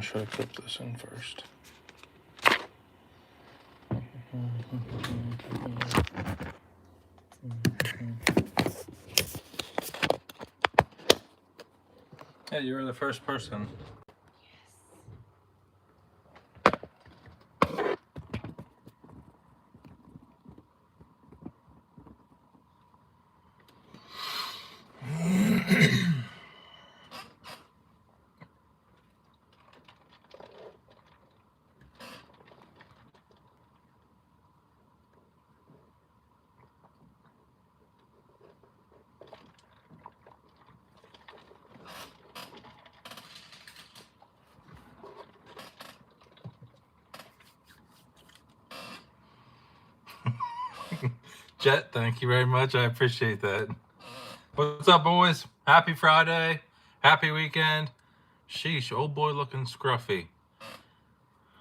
should have clipped this in first. Yeah, you were the first person. Jet, thank you very much. I appreciate that. What's up, boys? Happy Friday. Happy weekend. Sheesh, old boy looking scruffy.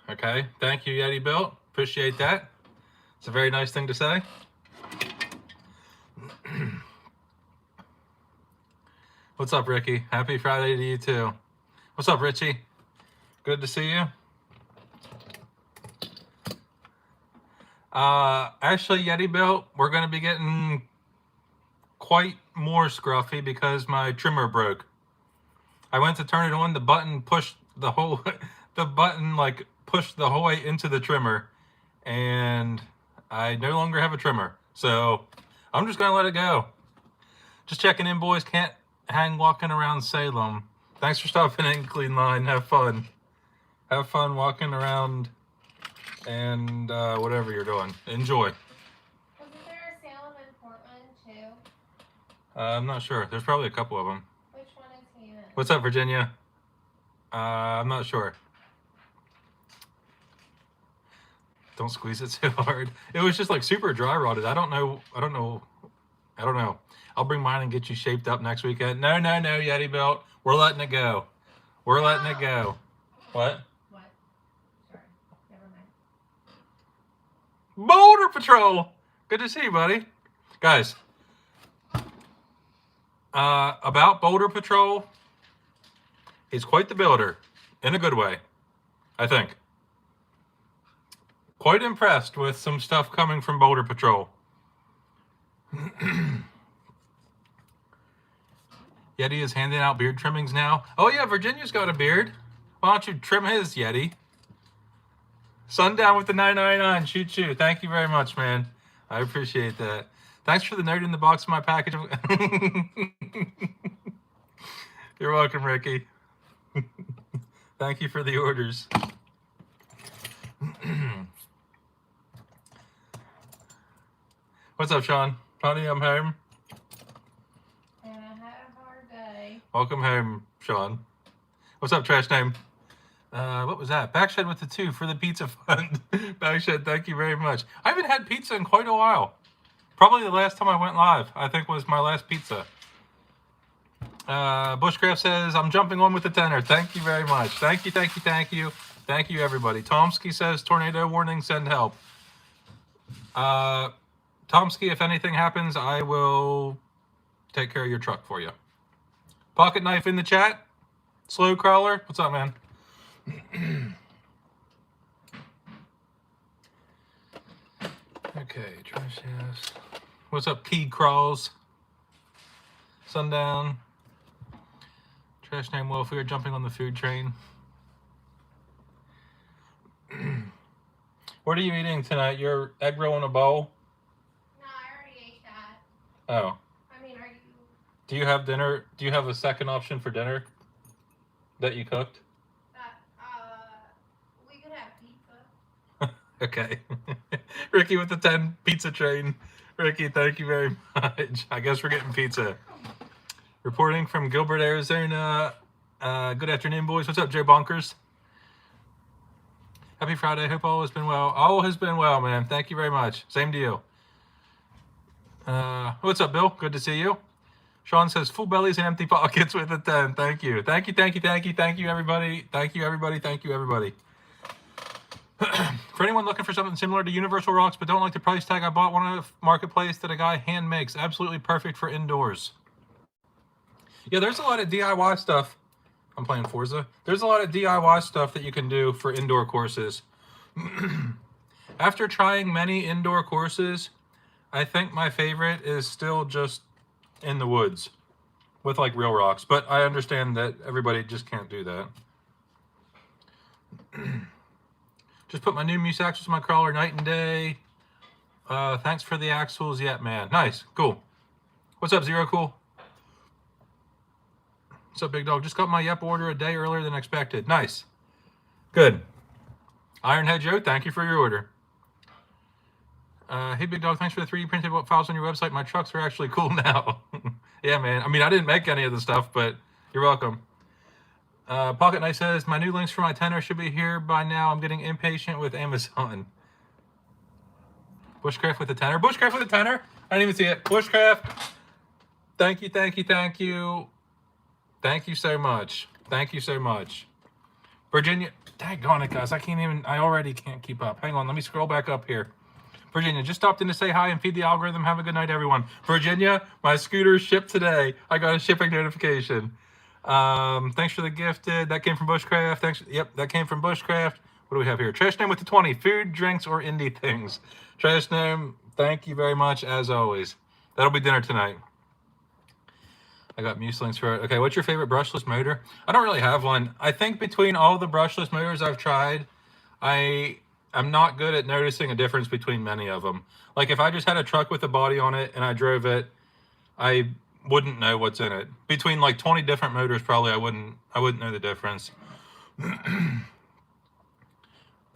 Okay, thank you, Yeti Built. Appreciate that. It's a very nice thing to say. What's up, Ricky? Happy Friday to you, too. What's up, Richie? Good to see you. Actually, Yeti Built, we're going to be getting quite more scruffy because my trimmer broke. I went to turn it on, the button pushed the whole, the button like pushed the whole way into the trimmer, and I no longer have a trimmer. So I'm just going to let it go. Just checking in, boys. Can't hang walking around Salem. Thanks for stopping in, Clean Line. Have fun. Have fun walking around and whatever you're doing. Enjoy. Wasn't there a Salem in Portland, too? I'm not sure. There's probably a couple of them. Which one is he in? What's up, Virginia? I'm not sure. Don't squeeze it too hard. It was just like super dry rotted. I don't know. I'll bring mine and get you shaped up next weekend. No, Yeti Belt. We're letting it go. We're letting it go. What? What? Sorry. Never mind. Boulder Patrol. Good to see you, buddy. Guys, about Boulder Patrol, he's quite the builder. In a good way, I think. Quite impressed with some stuff coming from Boulder Patrol. Yeti is handing out beard trimmings now. Oh yeah, Virginia's got a beard. Why don't you trim his, Yeti? Sundown with the 999. Shoot you. Thank you very much, man. I appreciate that. Thanks for the note in the box of my package. You're welcome, Ricky. Thank you for the orders. What's up, Sean? Honey, I'm home. And I had a hard day. Welcome home, Sean. What's up, Trash Name? What was that? Backshed with the 2 for the pizza fund. Backshed, thank you very much. I haven't had pizza in quite a while. Probably the last time I went live, I think, was my last pizza. Bushcraft says, I'm jumping on with the tenor. Thank you very much. Thank you. Thank you, everybody. Tomsky says, tornado warning, send help. Tomsky, if anything happens, I will take care of your truck for you. Pocket Knife in the chat. Slow Crawler, what's up, man? Okay, trash ass. What's up, Key Crawls? Sundown. Trash Name Wolf, we are jumping on the food train. What are you eating tonight? Your egg roll in a bowl? No, I already ate that. Oh. I mean, are you... Do you have dinner? Do you have a second option for dinner that you cooked? We could have pizza. Okay. Ricky with the 10 pizza train. Ricky, thank you very much. I guess we're getting pizza. Reporting from Gilbert, Arizona. Good afternoon, boys. What's up, Joe Bonkers? Happy Friday. Hope all has been well. All has been well, man. Thank you very much. Same to you. What's up, Bill? Good to see you. Sean says, full bellies and empty pockets with a 10. Thank you. Thank you, everybody. Thank you, everybody. For anyone looking for something similar to Universal Rocks but don't like the price tag, I bought one at a marketplace that a guy hand makes. Absolutely perfect for indoors. Yeah, there's a lot of DIY stuff I'm playing Forza. There's a lot of DIY stuff that you can do for indoor courses. After trying many indoor courses, I think my favorite is still just in the woods with like real rocks. But I understand that everybody just can't do that. Just put my new Muse axles in my crawler night and day. Thanks for the axles. Yeah, man. Nice. Cool. What's up, Zero Cool? What's up, Big Dog? Just got my Yep order a day earlier than expected. Nice. Good. Ironhead Joe, thank you for your order. Hey, Big Dog, thanks for the 3D printed files on your website. My trucks are actually cool now. Yeah, man. I mean, I didn't make any of the stuff, but you're welcome. Pocket Knight says, my new links for my tenor should be here by now. I'm getting impatient with Amazon. Bushcraft with a tenor. Bushcraft with a tenor? I didn't even see it. Bushcraft. Thank you, thank you, thank you. Thank you so much. Thank you so much. Virginia. Daggone it, guys. I already can't keep up. Hang on. Let me scroll back up here. Virginia, just stopped in to say hi and feed the algorithm. Have a good night, everyone. Virginia, my scooter shipped today. I got a shipping notification. Thanks for the gifted. That came from Bushcraft. Thanks. Yep, that came from Bushcraft. What do we have here? Trash Gnome with the 20. Food, drinks, or indie things. Trash Gnome, thank you very much, as always. That'll be dinner tonight. I got Muse links for it. Okay, what's your favorite brushless motor? I don't really have one. I think between all the brushless motors I've tried, I'm not good at noticing a difference between many of them. Like if I just had a truck with a body on it and I drove it, I wouldn't know what's in it. Between like 20 different motors, probably I wouldn't know the difference.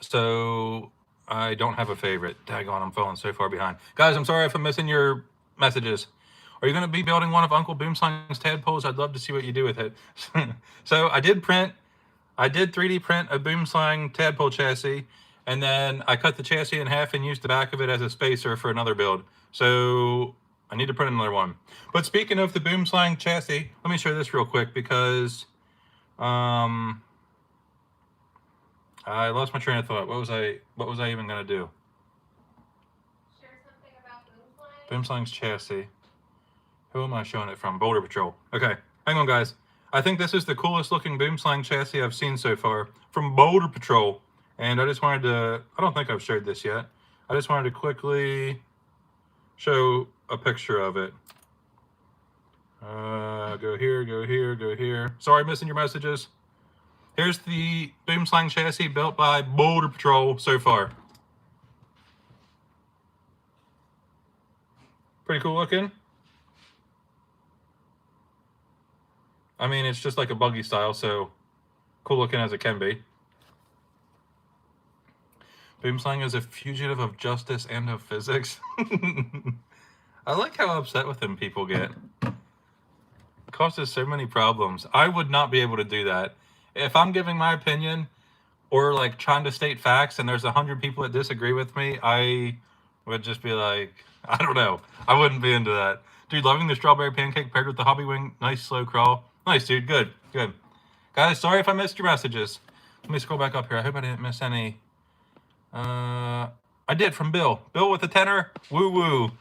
So I don't have a favorite. Daggone, I'm falling so far behind. Guys, I'm sorry if I'm missing your messages. Are you going to be building one of Uncle Boomslang's tadpoles? I'd love to see what you do with it. So I did 3D print a Boomslang tadpole chassis, and then I cut the chassis in half and used the back of it as a spacer for another build. So I need to print another one. But speaking of the Boomslang chassis, let me show this real quick because I lost my train of thought. What was I even going to do? Share something about Boomslang. Boomslang's chassis. Who am I showing it from? Boulder Patrol. Okay, hang on, guys. I think this is the coolest looking Boomslang chassis I've seen so far from Boulder Patrol. And I just wanted to, I don't think I've showed this yet. I just wanted to quickly show a picture of it. Go here, go here, go here. Sorry, missing your messages. Here's the Boomslang chassis built by Boulder Patrol so far. Pretty cool looking. I mean, it's just like a buggy style, so cool looking as it can be. Boomslang is a fugitive of justice and of physics. I like how upset with him people get. It causes so many problems. I would not be able to do that. If I'm giving my opinion or like trying to state facts and there's 100 people that disagree with me, I would just be like, I don't know. I wouldn't be into that. Dude, loving the strawberry pancake paired with the Hobbywing. Nice slow crawl. Nice, dude. Good. Good. Guys, sorry if I missed your messages. Let me scroll back up here. I hope I didn't miss any. I did from Bill. Bill with the tenor. Woo woo.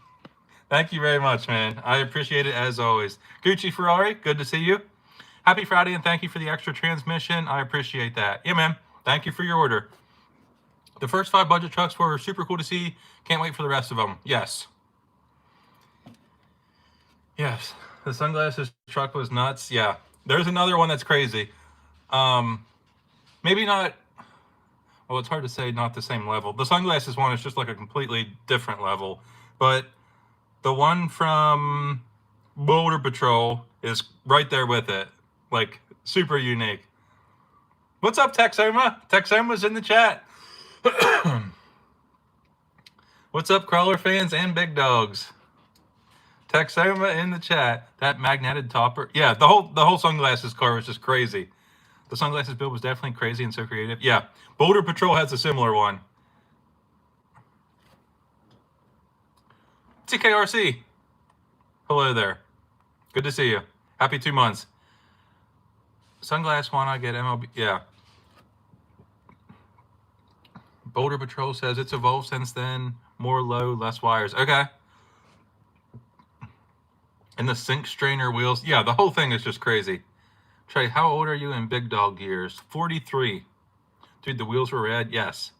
Thank you very much, man. I appreciate it as always. Gucci Ferrari, good to see you. Happy Friday and thank you for the extra transmission. I appreciate that. Yeah, man. Thank you for your order. The first 5 budget trucks were super cool to see. Can't wait for the rest of them. Yes. Yes. The sunglasses truck was nuts. Yeah. There's another one that's crazy. Maybe not. Well, it's hard to say not the same level. The sunglasses one is just like a completely different level. But the one from Boulder Patrol is right there with it. Like, super unique. What's up, Texoma? Texoma's in the chat. What's up, crawler fans and big dogs? Texoma in the chat. That magneted topper. Yeah, the whole sunglasses car was just crazy. The sunglasses build was definitely crazy and so creative. Yeah, Boulder Patrol has a similar one. TKRC. Hello there. Good to see you. Happy 2 months. Sunglass one, I get MLB. Yeah. Boulder Patrol says it's evolved since then. More low, less wires. Okay. And the sync strainer wheels. Yeah, the whole thing is just crazy. Trey, how old are you in big dog years? 43. Dude, the wheels were red. Yes.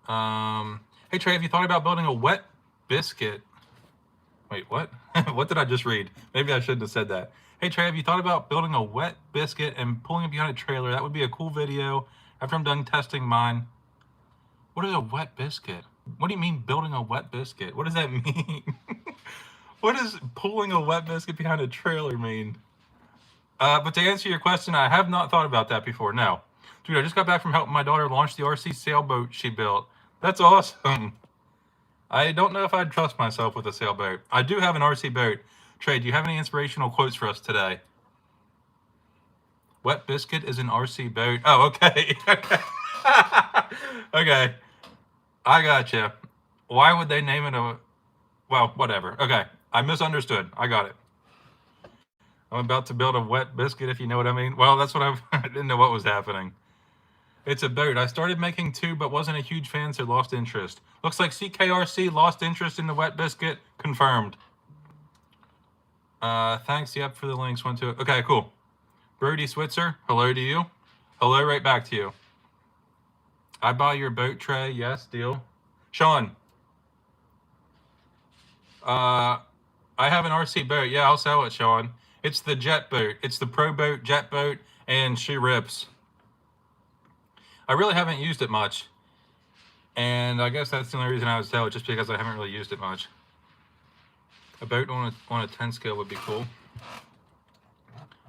Hey, Trey, have you thought about building a wet biscuit? Wait, what? What did I just read? Maybe I shouldn't have said that. Hey, Trey, have you thought about building a wet biscuit and pulling it behind a trailer? That would be a cool video after I'm done testing mine. What is a wet biscuit? What do you mean building a wet biscuit? What does that mean? What does pulling a wet biscuit behind a trailer mean? But to answer your question, I have not thought about that before. No. Dude, I just got back from helping my daughter launch the RC sailboat she built. That's awesome. I don't know if I'd trust myself with a sailboat. I do have an RC boat. Trey, do you have any inspirational quotes for us today? Wet biscuit is an RC boat. Oh, okay. Okay. I gotcha. Why would they name it a... Well, whatever. Okay. I misunderstood. I got it. I'm about to build a wet biscuit, if you know what I mean. Well, that's what I didn't know what was happening. It's a boat. I started making 2, but wasn't a huge fan, so lost interest. Looks like CKRC lost interest in the wet biscuit. Confirmed. Thanks, yep, for the links. Went to it. Okay, cool. Brody Switzer, hello to you. Hello right back to you. I buy your boat, Trey. Yes, deal. Sean. I have an RC boat. Yeah, I'll sell it, Sean. It's the jet boat. It's the pro boat, jet boat, and she rips. I really haven't used it much. And I guess that's the only reason I would sell it, just because I haven't really used it much. A boat on a 10 scale would be cool.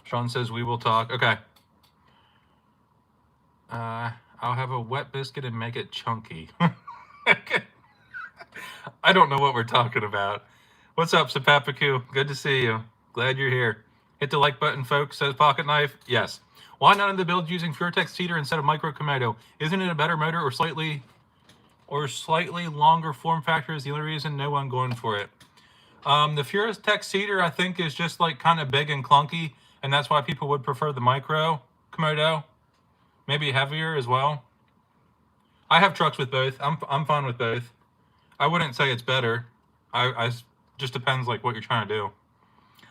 Sean says we will talk. Okay. I'll have a wet biscuit and make it chunky. I don't know what we're talking about. What's up, Sapapaku? Good to see you. Glad you're here. Hit the like button, folks, says Pocket Knife. Yes. Why none of the builds using Furetex cedar instead of Micro Komodo? Isn't it a better motor or slightly longer form factor is the only reason no one going for it? The Furetex cedar, I think, is just like kind of big and clunky, and that's why people would prefer the Micro Komodo. Maybe heavier as well. I have trucks with both. I'm fine with both. I wouldn't say it's better. I just depends like what you're trying to do.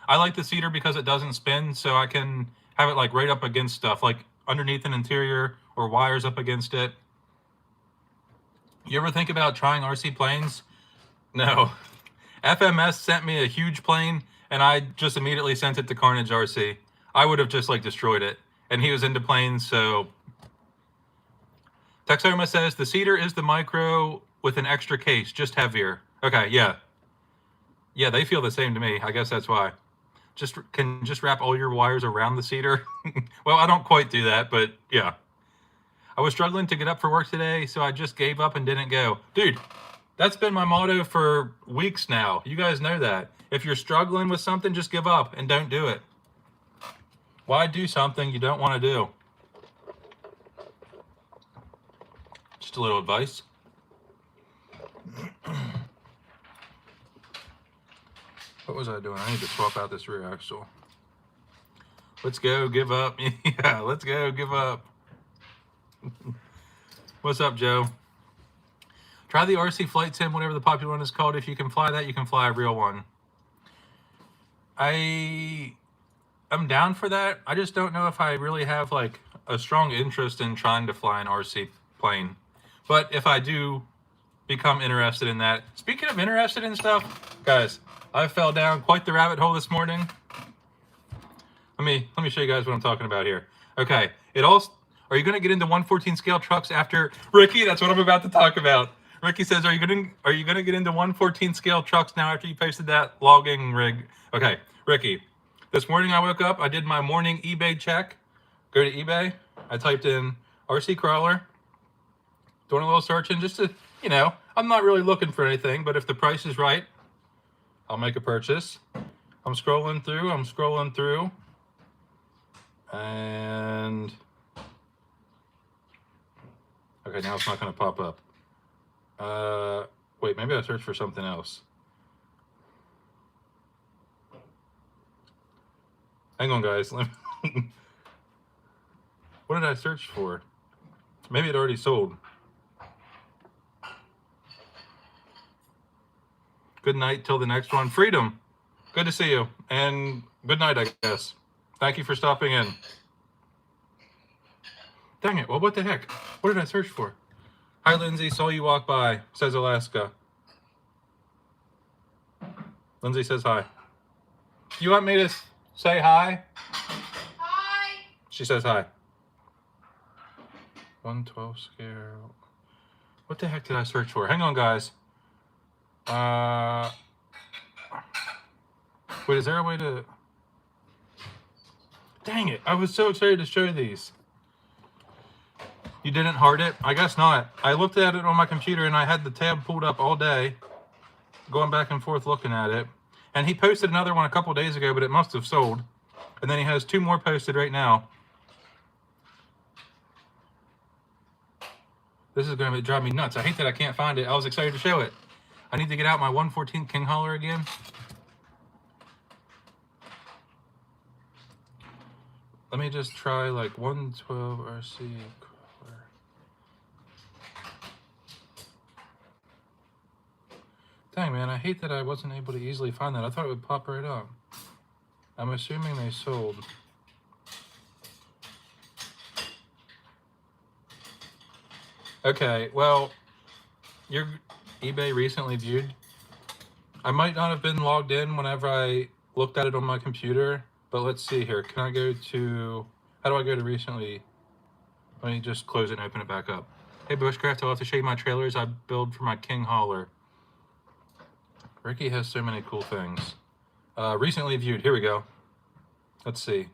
I like the cedar because it doesn't spin, so I can have it like right up against stuff, like underneath an interior or wires up against it. You ever think about trying RC planes? No. FMS sent me a huge plane, and I just immediately sent it to Carnage RC. I would have just like destroyed it, and he was into planes, so... Texoma says, the cedar is the Micro with an extra case, just heavier. Okay, yeah. Yeah, they feel the same to me. I guess that's why. Can just wrap all your wires around the cedar? Well, I don't quite do that, but yeah. I was struggling to get up for work today, so I just gave up and didn't go. Dude, that's been my motto for weeks now. You guys know that. If you're struggling with something, just give up and don't do it. Why do something you don't want to do? Just a little advice. What was I doing? I need to swap out this rear axle. Let's go, give up. Yeah, let's go, give up. What's up, Joe? Try the RC Flight Sim, whatever the popular one is called. If you can fly that, you can fly a real one. I'm down for that. I just don't know if I really have like a strong interest in trying to fly an RC plane. But if I do become interested in that, speaking of interested in stuff, guys, I fell down quite the rabbit hole this morning. Let me show you guys what I'm talking about here. Okay, are you going to get into 1/14 scale trucks after Ricky? That's what I'm about to talk about. Ricky says, are you going to get into 1/14 scale trucks now after you posted that logging rig? Okay, Ricky. This morning I woke up. I did my morning eBay check. Go to eBay. I typed in RC crawler. Doing a little searching just to, I'm not really looking for anything, but if the price is right, I'll make a purchase. I'm scrolling through. And okay, now it's not going to pop up. Wait, maybe I searched for something else. Hang on, guys. What did I search for? Maybe it already sold. Good night till the next one. Freedom. Good to see you. And good night, I guess. Thank you for stopping in. Dang it. Well, what the heck? What did I search for? Hi, Lindsay. Saw you walk by, says Alaska. Lindsay says hi. You want me to say hi? Hi. She says hi. 112 scare. What the heck did I search for? Hang on, guys. Wait, is there a way to... Dang it. I was so excited to show these. You didn't heart it? I guess not. I looked at it on my computer and I had the tab pulled up all day, going back and forth looking at it. And he posted another one a couple days ago, but it must have sold. And then he has 2 more posted right now. This is going to drive me nuts. I hate that I can't find it. I was excited to show it. I need to get out my 114 King Holler again. Let me just try like 112 RC. Dang, man, I hate that I wasn't able to easily find that. I thought it would pop right up. I'm assuming they sold. Okay, well, your eBay recently viewed. I might not have been logged in whenever I looked at it on my computer, but let's see here. Can I go to, how do I go to recently? Let me just close it and open it back up. Hey, Bushcraft, I'll have to show you my trailers I build for my King Hauler. Ricky has so many cool things. Recently viewed, here we go. Let's see.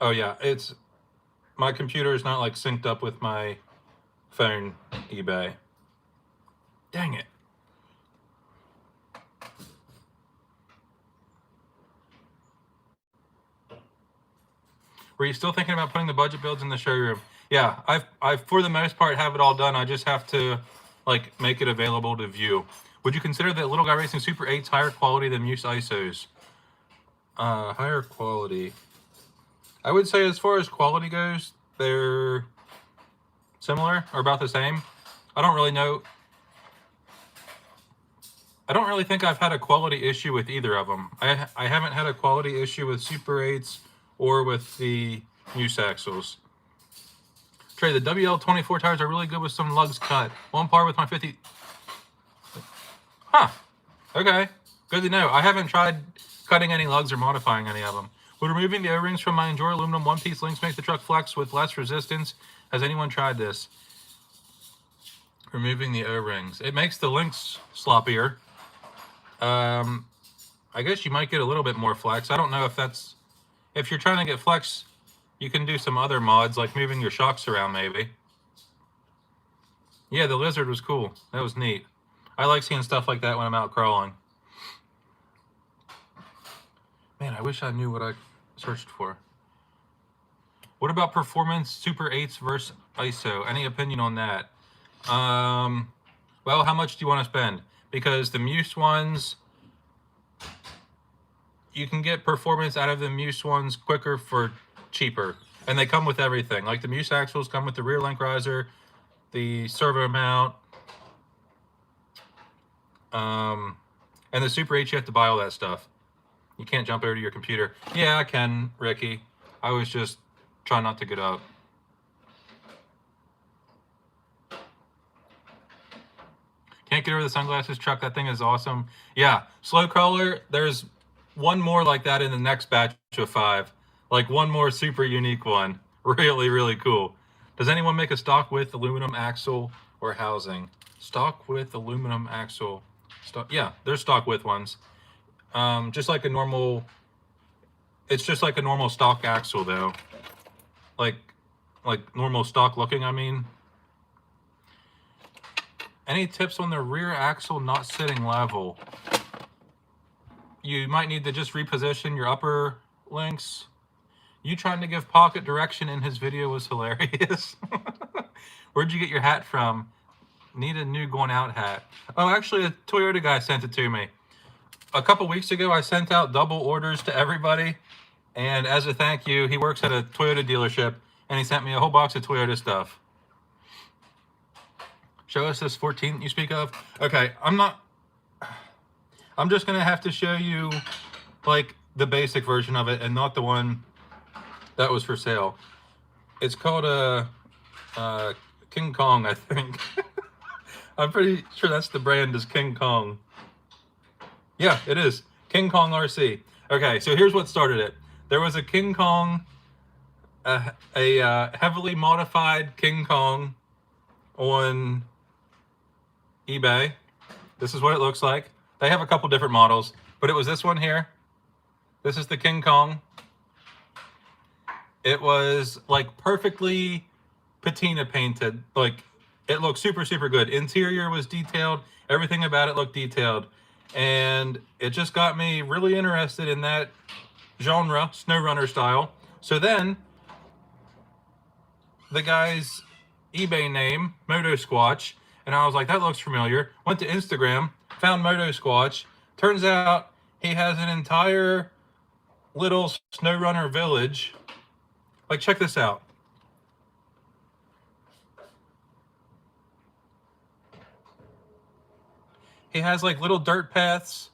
Oh yeah, it's, my computer is not like synced up with my phone eBay. Dang it. Were you still thinking about putting the budget builds in the showroom? Yeah, I for the most part have it all done. I just have to like make it available to view. Would you consider that Little Guy Racing Super 8's higher quality than Muse ISOs? Higher quality. I would say as far as quality goes, they're similar or about the same. I don't really know. I don't really think I've had a quality issue with either of them. I haven't had a quality issue with Super 8s or with the Muse axles. Trey, the WL24 tires are really good with some lugs cut. On par with my 50. Huh. Okay. Good to know. I haven't tried cutting any lugs or modifying any of them. Would removing the O-rings from my Endure aluminum one-piece links make the truck flex with less resistance? Has anyone tried this? Removing the O-rings. It makes the links sloppier. I guess you might get a little bit more flex. I don't know if that's... If you're trying to get flex, you can do some other mods, like moving your shocks around, maybe. Yeah, the lizard was cool. That was neat. I like seeing stuff like that when I'm out crawling. Man, I wish I knew what I searched for. What about performance Super 8s versus ISO? Any opinion on that? Well, how much do you want to spend? Because the Muse ones, you can get performance out of the Muse ones quicker for cheaper. And they come with everything. Like the Muse axles come with the rear link riser, the servo mount, and the Super 8, you have to buy all that stuff. You can't jump over to your computer. Yeah, I can, Ricky. I was just trying not to get up. Can't get over the sunglasses truck. That thing is awesome. Yeah, slow crawler. There's one more like that in the next batch of 5. Like one more super unique one. Really, really cool. Does anyone make a stock with aluminum axle or housing? Stock with aluminum axle. Stock, yeah, there's stock with ones. Just like a normal, it's just like a normal stock axle though. Like normal stock looking, I mean. Any tips on the rear axle not sitting level? You might need to just reposition your upper links. You trying to give Pocket direction in his video was hilarious. Where'd you get your hat from? Need a new going out hat. Oh, actually, a Toyota guy sent it to me. A couple weeks ago, I sent out double orders to everybody. And as a thank you, he works at a Toyota dealership. And he sent me a whole box of Toyota stuff. Show us this 14 you speak of. Okay, I'm just going to have to show you, like, the basic version of it and not the one that was for sale. It's called a King Kong, I think. I'm pretty sure that's the brand is King Kong. Yeah, it is. King Kong RC. Okay, so here's what started it. There was a King Kong, a heavily modified King Kong on eBay. This is what it looks like. They have a couple different models, but it was this one here. This is the King Kong. It was like perfectly patina painted. Like it looked super, super good. Interior was detailed. Everything about it looked detailed. And it just got me really interested in that genre, SnowRunner style. So then the guy's eBay name, Moto Squatch, and I was like, that looks familiar. Went to Instagram, found Moto Squatch. Turns out he has an entire little SnowRunner village. Like, check this out. He has like little dirt paths.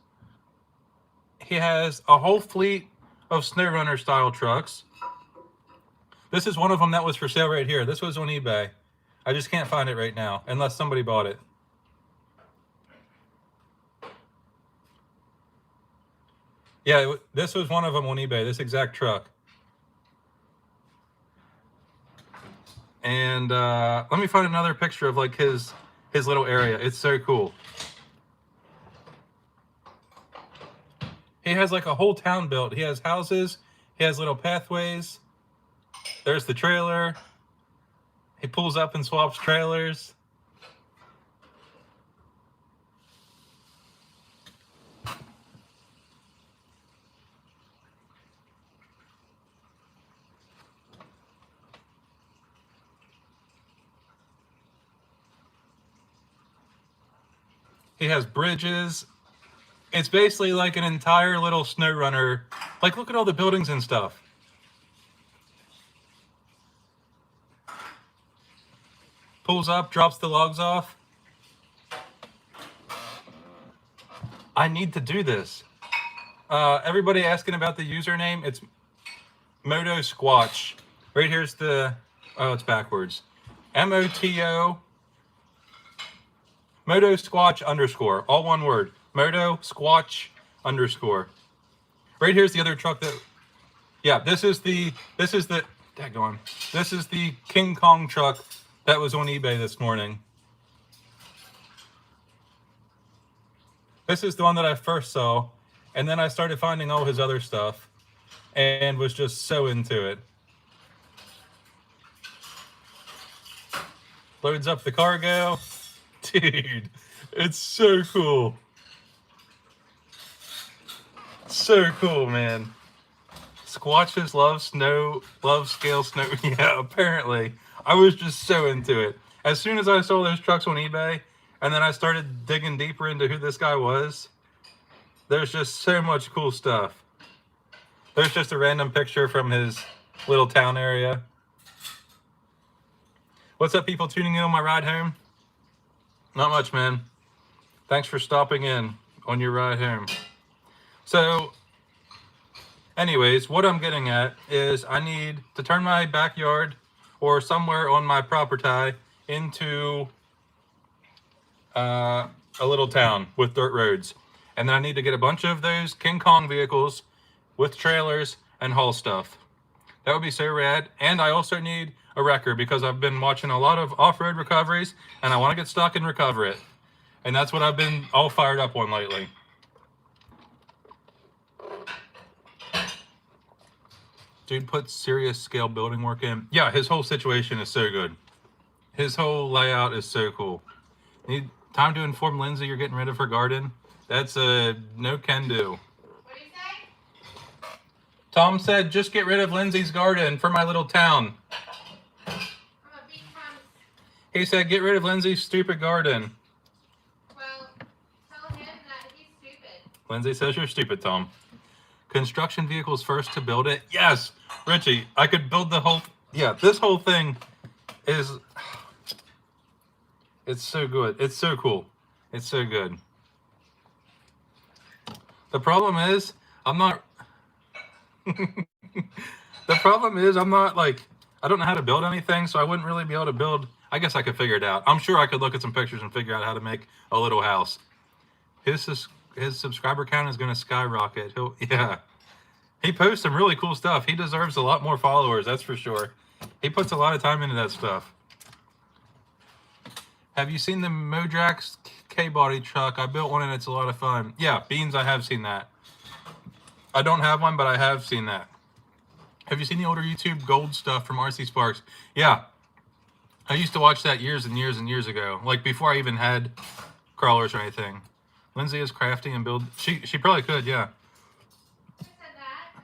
He has a whole fleet of SnowRunner style trucks. This is one of them that was for sale right here. This was on eBay. I just can't find it right now unless somebody bought it. Yeah, this was one of them on eBay, this exact truck. And let me find another picture of like his little area. It's so cool. He has like a whole town built. He has houses. He has little pathways. There's the trailer. He pulls up and swaps trailers. He has bridges. It's basically like an entire little SnowRunner. Like, look at all the buildings and stuff. Pulls up, drops the logs off. I need to do this. Everybody asking about the username. It's Moto Squatch. Right here's the, oh, it's backwards. MOTO, Moto Squatch _, all one word. Moto Squatch _. Right here's the other truck that, yeah, this is the King Kong truck that was on eBay this morning. This is the one that I first saw, and then I started finding all his other stuff and was just so into it. Loads up the cargo. Dude, it's so cool. So cool, man. Squatches love scale snow. Yeah, apparently. I was just so into it. As soon as I saw those trucks on eBay, and then I started digging deeper into who this guy was, there's just so much cool stuff. There's just a random picture from his little town area. What's up, people tuning in on my ride home? Not much, man. Thanks for stopping in on your ride home. So, anyways, what I'm getting at is I need to turn my backyard or somewhere on my property into a little town with dirt roads. And then I need to get a bunch of those King Kong vehicles with trailers and haul stuff. That would be so rad. And I also need a wrecker because I've been watching a lot of off-road recoveries and I want to get stuck and recover it. And that's what I've been all fired up on lately. Dude puts serious scale building work in. Yeah, his whole situation is so good. His whole layout is so cool. Need time to inform Lindsay you're getting rid of her garden? That's a no can do. What do you say? Tom said just get rid of Lindsay's garden for my little town. I'm a big time. He said get rid of Lindsay's stupid garden. Well, tell him that he's stupid. Lindsay says you're stupid, Tom. Construction vehicles first to build it? Yes! Richie, I could build the whole... Yeah, this whole thing is... It's so good. It's so cool. It's so good. The problem is, I'm not The problem is I'm not like I don't know how to build anything, so I wouldn't really be able to build. I guess I could figure it out. I'm sure I could look at some pictures and figure out how to make a little house. His subscriber count is going to skyrocket. Yeah. He posts some really cool stuff. He deserves a lot more followers, that's for sure. He puts a lot of time into that stuff. Have you seen the Modrax K-body truck? I built one and it's a lot of fun. Yeah, Beans, I have seen that. I don't have one, but I have seen that. Have you seen the older YouTube gold stuff from RC Sparks? Yeah. I used to watch that years and years and years ago, like before I even had crawlers or anything. Lindsay is crafting and build. She probably could, yeah. Who said that?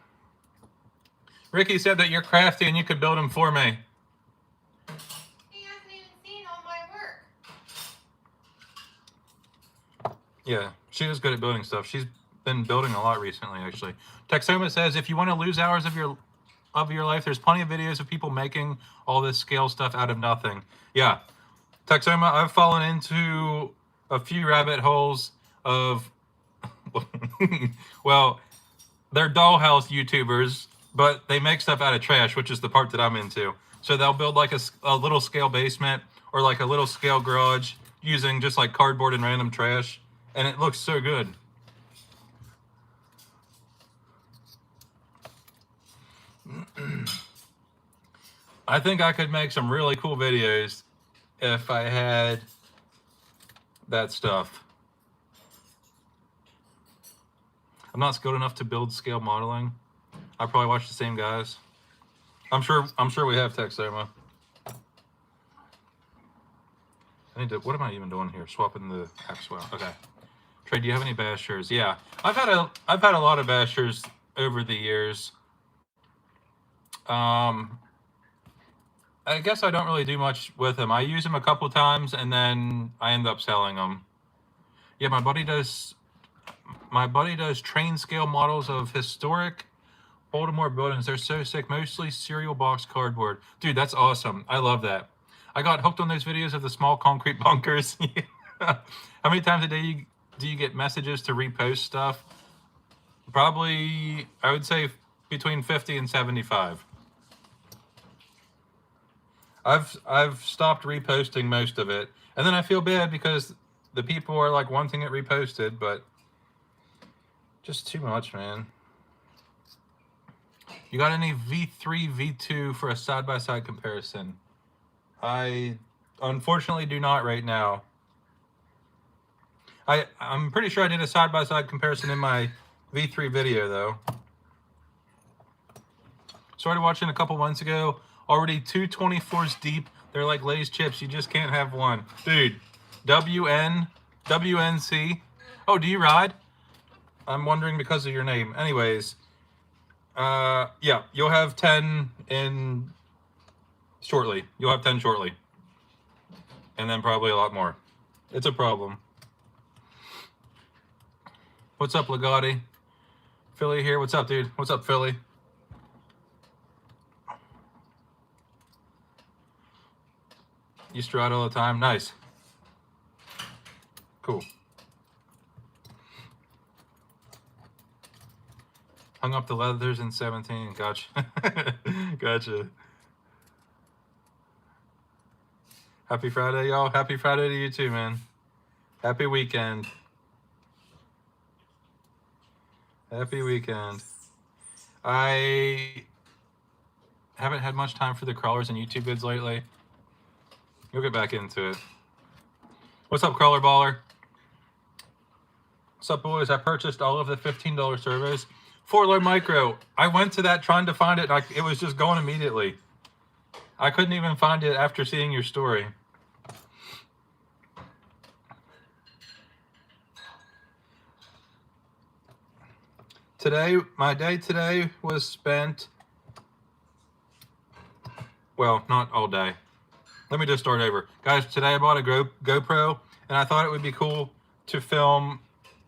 Ricky said that you're crafty and you could build them for me. He hasn't even seen all my work. Yeah, she is good at building stuff. She's been building a lot recently, actually. Texoma says if you want to lose hours of your life, there's plenty of videos of people making all this scale stuff out of nothing. Yeah, Texoma, I've fallen into a few rabbit holes of, well, they're dollhouse YouTubers, but they make stuff out of trash, which is the part that I'm into. So they'll build like a little scale basement or like a little scale garage using just like cardboard and random trash, and it looks so good. I think I could make some really cool videos if I had that stuff. I'm not skilled enough to build scale modeling. I probably watch the same guys. I'm sure we have Texoma. I need to. What am I even doing here? Swapping the app swap. Okay. Trey, do you have any bashers? Yeah, I've had a lot of bashers over the years. I guess I don't really do much with them. I use them a couple times and then I end up selling them. Yeah, my buddy does train scale models of historic Baltimore buildings. They're so sick. Mostly cereal box cardboard. Dude, that's awesome. I love that. I got hooked on those videos of the small concrete bunkers. How many times a day do you get messages to repost stuff? Probably, I would say between 50 and 75. I've stopped reposting most of it, and then I feel bad because the people are like wanting it reposted, but just too much, man. You got any V3, V2 for a side-by-side comparison? I unfortunately do not right now. I'm pretty sure I did a side-by-side comparison in my V3 video though. Started watching a couple months ago. Already 2 24s deep. They're like Lay's chips. You just can't have one. Dude, WNC. Oh, do you ride? I'm wondering because of your name. Anyways, yeah, you'll have 10 in shortly. You'll have 10 shortly. And then probably a lot more. It's a problem. What's up, Legati? Philly here. What's up, dude? What's up, Philly? Used to ride all the time. Nice. Cool. Hung up the leathers in 17. Gotcha. Gotcha. Happy Friday, y'all. Happy Friday to you too, man. Happy weekend. Happy weekend. I haven't had much time for the crawlers and YouTube vids lately. You'll get back into it. What's up, Crawler Baller? What's up, boys? I purchased all of the $15 servos for Low Micro. I went to that trying to find it. It was just going immediately. I couldn't even find it after seeing your story. Today, my day today was spent, well, not all day. Let me just start over. Guys, today I bought a GoPro, and I thought it would be cool to film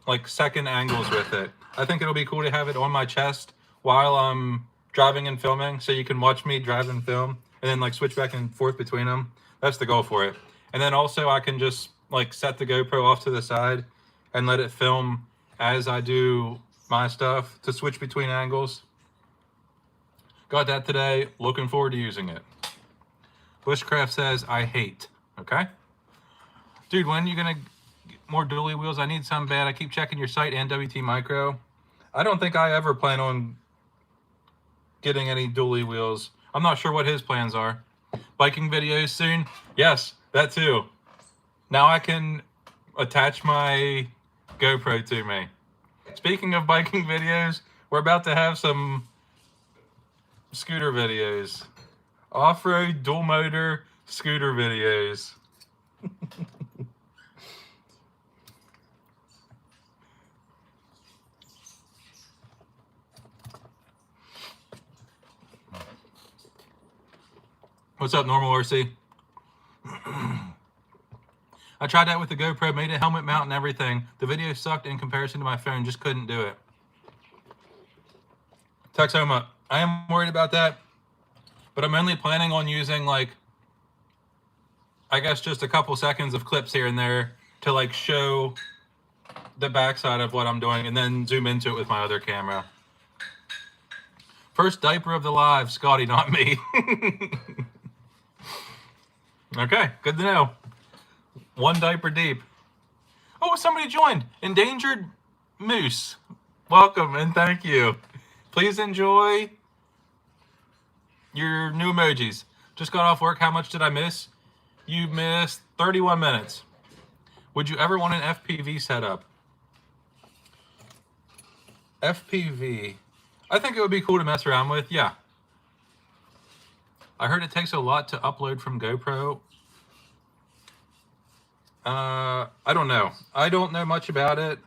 like second angles with it. I think it'll be cool to have it on my chest while I'm driving and filming, so you can watch me drive and film, and then like switch back and forth between them. That's the goal for it. And then also I can just like set the GoPro off to the side and let it film as I do my stuff to switch between angles. Got that today. Looking forward to using it. Bushcraft says, I hate. Okay? Dude, when are you going to get more dually wheels? I need some bad. I keep checking your site and WT Micro. I don't think I ever plan on getting any dually wheels. I'm not sure what his plans are. Biking videos soon? Yes, that too. Now I can attach my GoPro to me. Speaking of biking videos, we're about to have some scooter videos. Off-road dual motor scooter videos. What's up, Normal RC? I tried that with the GoPro, made a helmet mount and everything. The video sucked in comparison to my phone, just couldn't do it. Texoma, I am worried about that, but I'm only planning on using, like, I guess just a couple seconds of clips here and there to, like, show the backside of what I'm doing and then zoom into it with my other camera. First diaper of the live, Scotty, not me. Okay, good to know. One diaper deep. Oh, somebody joined. Endangered Moose. Welcome and thank you. Please enjoy your new emojis. Just got off work. How much did I miss? You missed 31 minutes. Would you ever want an FPV setup? FPV. I think it would be cool to mess around with. Yeah. I heard it takes a lot to upload from GoPro. I don't know. I don't know much about it.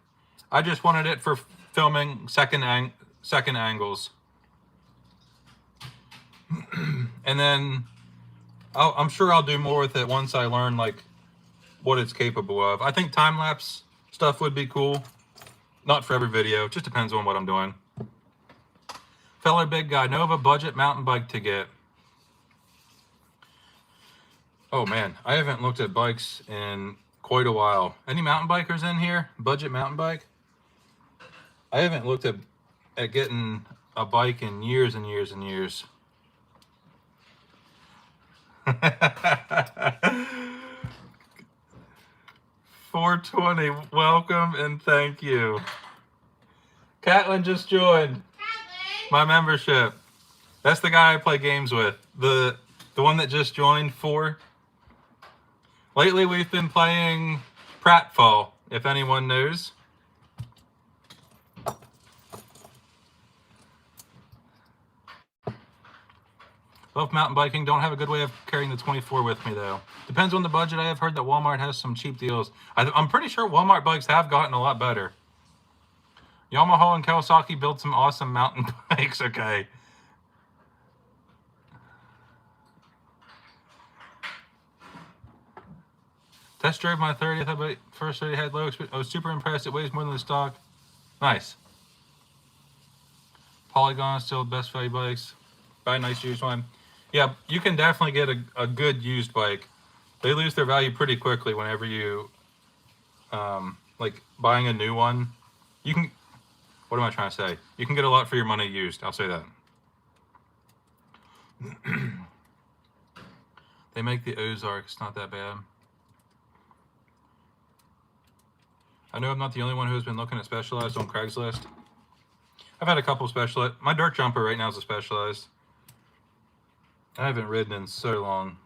I just wanted it for filming second angles. And then I'm sure I'll do more with it once I learn like what it's capable of. I think time-lapse stuff would be cool. Not for every video. It just depends on what I'm doing. Fellow big guy, Nova budget mountain bike to get. Oh man, I haven't looked at bikes in quite a while. Any mountain bikers in here? Budget mountain bike? I haven't looked at getting a bike in years and years and years. 420, welcome and thank you. Catlin just joined my membership. That's the guy I play games with. The one that just joined 4. Lately, we've been playing Pratfall, if anyone knows. Love mountain biking. Don't have a good way of carrying the 24 with me, though. Depends on the budget. I have heard that Walmart has some cheap deals. I'm pretty sure Walmart bikes have gotten a lot better. Yamaha and Kawasaki built some awesome mountain bikes. Okay. Test drove my 30th. I first already had low experience. I was super impressed. It weighs more than the stock. Nice. Polygon still the best value bikes. Buy a nice used one. Yeah, you can definitely get a good used bike. They lose their value pretty quickly whenever you like buying a new one. You can, what am I trying to say? You can get a lot for your money used. I'll say that. They make the Ozark. It's not that bad. I know I'm not the only one who has been looking at Specialized on Craigslist. I've had a couple Specialized. My dirt jumper right now is a Specialized. I haven't ridden in so long.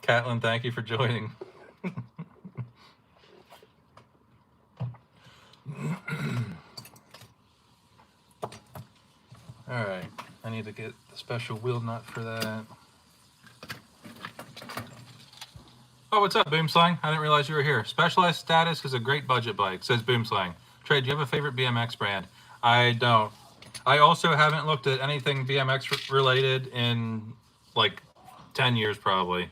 Catlin, thank you for joining. All right, I need to get the special wheel nut for that. Oh, what's up, Boomslang? I didn't realize you were here. Specialized Status is a great budget bike, says Boomslang. Trey, do you have a favorite BMX brand? I don't. I also haven't looked at anything BMX related in like 10 years probably.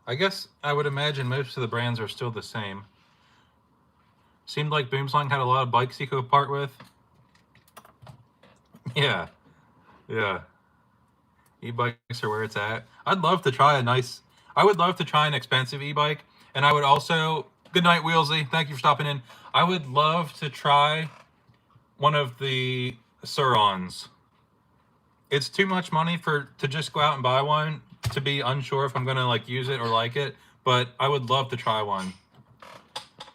I guess I would imagine most of the brands are still the same. Seemed like Boomslang had a lot of bikes he could part with. Yeah. Yeah. E-bikes are where it's at. I'd love to try I would love to try an expensive e-bike, and I would also. Good night, Wheelsy. Thank you for stopping in. I would love to try one of the Surons. It's too much money to just go out and buy one, to be unsure if I'm gonna like use it or like it, but I would love to try one.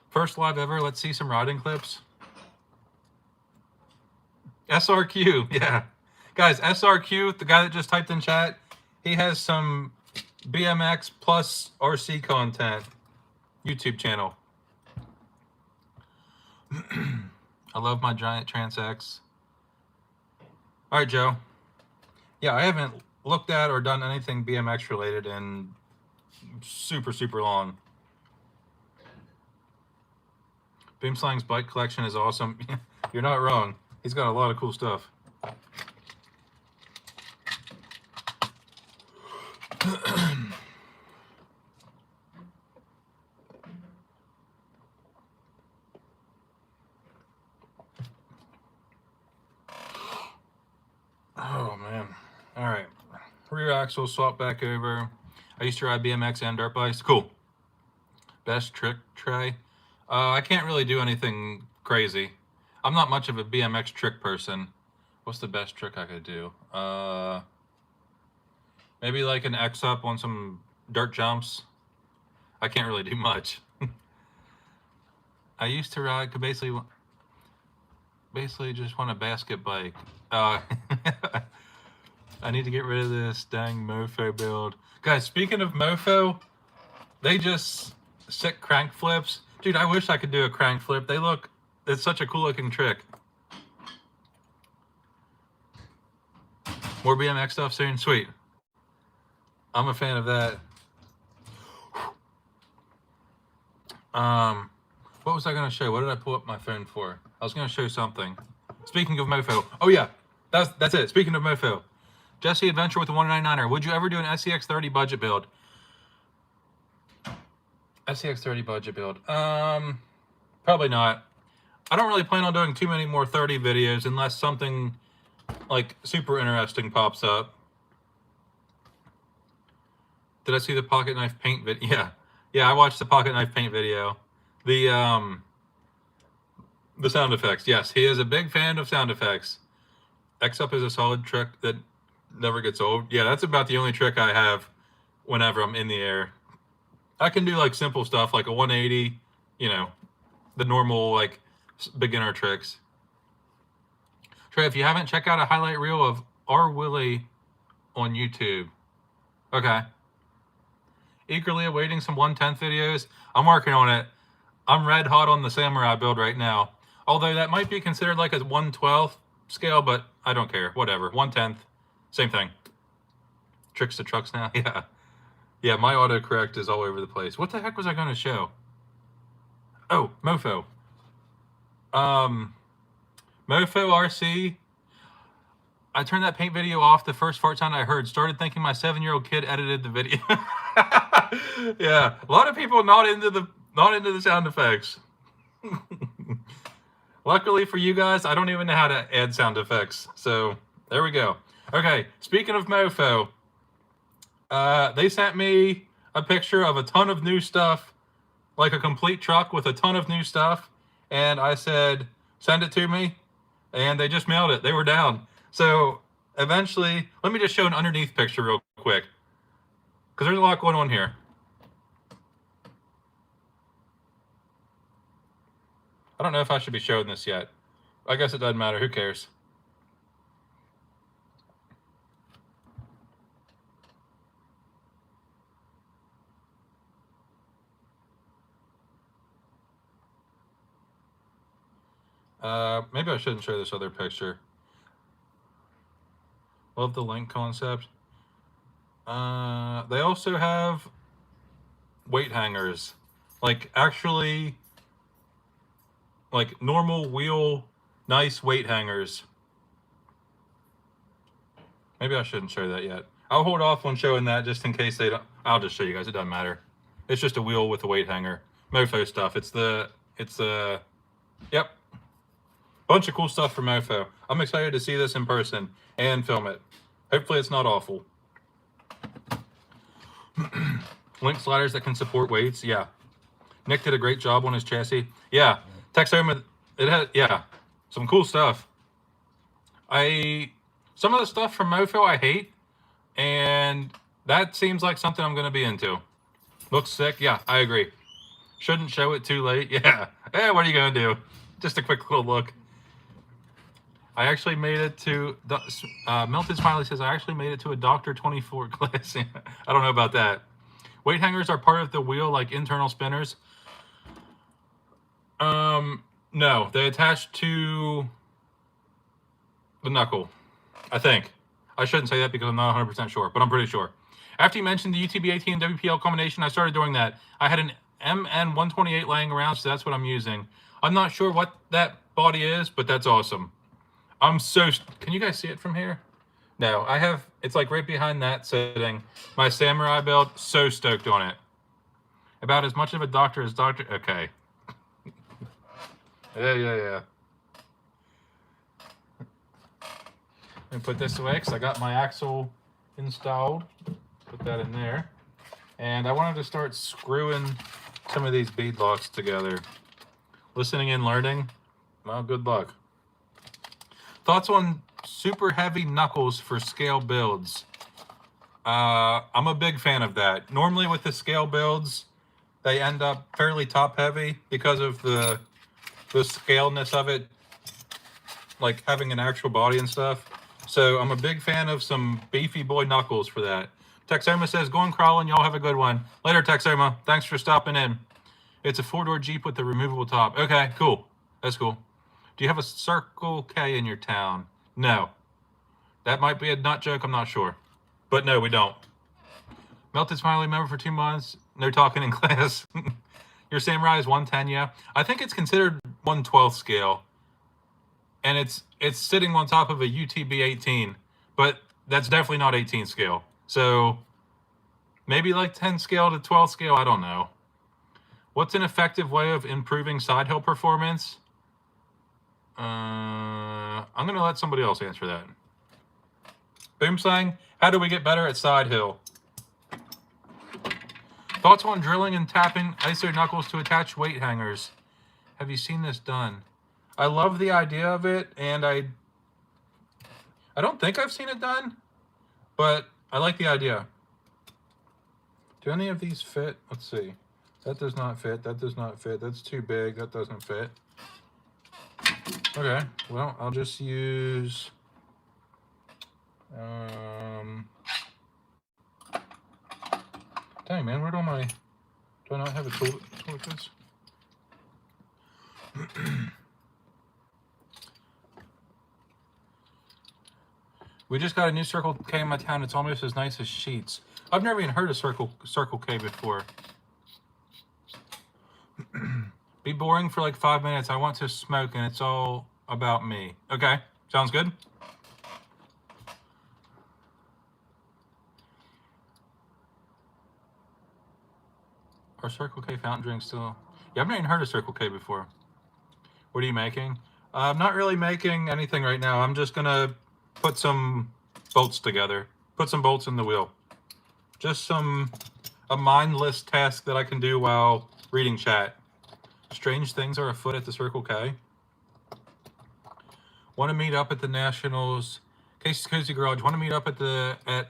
First live ever. Let's see some riding clips. SRQ, yeah. Guys, SRQ, the guy that just typed in chat, he has some BMX plus RC content YouTube channel. I love my giant Trans-X. All right, Joe. Yeah, I haven't looked at or done anything BMX related in super, super long. Boomslang's bike collection is awesome. You're not wrong. He's got a lot of cool stuff. Oh, man. All right. Rear axle swap back over. I used to ride BMX and dirt bikes. Cool. Best trick, Trey? I can't really do anything crazy. I'm not much of a BMX trick person. What's the best trick I could do? Maybe like an X up on some dirt jumps. I can't really do much. I used to ride, could basically just want a basket bike. I need to get rid of this dang mofo build. Guys, speaking of mofo, they just sick crank flips. Dude, I wish I could do a crank flip. It's such a cool looking trick. More BMX stuff soon? Sweet. I'm a fan of that. What was I going to show? What did I pull up my phone for? I was going to show something. Speaking of mofo. Oh, yeah. That's it. Speaking of mofo. Jesse Adventure with the 199er. Would you ever do an SCX30 budget build? SCX30 budget build. Probably not. I don't really plan on doing too many more 30 videos unless something like super interesting pops up. Did I see the pocket knife paint video? Yeah, I watched the pocket knife paint video. The sound effects. Yes, he is a big fan of sound effects. X-Up is a solid trick that never gets old. Yeah, that's about the only trick I have whenever I'm in the air. I can do like simple stuff like a 180, you know, the normal like beginner tricks. Trey, if you haven't, check out a highlight reel of R. Willie on YouTube. Okay. Eagerly awaiting some 1/10 videos. I'm working on it. I'm red hot on the Samurai build right now. Although that might be considered like a 1/12 scale, but I don't care. Whatever. 1/10. Same thing. Tricks to trucks now. Yeah. Yeah, my autocorrect is all over the place. What the heck was I going to show? Oh, Mofo. Mofo RC. I turned that paint video off the first fart sound I heard. Started thinking my 7-year-old kid edited the video. Yeah, a lot of people not into the sound effects. Luckily for you guys, I don't even know how to add sound effects. So there we go. Okay, speaking of Mofo, they sent me a picture of a ton of new stuff, like a complete truck with a ton of new stuff, and I said, send it to me, and they just mailed it. They were down. So eventually, let me just show an underneath picture real quick, because there's a lot going on here. I don't know if I should be showing this yet. I guess it doesn't matter. Who cares? Maybe I shouldn't show this other picture. Love the link concept. They also have weight hangers, like actually, like normal wheel, nice weight hangers. Maybe I shouldn't show that yet. I'll hold off on showing that just in case they don't. I'll just show you guys. It doesn't matter. It's just a wheel with a weight hanger. Mofo stuff. Yep. Bunch of cool stuff for Mofo. I'm excited to see this in person and film it. Hopefully it's not awful. Link sliders that can support weights. Yeah. Nick did a great job on his chassis. Yeah. Texoma, it had, yeah, some cool stuff. Some of the stuff from Mofo I hate, and that seems like something I'm going to be into. Looks sick. Yeah, I agree. Shouldn't show it too late. Yeah. Hey, what are you going to do? Just a quick little look. I actually made it to, Melted Smiley says, I actually made it to a Doctor 24 class. I don't know about that. Weight hangers are part of the wheel like internal spinners. No, they attach to the knuckle, I think. I shouldn't say that because I'm not 100% sure, but I'm pretty sure. After you mentioned the UTB-18 and WPL combination, I started doing that. I had an MN128 laying around, so that's what I'm using. I'm not sure what that body is, but that's awesome. I'm so... Can you guys see it from here? No, I have... It's like right behind that sitting. My Samurai build, so stoked on it. About as much of a doctor as Dr... Okay. Yeah. Let me put this away because I got my axle installed. Put that in there. And I wanted to start screwing some of these bead locks together. Listening and learning. Well, good luck. Thoughts on super heavy knuckles for scale builds? I'm a big fan of that. Normally with the scale builds, they end up fairly top heavy because of the scaleness of it, like having an actual body and stuff. So I'm a big fan of some beefy boy knuckles for that. Texoma says, going crawling, y'all have a good one. Later, Texoma. Thanks for stopping in. It's a 4-door Jeep with a removable top. Okay, cool. That's cool. Do you have a Circle K in your town? No. That might be a nut joke, I'm not sure. But no, we don't. Melted Smiley member for 2 months. No talking in class. Your Samurai is 110, yeah. I think it's considered 1/12 scale. And it's sitting on top of a UTB 18. But that's definitely not 18 scale. So maybe like 10 scale to 12 scale, I don't know. What's an effective way of improving side hill performance? I'm going to let somebody else answer that. Boomslang, how do we get better at side hill? Thoughts on drilling and tapping ISO knuckles to attach weight hangers? Have you seen this done? I love the idea of it, and I don't think I've seen it done, but I like the idea. Do any of these fit? Let's see. That does not fit. That does not fit. That's too big. That doesn't fit. Okay. Well, I'll just use... Dang, man. Where do my... Do I not have a tool like this? We just got a new Circle K in my town. It's almost as nice as Sheets. I've never even heard of Circle K before. Be boring for like 5 minutes. I want to smoke and it's all about me. Okay, sounds good. Are Circle K fountain drinks still? Yeah, I've never even heard of Circle K before. What are you making? I'm not really making anything right now. I'm just gonna put some bolts together. Put some bolts in the wheel. Just a mindless task that I can do while reading chat. Strange things are afoot at the Circle K. Want to meet up at the Nationals. Casey's Cozy Garage. Want to meet up at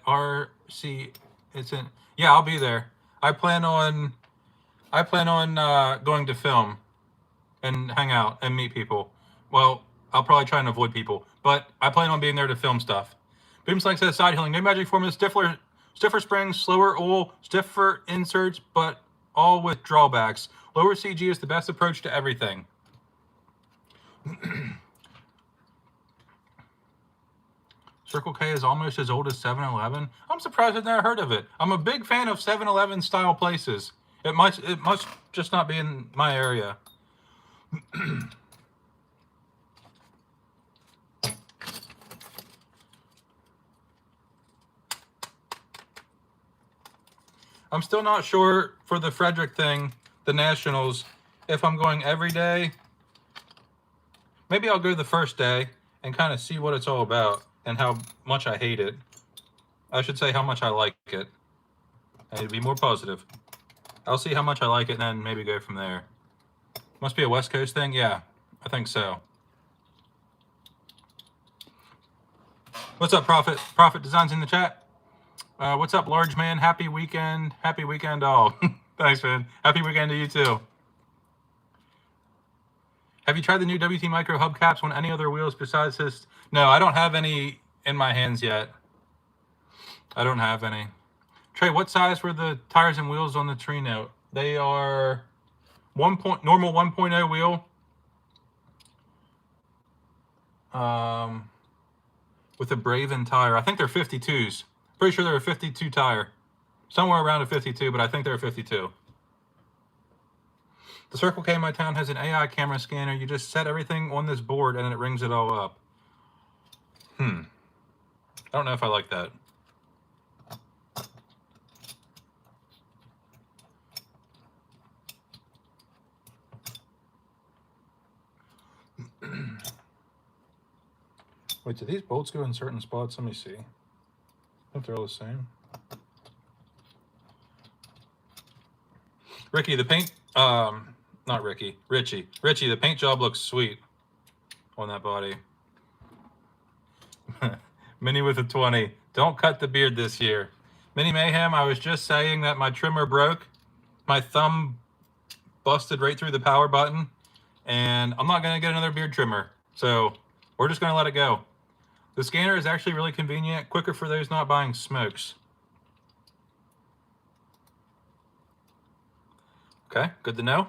RC. It's in. Yeah, I'll be there. I plan on going to film and hang out and meet people. Well, I'll probably try and avoid people, but I plan on being there to film stuff. Boomslang says side hilling. No magic formula. Stiffer springs, slower oil, stiffer inserts, but all with drawbacks. Lower CG is the best approach to everything. Circle K is almost as old as 7-Eleven. I'm surprised I've never heard of it. I'm a big fan of 7-Eleven style places. It must just not be in my area. I'm still not sure for the Frederick thing, the Nationals, if I'm going every day. Maybe I'll go the first day and kind of see what it's all about and how much I hate it. I should say how much I like it. I need to be more positive. I'll see how much I like it and then maybe go from there. Must be a West Coast thing? Yeah, I think so. What's up, Prophet? Prophet Designs in the chat. What's up, large man? Happy weekend. Happy weekend all. Thanks, man. Happy weekend to you too. Have you tried the new WT Micro hubcaps on any other wheels besides this? No, I don't have any in my hands yet. I don't have any. Trey, what size were the tires and wheels on the Trino? They are normal 1.0 wheel. With a Braven tire. I think they're 52s. Pretty sure they're a 52 tire. Somewhere around a 52, but I think they're a 52. The Circle K in my town has an AI camera scanner. You just set everything on this board and then it rings it all up. I don't know if I like that. Wait, do these bolts go in certain spots? Let me see. I think they're all the same. Ricky, the paint, not Ricky, Richie, the paint job looks sweet on that body. Mini with a 20. Don't cut the beard this year. Mini Mayhem, I was just saying that my trimmer broke. My thumb busted right through the power button. And I'm not going to get another beard trimmer. So we're just going to let it go. The scanner is actually really convenient. Quicker for those not buying smokes. Okay, good to know.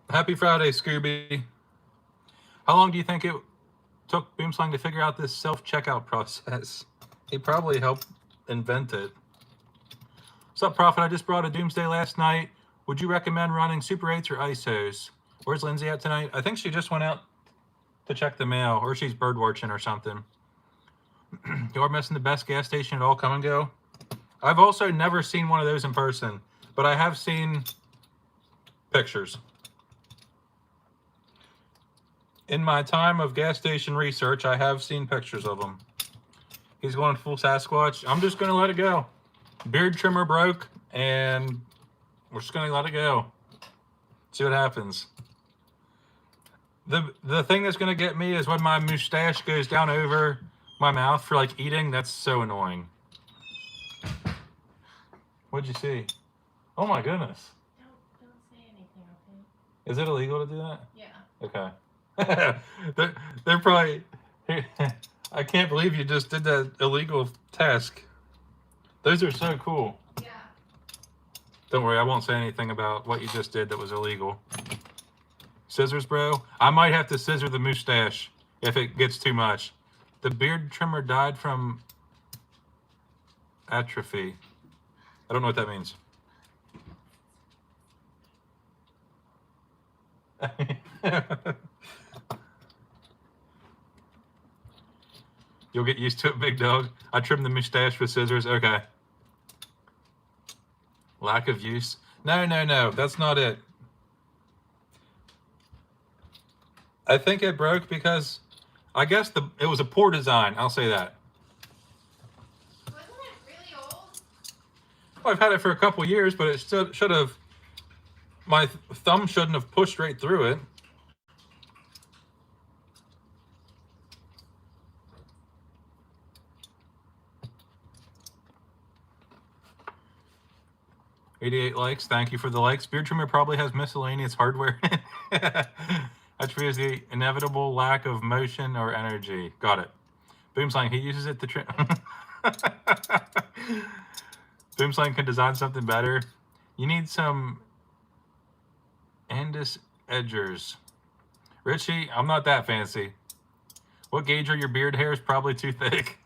Happy Friday, Scooby. How long do you think it took Boomslang to figure out this self-checkout process? He probably helped invent it. What's up, Prophet? I just brought a Doomsday last night. Would you recommend running Super 8s or ISOs? Where's Lindsay at tonight? I think she just went out to check the mail, or she's bird watching or something. You're missing the best gas station at all, come and go. I've also never seen one of those in person, but I have seen pictures. In my time of gas station research, I have seen pictures of them. He's going full Sasquatch. I'm just going to let it go. Beard trimmer broke, and we're just going to let it go. See what happens. The thing that's going to get me is when my mustache goes down over my mouth for like eating. That's so annoying. What'd you see? Oh my goodness. Don't say anything, okay? Is it illegal to do that? Yeah. Okay. they're probably... I can't believe you just did that illegal task. Those are so cool. Yeah. Don't worry, I won't say anything about what you just did that was illegal. Scissors, bro? I might have to scissor the mustache if it gets too much. The beard trimmer died from atrophy. I don't know what that means. You'll get used to it, big dog. I trimmed the mustache with scissors. Okay. Lack of use. No. That's not it. I think it broke because I guess it was a poor design. I'll say that. Wasn't it really old? Well, I've had it for a couple years, but it still should have. My thumb shouldn't have pushed right through it. $88 likes. Thank you for the likes. Beard trimmer probably has miscellaneous hardware. Attribute is the inevitable lack of motion or energy. Got it. Boomslang, he uses it to trim. Boomslang can design something better. You need some Andis edgers. Richie, I'm not that fancy. What gauge are your beard hairs? Probably too thick.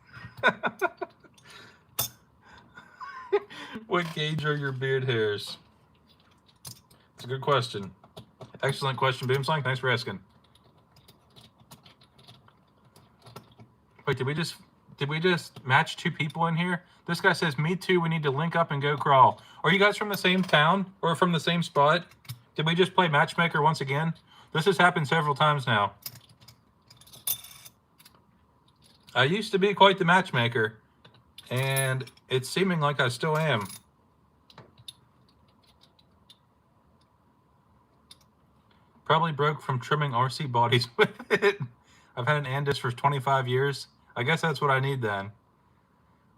What gauge are your beard hairs? It's a good question. Excellent question, Boomslang. Thanks for asking. Wait, did we just match two people in here? This guy says, me too, we need to link up and go crawl. Are you guys from the same town or from the same spot? Did we just play matchmaker once again? This has happened several times now. I used to be quite the matchmaker, and it's seeming like I still am. Probably broke from trimming RC bodies with it. I've had an Andis for 25 years. I guess that's what I need then.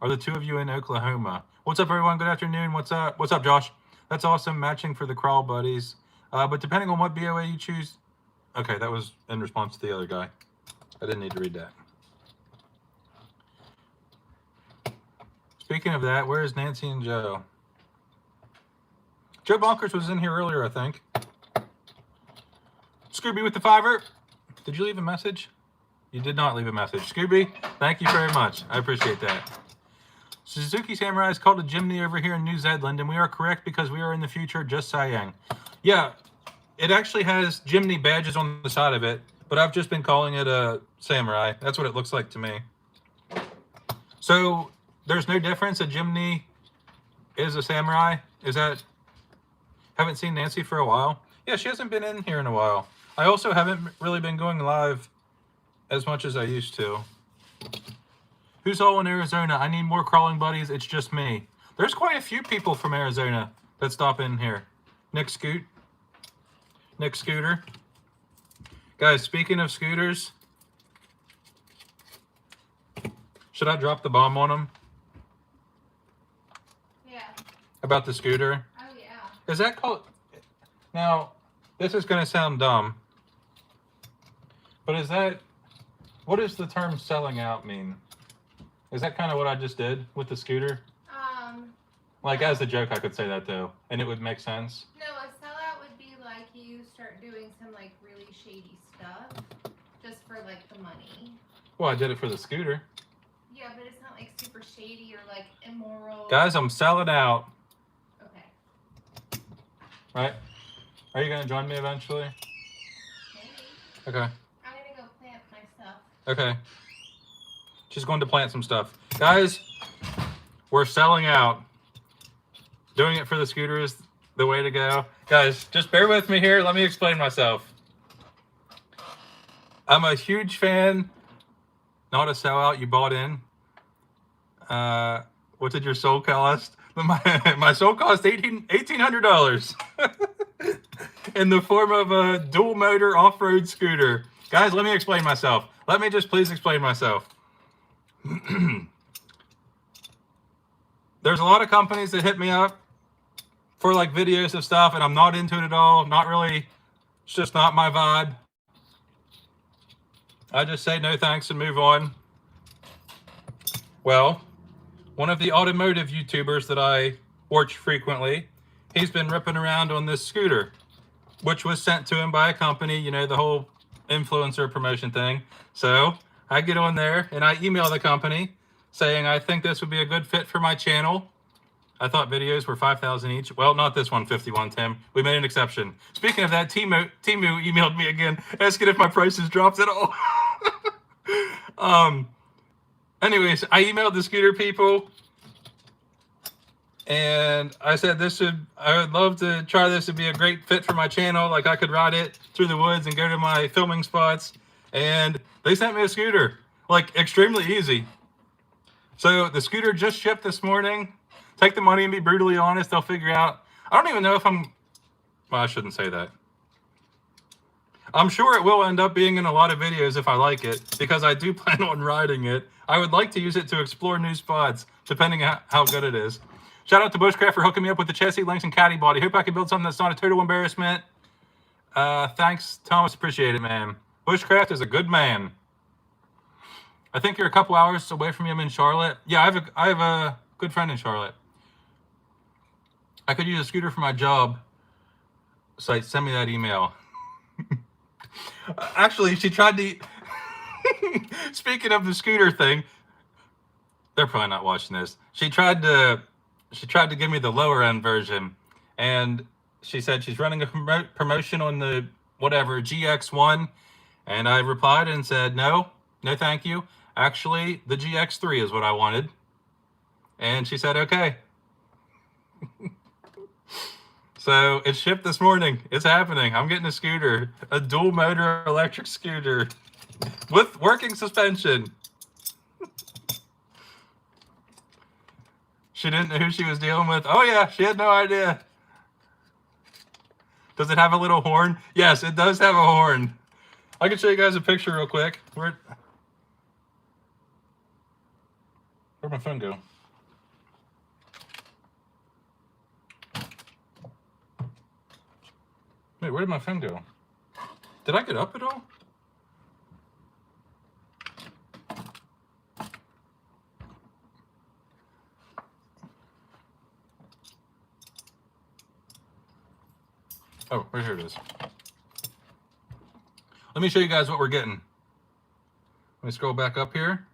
Are the two of you in Oklahoma? What's up, everyone? Good afternoon. What's up? What's up, Josh? That's awesome. Matching for the crawl buddies. But depending on what BOA you choose. Okay, that was in response to the other guy. I didn't need to read that. Speaking of that, where is Nancy and Joe? Joe Bonkers was in here earlier, I think. Scooby with the $5. Did you leave a message? You did not leave a message. Scooby, thank you very much. I appreciate that. Suzuki Samurai is called a Jimny over here in New Zealand, and we are correct because we are in the future, just saying. Yeah, it actually has Jimny badges on the side of it, but I've just been calling it a Samurai. That's what it looks like to me. So there's no difference. A Jimny is a Samurai. Is that... Haven't seen Nancy for a while. Yeah, she hasn't been in here in a while. I also haven't really been going live as much as I used to. Who's all in Arizona? I need more crawling buddies. It's just me. There's quite a few people from Arizona that stop in here. Nick Scooter. Guys, speaking of scooters, should I drop the bomb on them? Yeah. About the scooter? Oh, yeah. Is that called... Now, this is going to sound dumb, but is that... What does the term selling out mean? Is that kind of what I just did with the scooter? Like, as a joke, I could say that, though, and it would make sense. No, a sellout would be like you start doing some, like, really shady stuff just for, like, the money. Well, I did it for the scooter. Yeah, but it's not, like, super shady or, like, immoral. Guys, I'm selling out. Okay. Right? Are you going to join me eventually? Maybe. Okay. I'm going to go plant my stuff. Okay. She's going to plant some stuff. Guys, we're selling out. Doing it for the scooter is the way to go. Guys, just bear with me here. Let me explain myself. I'm a huge fan. Not a sellout. You bought in. What did your soul cost? My soul cost $1,800 in the form of a dual motor off-road scooter. Guys, let me explain myself. Let me just please explain myself. There's a lot of companies that hit me up for like videos of stuff, and I'm not into it at all. Not really. It's just not my vibe. I just say no thanks and move on. Well, one of the automotive YouTubers that I watch frequently, he's been ripping around on this scooter, which was sent to him by a company, you know, the whole influencer promotion thing. So I get on there and I email the company saying, I think this would be a good fit for my channel. I thought videos were 5,000 each. Well, not this one, 51, Tim. We made an exception. Speaking of that, Temu emailed me again, asking if my prices dropped at all. Anyways, I emailed the scooter people, and I said I would love to try this. It'd be a great fit for my channel. Like, I could ride it through the woods and go to my filming spots. And they sent me a scooter, like, extremely easy. So the scooter just shipped this morning. Take the money and be brutally honest. They'll figure out. I don't even know if well, I shouldn't say that. I'm sure it will end up being in a lot of videos if I like it, because I do plan on riding it. I would like to use it to explore new spots, depending on how good it is. Shout out to Bushcraft for hooking me up with the chassis links and caddy body. Hope I can build something that's not a total embarrassment. Thanks, Thomas. Appreciate it, man. Bushcraft is a good man. I think you're a couple hours away from him in Charlotte. Yeah, I have a good friend in Charlotte. I could use a scooter for my job. So send me that email. Actually, she tried to... Speaking of the scooter thing, they're probably not watching this. She tried to give me the lower end version, and she said she's running a promotion on the whatever GX1, and I replied and said no thank you. Actually, the GX3 is what I wanted, and she said okay. So it shipped this morning. It's happening. I'm getting a scooter, a dual motor electric scooter with working suspension. She didn't know who she was dealing with. Oh yeah, she had no idea. Does it have a little horn? Yes, it does have a horn. I can show you guys a picture real quick. Where'd my phone go? Wait, where did my phone go? Did I get up at all? Oh, right here it is. Let me show you guys what we're getting. Let me scroll back up here.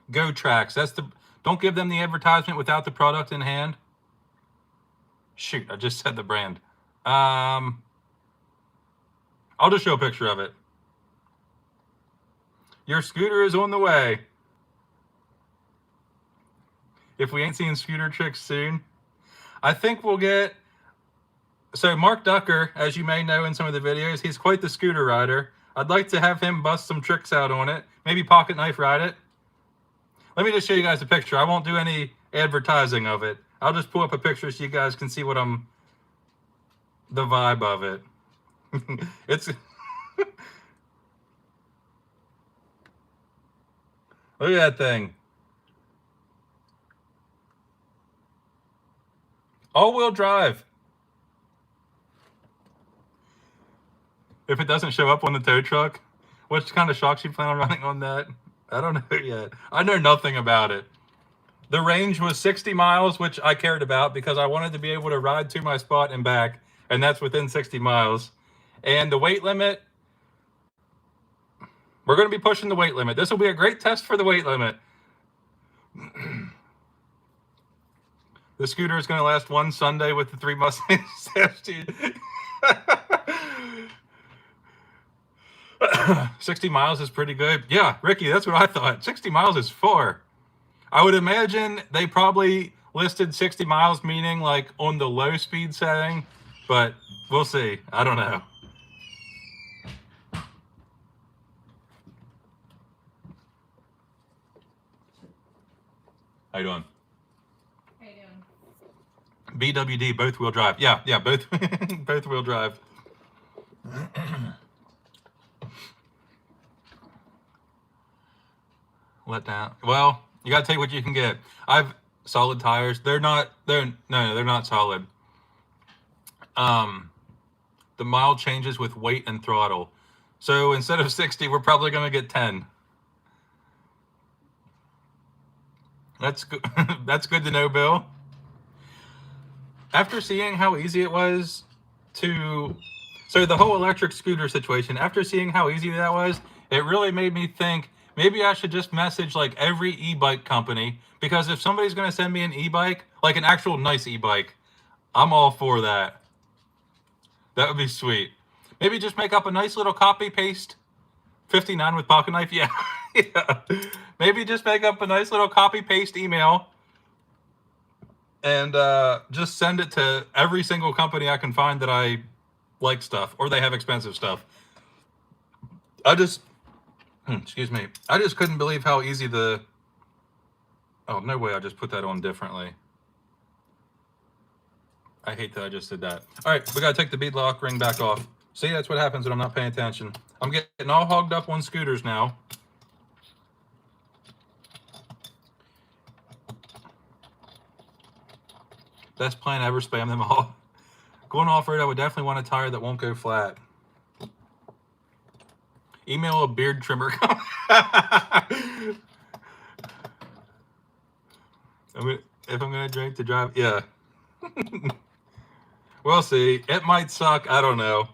Go Tracks. That's the. Don't give them the advertisement without the product in hand. Shoot, I just said the brand. I'll just show a picture of it. Your scooter is on the way. If we ain't seeing scooter tricks soon, I think we'll get. So Mark Ducker, as you may know in some of the videos, he's quite the scooter rider. I'd like to have him bust some tricks out on it. Maybe pocket knife ride it. Let me just show you guys a picture. I won't do any advertising of it. I'll just pull up a picture so you guys can see what the vibe of it. It's look at that thing. All-wheel drive. If it doesn't show up on the tow truck, what kind of shocks you plan on running on that? I don't know yet. I know nothing about it. The range was 60 miles, which I cared about because I wanted to be able to ride to my spot and back, and that's within 60 miles. And the weight limit, we're going to be pushing the weight limit. This will be a great test for the weight limit. The scooter is going to last one Sunday with the 3 Mustangs. 60 miles is pretty good. Yeah, Ricky, that's what I thought. 60 miles is far. I would imagine they probably listed 60 miles, meaning like on the low speed setting, but we'll see. I don't know. How you doing? How you doing? BWD, both wheel drive. Yeah, both both wheel drive. Let down. Well, you gotta take what you can get. I've solid tires. They're not solid. The mild changes with weight and throttle. So instead of 60, we're probably gonna get 10. That's good. That's good to know, Bill. After seeing how easy it was so the whole electric scooter situation, after seeing how easy that was, it really made me think maybe I should just message like every e-bike company, because if somebody's going to send me an e-bike, like an actual nice e-bike, I'm all for that. That would be sweet. Maybe just make up a nice little copy paste 59 with pocket knife. Yeah. Yeah. Maybe just make up a nice little copy paste email and just send it to every single company I can find that I like stuff or they have expensive stuff. Excuse me. I just couldn't believe how easy oh, no way I just put that on differently. I hate that I just did that. All right, we got to take the bead lock ring back off. See, that's what happens when I'm not paying attention. I'm getting all hogged up on scooters now. Best plan ever, spam them all. Going off-road, I would definitely want a tire that won't go flat. Email a beard trimmer. If I'm going to drink to drive, yeah. We'll see. It might suck. I don't know.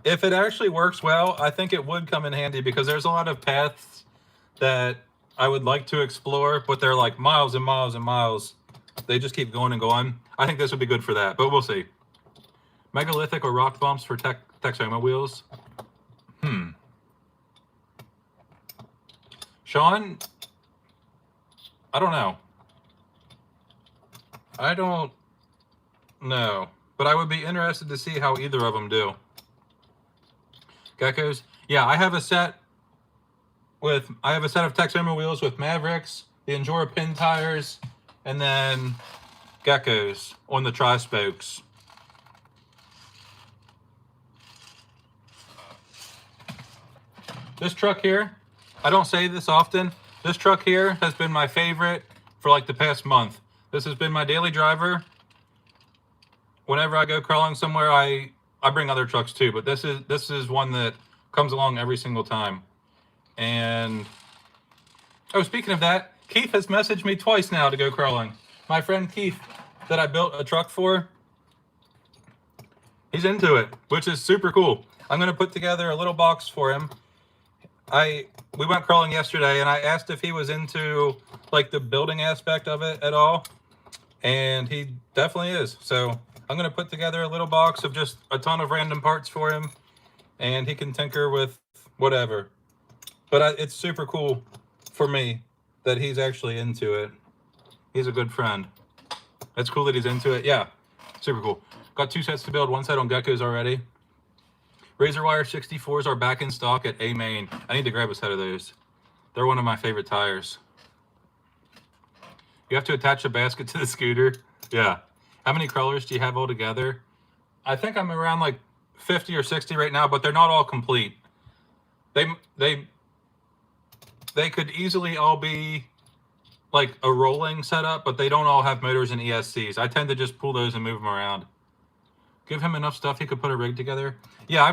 If it actually works well, I think it would come in handy because there's a lot of paths that I would like to explore, but they're like miles and miles and miles. They just keep going and going. I think this would be good for that, but we'll see. Megalithic or rock bumps for Texoma wheels? Sean? I don't know. I don't know. but I would be interested to see how either of them do. Geckos. Yeah, I have a set of Texoma wheels with Mavericks, the Endura pin tires, and then Geckos on the tri-spokes. This truck here, I don't say this often, this truck here has been my favorite for like the past month. This has been my daily driver. Whenever I go crawling somewhere, I bring other trucks too, but this is one that comes along every single time. And oh, speaking of that, Keith has messaged me twice now to go crawling. My friend Keith that I built a truck for, he's into it, which is super cool. I'm going to put together a little box for him. We went crawling yesterday, and I asked if he was into like the building aspect of it at all, and he definitely is. So I'm going to put together a little box of just a ton of random parts for him, and he can tinker with whatever. But it's super cool for me that he's actually into it. He's a good friend. It's cool that he's into it. Yeah, super cool. Got 2 sets to build, 1 set on Geckos already. Razor Wire 64s are back in stock at A-Main. I need to grab a set of those. They're one of my favorite tires. You have to attach a basket to the scooter. Yeah. How many crawlers do you have all together? I think I'm around like 50 or 60 right now, but they're not all complete. They could easily all be like a rolling setup, but they don't all have motors and ESCs. I tend to just pull those and move them around. Give him enough stuff he could put a rig together. Yeah,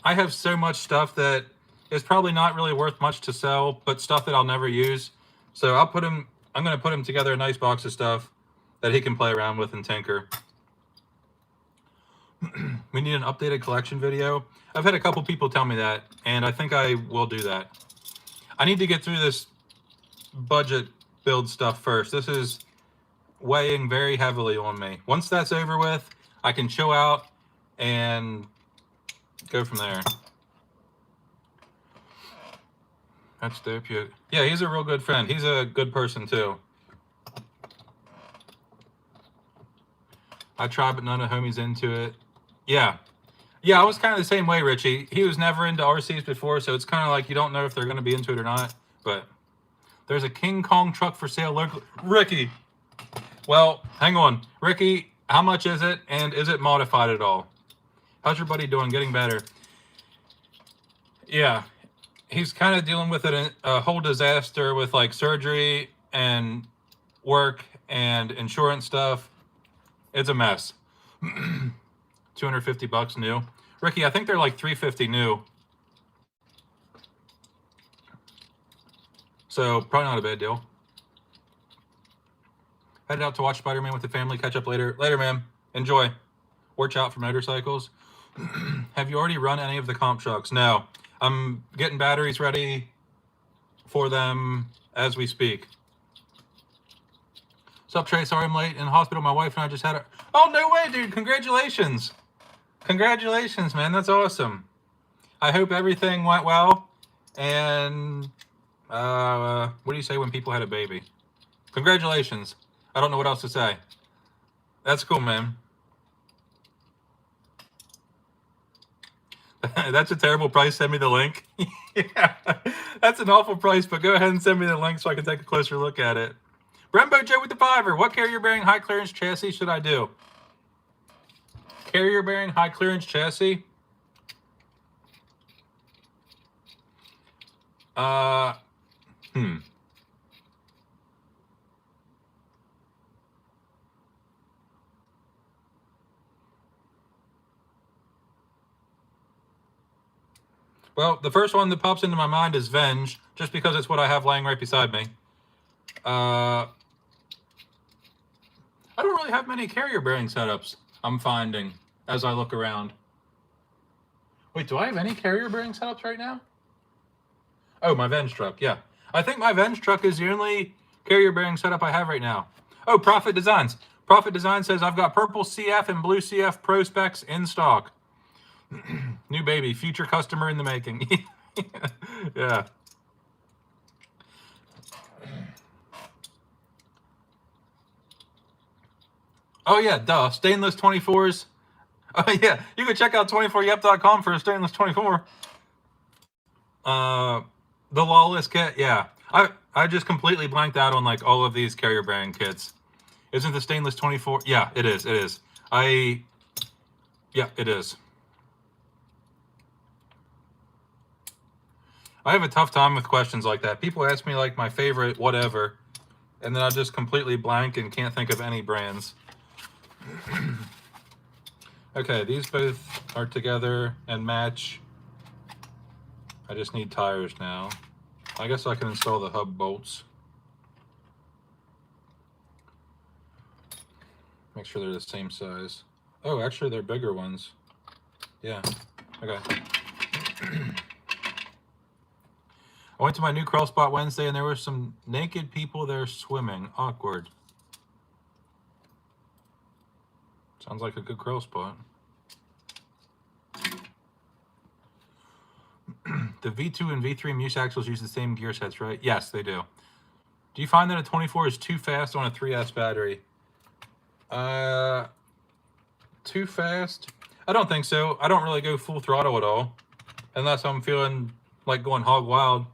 I have so much stuff that is probably not really worth much to sell, but stuff that I'll never use. So I'm going to put him together a nice box of stuff that he can play around with and tinker. We need an updated collection video. I've had a couple people tell me that, and I think I will do that. I need to get through this budget build stuff first. This is weighing very heavily on me. Once that's over with, I can chill out and go from there. That's dope. Yeah, he's a real good friend. He's a good person too. I tried, but none of homies into it. Yeah. Yeah, I was kind of the same way, Richie. He was never into RCs before, so it's kind of like you don't know if they're going to be into it or not. But there's a King Kong truck for sale locally. Ricky. Well, hang on. Ricky, how much is it, and is it modified at all? How's your buddy doing? Getting better? Yeah. He's kind of dealing with a whole disaster with like surgery and work and insurance stuff. It's a mess. $250 new. Ricky, I think they're like $350 new. So probably not a bad deal. Headed out to watch Spider-Man with the family. Catch up later. Later, man. Enjoy. Watch out for motorcycles. Have you already run any of the comp trucks? No. I'm getting batteries ready for them as we speak. What's up, Trey? Sorry I'm late in the hospital. My wife and I just had a... Oh, no way, dude. Congratulations. Congratulations, man. That's awesome. I hope everything went well. And what do you say when people had a baby? Congratulations. I don't know what else to say. That's cool, man. That's a terrible price. Send me the link. Yeah, that's an awful price, but go ahead and send me the link so I can take a closer look at it. Brembo Joe with the Fiver. What carrier bearing high clearance chassis should I do? Carrier bearing high clearance chassis? Well, the first one that pops into my mind is Venge, just because it's what I have laying right beside me. I don't really have many carrier bearing setups, I'm finding, as I look around. Wait, do I have any carrier bearing setups right now? Oh, my Venge truck, yeah. I think my Venge truck is the only carrier bearing setup I have right now. Oh, Profit Designs. Profit Design says I've got purple CF and blue CF Pro specs in stock. New baby, future customer in the making. Yeah. Oh yeah, duh. Stainless 24s. Yeah, you can check out 24yep.com for a stainless 24. The Lawless kit, yeah. I just completely blanked out on like all of these carrier bearing kits. Isn't the stainless 24? Yeah, it is. It is. Yeah, it is. I have a tough time with questions like that. People ask me like my favorite whatever, and then I just completely blank and can't think of any brands. Okay, these both are together and match. I just need tires now. I guess I can install the hub bolts. Make sure they're the same size. Oh, actually they're bigger ones. Yeah, okay. I went to my new crawl spot Wednesday and there were some naked people there swimming. Awkward. Sounds like a good crawl spot. The V2 and V3 Muse axles use the same gear sets, right? Yes, they do. Do you find that a 24 is too fast on a 3S battery? Too fast? I don't think so. I don't really go full throttle at all. Unless I'm feeling like going hog wild.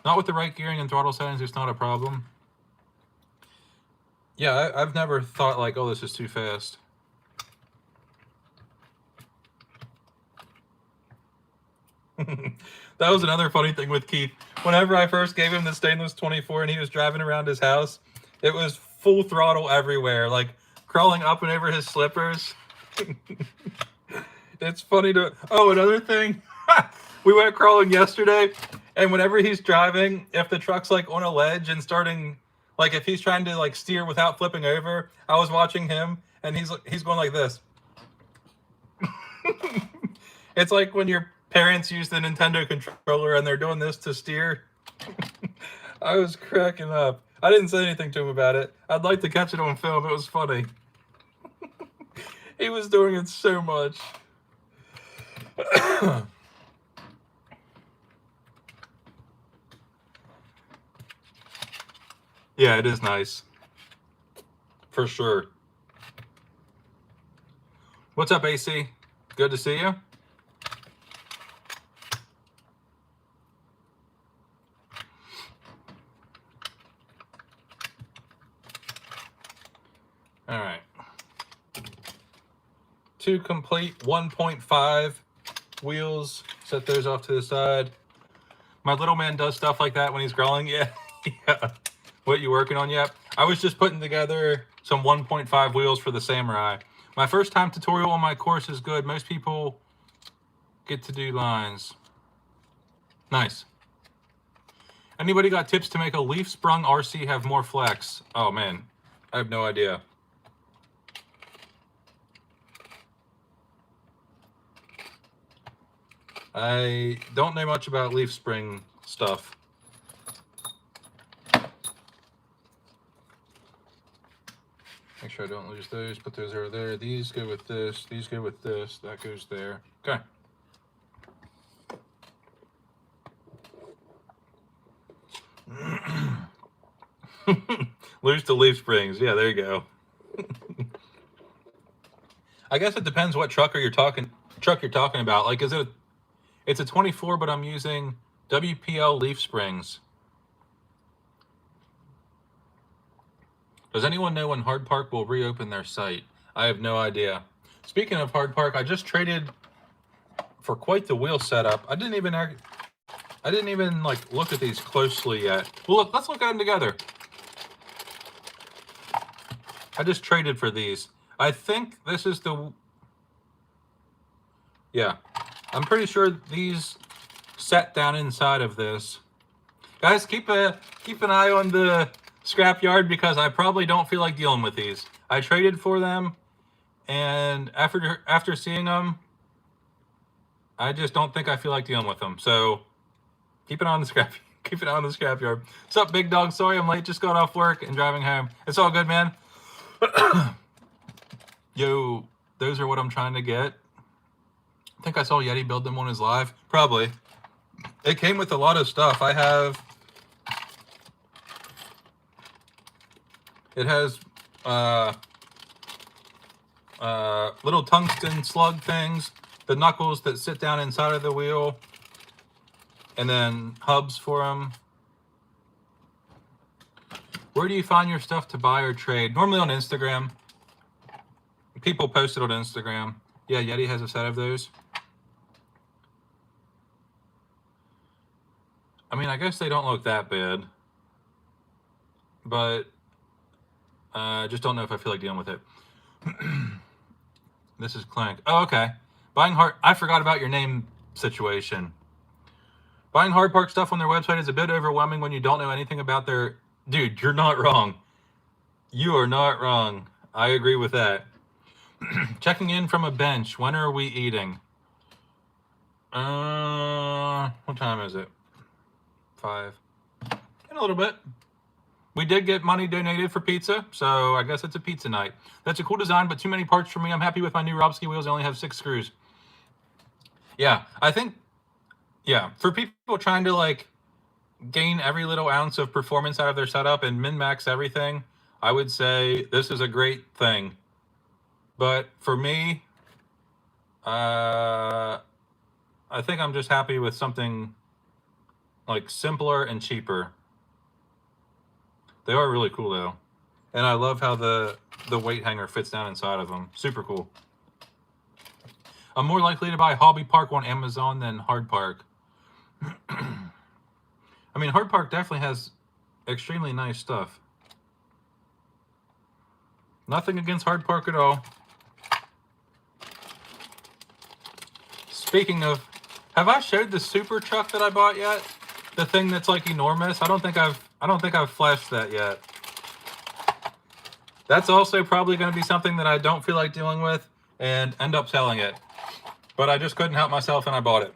Not with the right gearing and throttle settings, it's not a problem. Yeah, I've never thought like, oh, this is too fast. That was another funny thing with Keith. Whenever I first gave him the stainless 24 and he was driving around his house, it was full throttle everywhere, like crawling up and over his slippers. It's funny to... Oh, another thing. We went crawling yesterday, and whenever he's driving, if the truck's like on a ledge and starting... Like if he's trying to like steer without flipping over, I was watching him, and he's going like this. It's like when your parents use the Nintendo controller and they're doing this to steer. I was cracking up. I didn't say anything to him about it. I'd like to catch it on film. It was funny. He was doing it so much. Yeah, it is nice. For sure. What's up, AC? Good to see you. All right. 2 complete 1.5 wheels. Set those off to the side. My little man does stuff like that when he's growling. Yeah. Yeah. What you working on yet? I was just putting together some 1.5 wheels for the Samurai. My first time tutorial on my course is good. Most people get to do lines. Nice. Anybody got tips to make a leaf sprung RC have more flex? Oh man, I have no idea. I don't know much about leaf spring stuff. Make sure I don't lose those. Put those over there. These go with this. These go with this. That goes there. Okay. Lose the leaf springs. Yeah, there you go. I guess it depends what truck you're talking about. Like, is it? It's a 24, but I'm using WPL leaf springs. Does anyone know when Hard Park will reopen their site? I have no idea. Speaking of Hard Park, I just traded for quite the wheel setup. I didn't even like look at these closely yet. Well, look, let's look at them together. I just traded for these. I think this is the... Yeah. I'm pretty sure these set down inside of this. Guys, keep an eye on the scrapyard because I probably don't feel like dealing with these. I traded for them, and after seeing them, I just don't think I feel like dealing with them. So keep it on the scrapyard. What's up, big dog? Sorry I'm late. Just got off work and driving home. It's all good, man. Yo, those are what I'm trying to get. I think I saw Yeti build them on his live. Probably. It came with a lot of stuff. It has little tungsten slug things, the knuckles that sit down inside of the wheel, and then hubs for them. Where do you find your stuff to buy or trade? Normally on Instagram. People post it on Instagram. Yeah, Yeti has a set of those. I mean, I guess they don't look that bad. But I just don't know if I feel like dealing with it. This is Clank. Oh, okay. Buying hard... I forgot about your name situation. Buying Hard Park stuff on their website is a bit overwhelming when you don't know anything about their... Dude, you're not wrong. You are not wrong. I agree with that. Checking in from a bench. When are we eating? What time is it? 5. In a little bit. We did get money donated for pizza, so I guess it's a pizza night. That's a cool design, but too many parts for me. I'm happy with my new Robski wheels. I only have 6 screws. Yeah, I think, yeah, for people trying to like gain every little ounce of performance out of their setup and min-max everything, I would say this is a great thing. But for me, I think I'm just happy with something like simpler and cheaper. They are really cool though. And I love how the weight hanger fits down inside of them. Super cool. I'm more likely to buy Hobby Park on Amazon than Hard Park. I mean, Hard Park definitely has extremely nice stuff. Nothing against Hard Park at all. Speaking of, have I showed the super truck that I bought yet? The thing that's like enormous? I don't think I've flashed that yet. That's also probably going to be something that I don't feel like dealing with and end up selling it. But I just couldn't help myself and I bought it.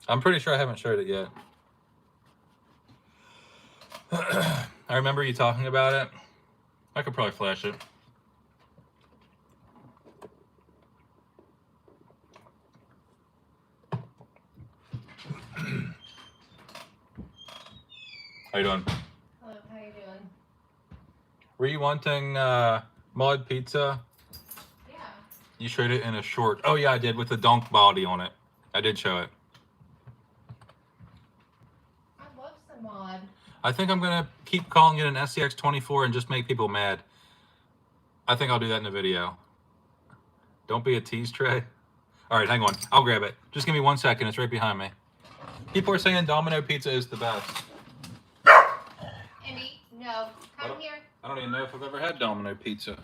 I'm pretty sure I haven't showed it yet. I remember you talking about it. I could probably flash it. How you doing? Hello, how you doing? Were you wanting mod pizza? Yeah. You showed it in a short. Oh yeah, I did, with the donk body on it. I did show it. I love some mod. I think I'm gonna keep calling it an SCX 24 and just make people mad. I think I'll do that in the video. Don't be a tease tray. All right, hang on. I'll grab it. Just give me 1 second. It's right behind me. People are saying Domino pizza is the best. Emmy, no. Come here. I don't even know if I've ever had Domino pizza.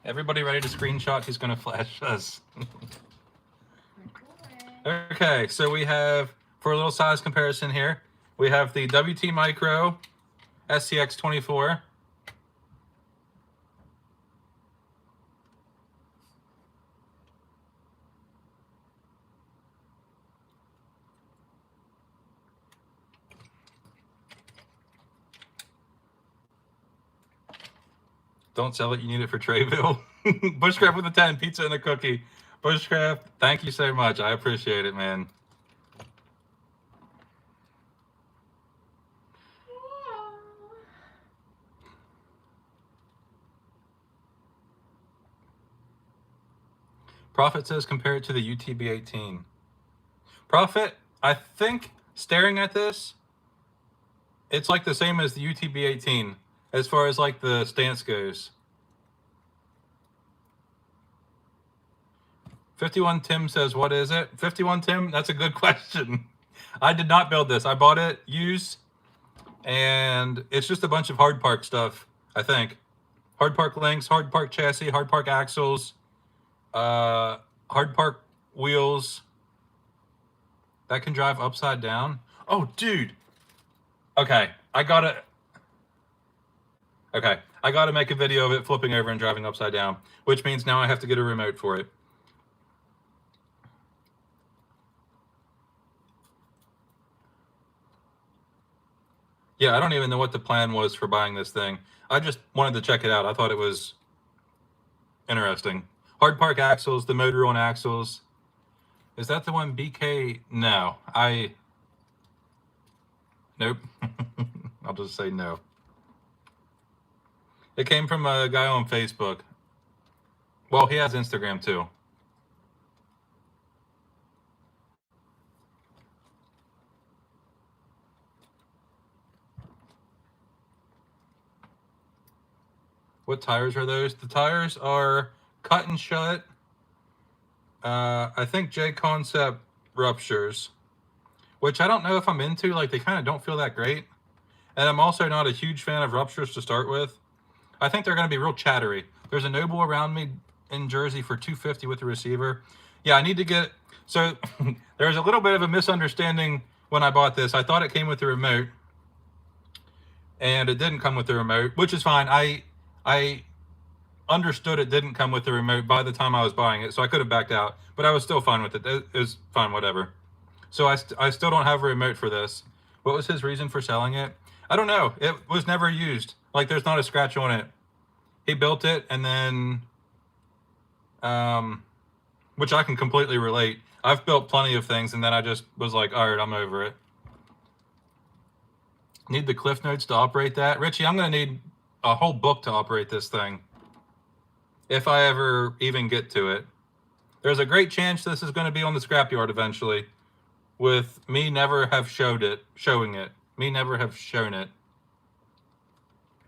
Everybody ready to screenshot? He's gonna flash us. Okay, so we have, for a little size comparison here, we have the WT Micro SCX 24. Don't sell it, you need it for Trayville. Bushcraft with a 10, pizza and a cookie. Bushcraft, thank you so much. I appreciate it, man. Prophet says compare it to the UTB-18. Prophet, I think staring at this, it's like the same as the UTB-18 as far as like the stance goes. 51 Tim says, what is it? 51 Tim, that's a good question. I did not build this. I bought it used, and it's just a bunch of Hard Park stuff, I think. Hard Park links, Hard Park chassis, Hard Park axles, Hard Park wheels. That can drive upside down. Oh, dude. Okay, I gotta make a video of it flipping over and driving upside down, which means now I have to get a remote for it. Yeah, I don't even know what the plan was for buying this thing. I just wanted to check it out. I thought it was interesting. Hard Park axles, the motor on axles. Is that the one BK? No, nope. I'll just say no. It came from a guy on Facebook. Well, he has Instagram too. What tires are those? The tires are cut and shut. I think J Concept ruptures, which I don't know if I'm into. Like, they kind of don't feel that great. And I'm also not a huge fan of ruptures to start with. I think they're going to be real chattery. There's a Noble around me in Jersey for $250 with the receiver. Yeah, I need to get. So there was a little bit of a misunderstanding when I bought this. I thought it came with the remote, and it didn't come with the remote, which is fine. I understood it didn't come with the remote by the time I was buying it, so I could have backed out, but I was still fine with it. It was fine, whatever. So I still don't have a remote for this. What was his reason for selling it? I don't know. It was never used. Like, there's not a scratch on it. He built it, and then, which I can completely relate. I've built plenty of things, and then I just was like, all right, I'm over it. Need the Cliff Notes to operate that. Richie, I'm going to need a whole book to operate this thing, if I ever even get to it. There's a great chance this is going to be on the scrapyard eventually, with me never have showing it. Me never have shown it.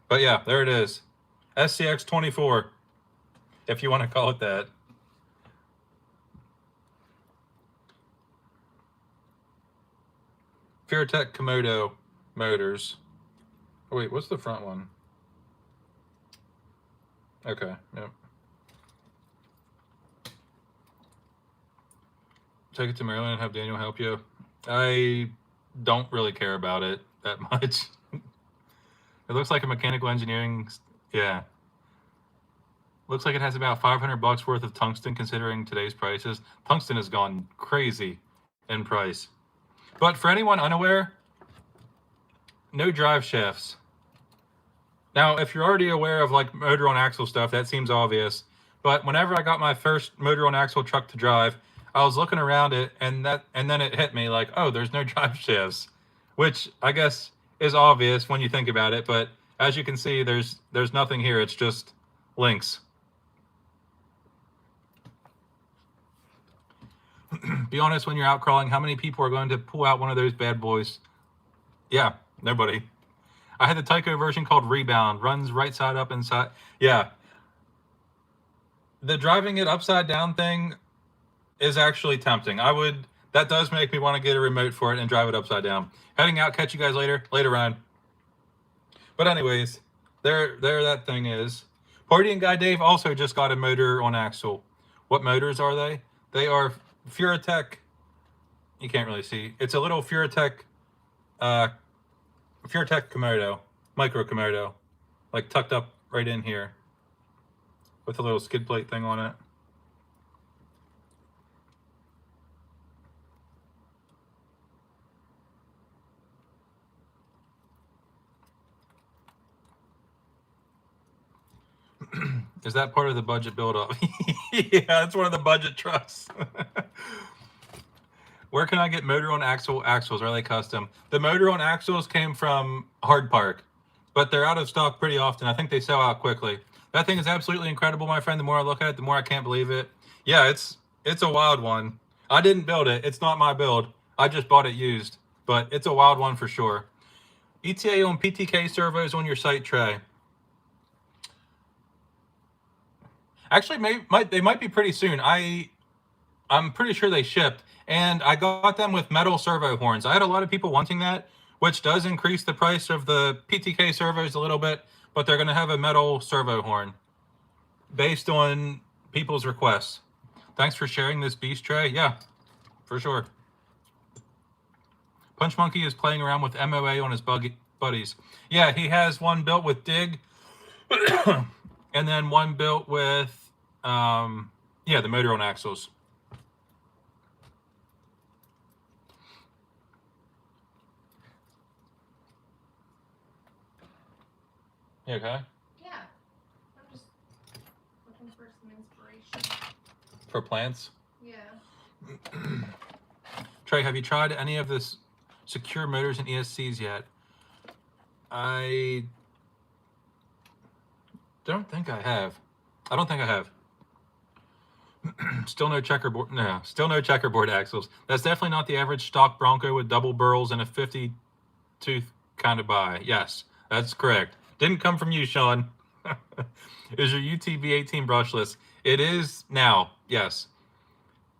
But yeah, there it is. SCX 24, if you want to call it that. Furatech Komodo motors. Oh wait, what's the front one? Okay, yep. Take it to Maryland and have Daniel help you. I don't really care about it that much. It looks like a mechanical engineering. Yeah. Looks like it has about $500 worth of tungsten considering today's prices. Tungsten has gone crazy in price. But for anyone unaware, no drive shafts. Now, if you're already aware of like motor on axle stuff, that seems obvious. But whenever I got my first motor on axle truck to drive, I was looking around it, and then it hit me like, oh, there's no drive shafts, which I guess is obvious when you think about it. But as you can see, there's nothing here. It's just links. Be honest, when you're out crawling, how many people are going to pull out one of those bad boys? Yeah, nobody. I had the Tyco version called Rebound. Runs right side up inside. Yeah. The driving it upside down thing is actually tempting. That does make me want to get a remote for it and drive it upside down. Heading out, catch you guys later. Later, Ryan. But anyways, there that thing is. Party and Guy Dave also just got a motor on axle. What motors are they? They are Furatech. You can't really see. It's a little Furatech Komodo, micro Komodo, like tucked up right in here with a little skid plate thing on it. Is that part of the budget build-up? Yeah, that's one of the budget trucks. Where can I get motor on axles? Are they custom? The motor on axles came from Hard Park, but they're out of stock pretty often. I think they sell out quickly. That thing is absolutely incredible, my friend. The more I look at it, the more I can't believe it. Yeah, it's a wild one. I didn't build it. It's not my build. I just bought it used, but it's a wild one for sure. ETA on PTK servos on your site tray. Actually, they might be pretty soon. I'm pretty sure they shipped, and I got them with metal servo horns. I had a lot of people wanting that, which does increase the price of the PTK servos a little bit, but they're going to have a metal servo horn based on people's requests. Thanks for sharing this beast tray. Yeah, for sure. Punch Monkey is playing around with MOA on his buddies. Yeah, he has one built with Dig, and then one built with, yeah, the motor on axles. You okay? Yeah. I'm just looking for some inspiration. For plants? Yeah. Trey, have you tried any of this secure motors and ESCs yet? don't think I have. I don't think I have. Still no checkerboard. No, still no checkerboard axles. That's definitely not the average stock Bronco with double burls and a 50 tooth kind of buy. Yes, that's correct. Didn't come from you, Sean. Is your UTV 18 brushless? It is now. Yes,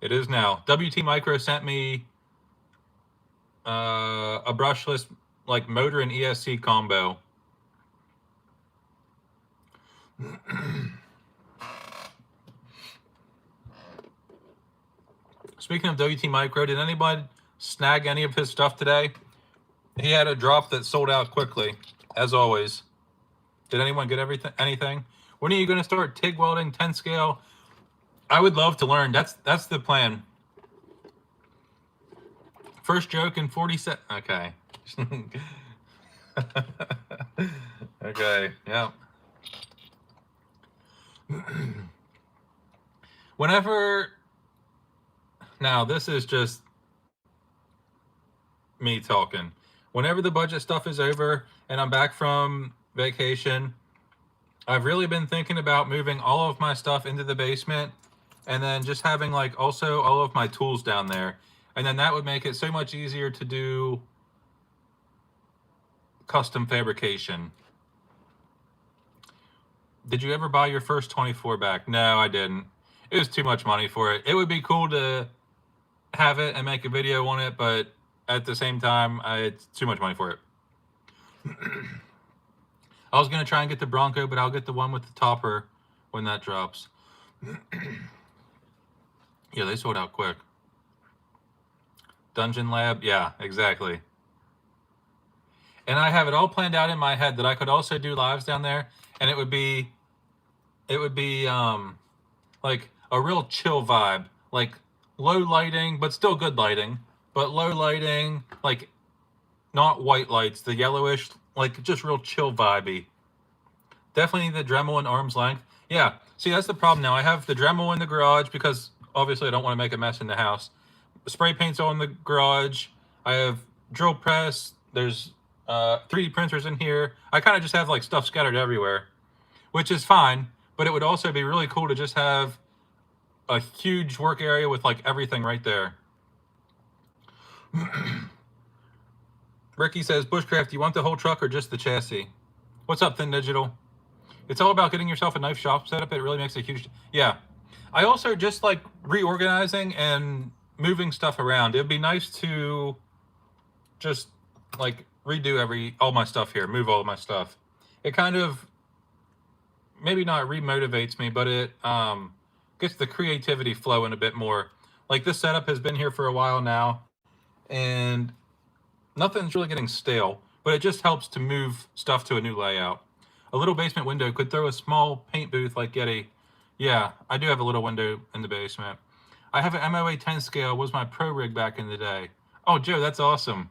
it is now. WT Micro sent me a brushless like motor and ESC combo. Speaking of WT Micro, did anybody snag any of his stuff today? He had a drop that sold out quickly, as always. Did anyone get anything? When are you going to start TIG welding 10 scale? I would love to learn. That's the plan. First joke in 40 seconds. Okay. Okay. Yeah. Whenever. Now, this is just me talking. Whenever the budget stuff is over and I'm back from vacation, I've really been thinking about moving all of my stuff into the basement and then just having like also all of my tools down there. And then that would make it so much easier to do custom fabrication. Did you ever buy your first 24 back? No, I didn't. It was too much money for it. It would be cool to have it and make a video on it, but at the same time, it's too much money for it. I was going to try and get the Bronco, but I'll get the one with the topper when that drops. Yeah, they sold out quick. Dungeon Lab, yeah, exactly. And I have it all planned out in my head that I could also do lives down there, and it would be like a real chill vibe, like low lighting, but still good lighting, but low lighting, like not white lights, the yellowish, like just real chill vibey. Definitely need the Dremel and arm's length. Yeah, see, that's the problem now. I have the Dremel in the garage because obviously I don't want to make a mess in the house. Spray paint's all in the garage. I have drill press. There's 3D printers in here. I kind of just have like stuff scattered everywhere, which is fine, but it would also be really cool to just have a huge work area with like everything right there. Ricky says, Bushcraft, do you want the whole truck or just the chassis? What's up, Thin Digital? It's all about getting yourself a knife shop setup. It really makes a huge... Yeah. I also just like reorganizing and moving stuff around. It'd be nice to just like redo all my stuff here, move all of my stuff. It kind of maybe not remotivates me, but it gets the creativity flowing a bit more. Like this setup has been here for a while now, and nothing's really getting stale, but it just helps to move stuff to a new layout. A little basement window could throw a small paint booth like Getty. Yeah, I do have a little window in the basement. I have an MOA 10 scale, was my pro rig back in the day. Oh, Joe, that's awesome.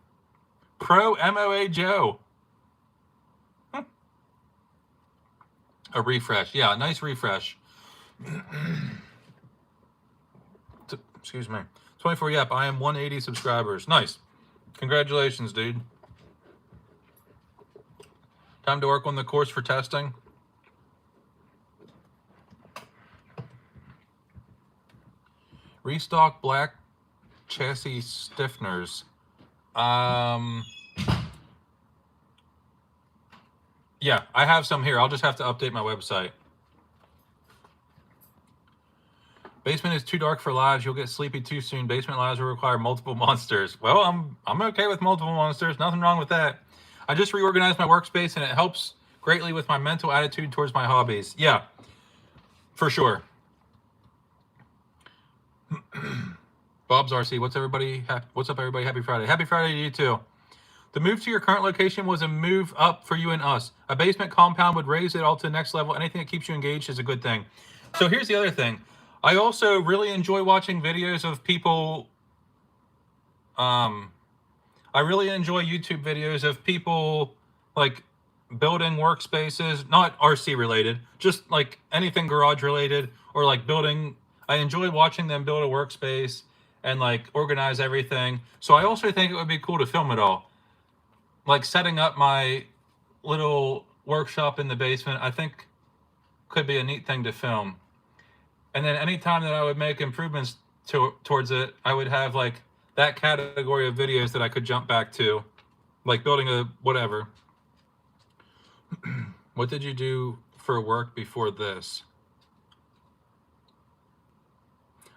Pro MOA Joe. A refresh. Yeah, nice refresh. Excuse me. 24, yep, I am 180 subscribers. Nice. Congratulations, dude. Time to work on the course for testing. Restock black chassis stiffeners. Yeah, I have some here. I'll just have to update my website. Basement is too dark for lives. You'll get sleepy too soon. Basement lives will require multiple monsters. Well, I'm okay with multiple monsters. Nothing wrong with that. I just reorganized my workspace, and it helps greatly with my mental attitude towards my hobbies. Yeah, for sure. Bob's RC, what's up, everybody? Happy Friday. Happy Friday to you, too. The move to your current location was a move up for you and us. A basement compound would raise it all to the next level. Anything that keeps you engaged is a good thing. So here's the other thing. I also really enjoy watching videos of people. I really enjoy YouTube videos of people like building workspaces, not RC related, just like anything garage related or like building. I enjoy watching them build a workspace and like organize everything. So I also think it would be cool to film it all. Like setting up my little workshop in the basement. I think could be a neat thing to film. And then anytime that I would make improvements towards it, I would have like that category of videos that I could jump back to, like building a whatever. What did you do for work before this?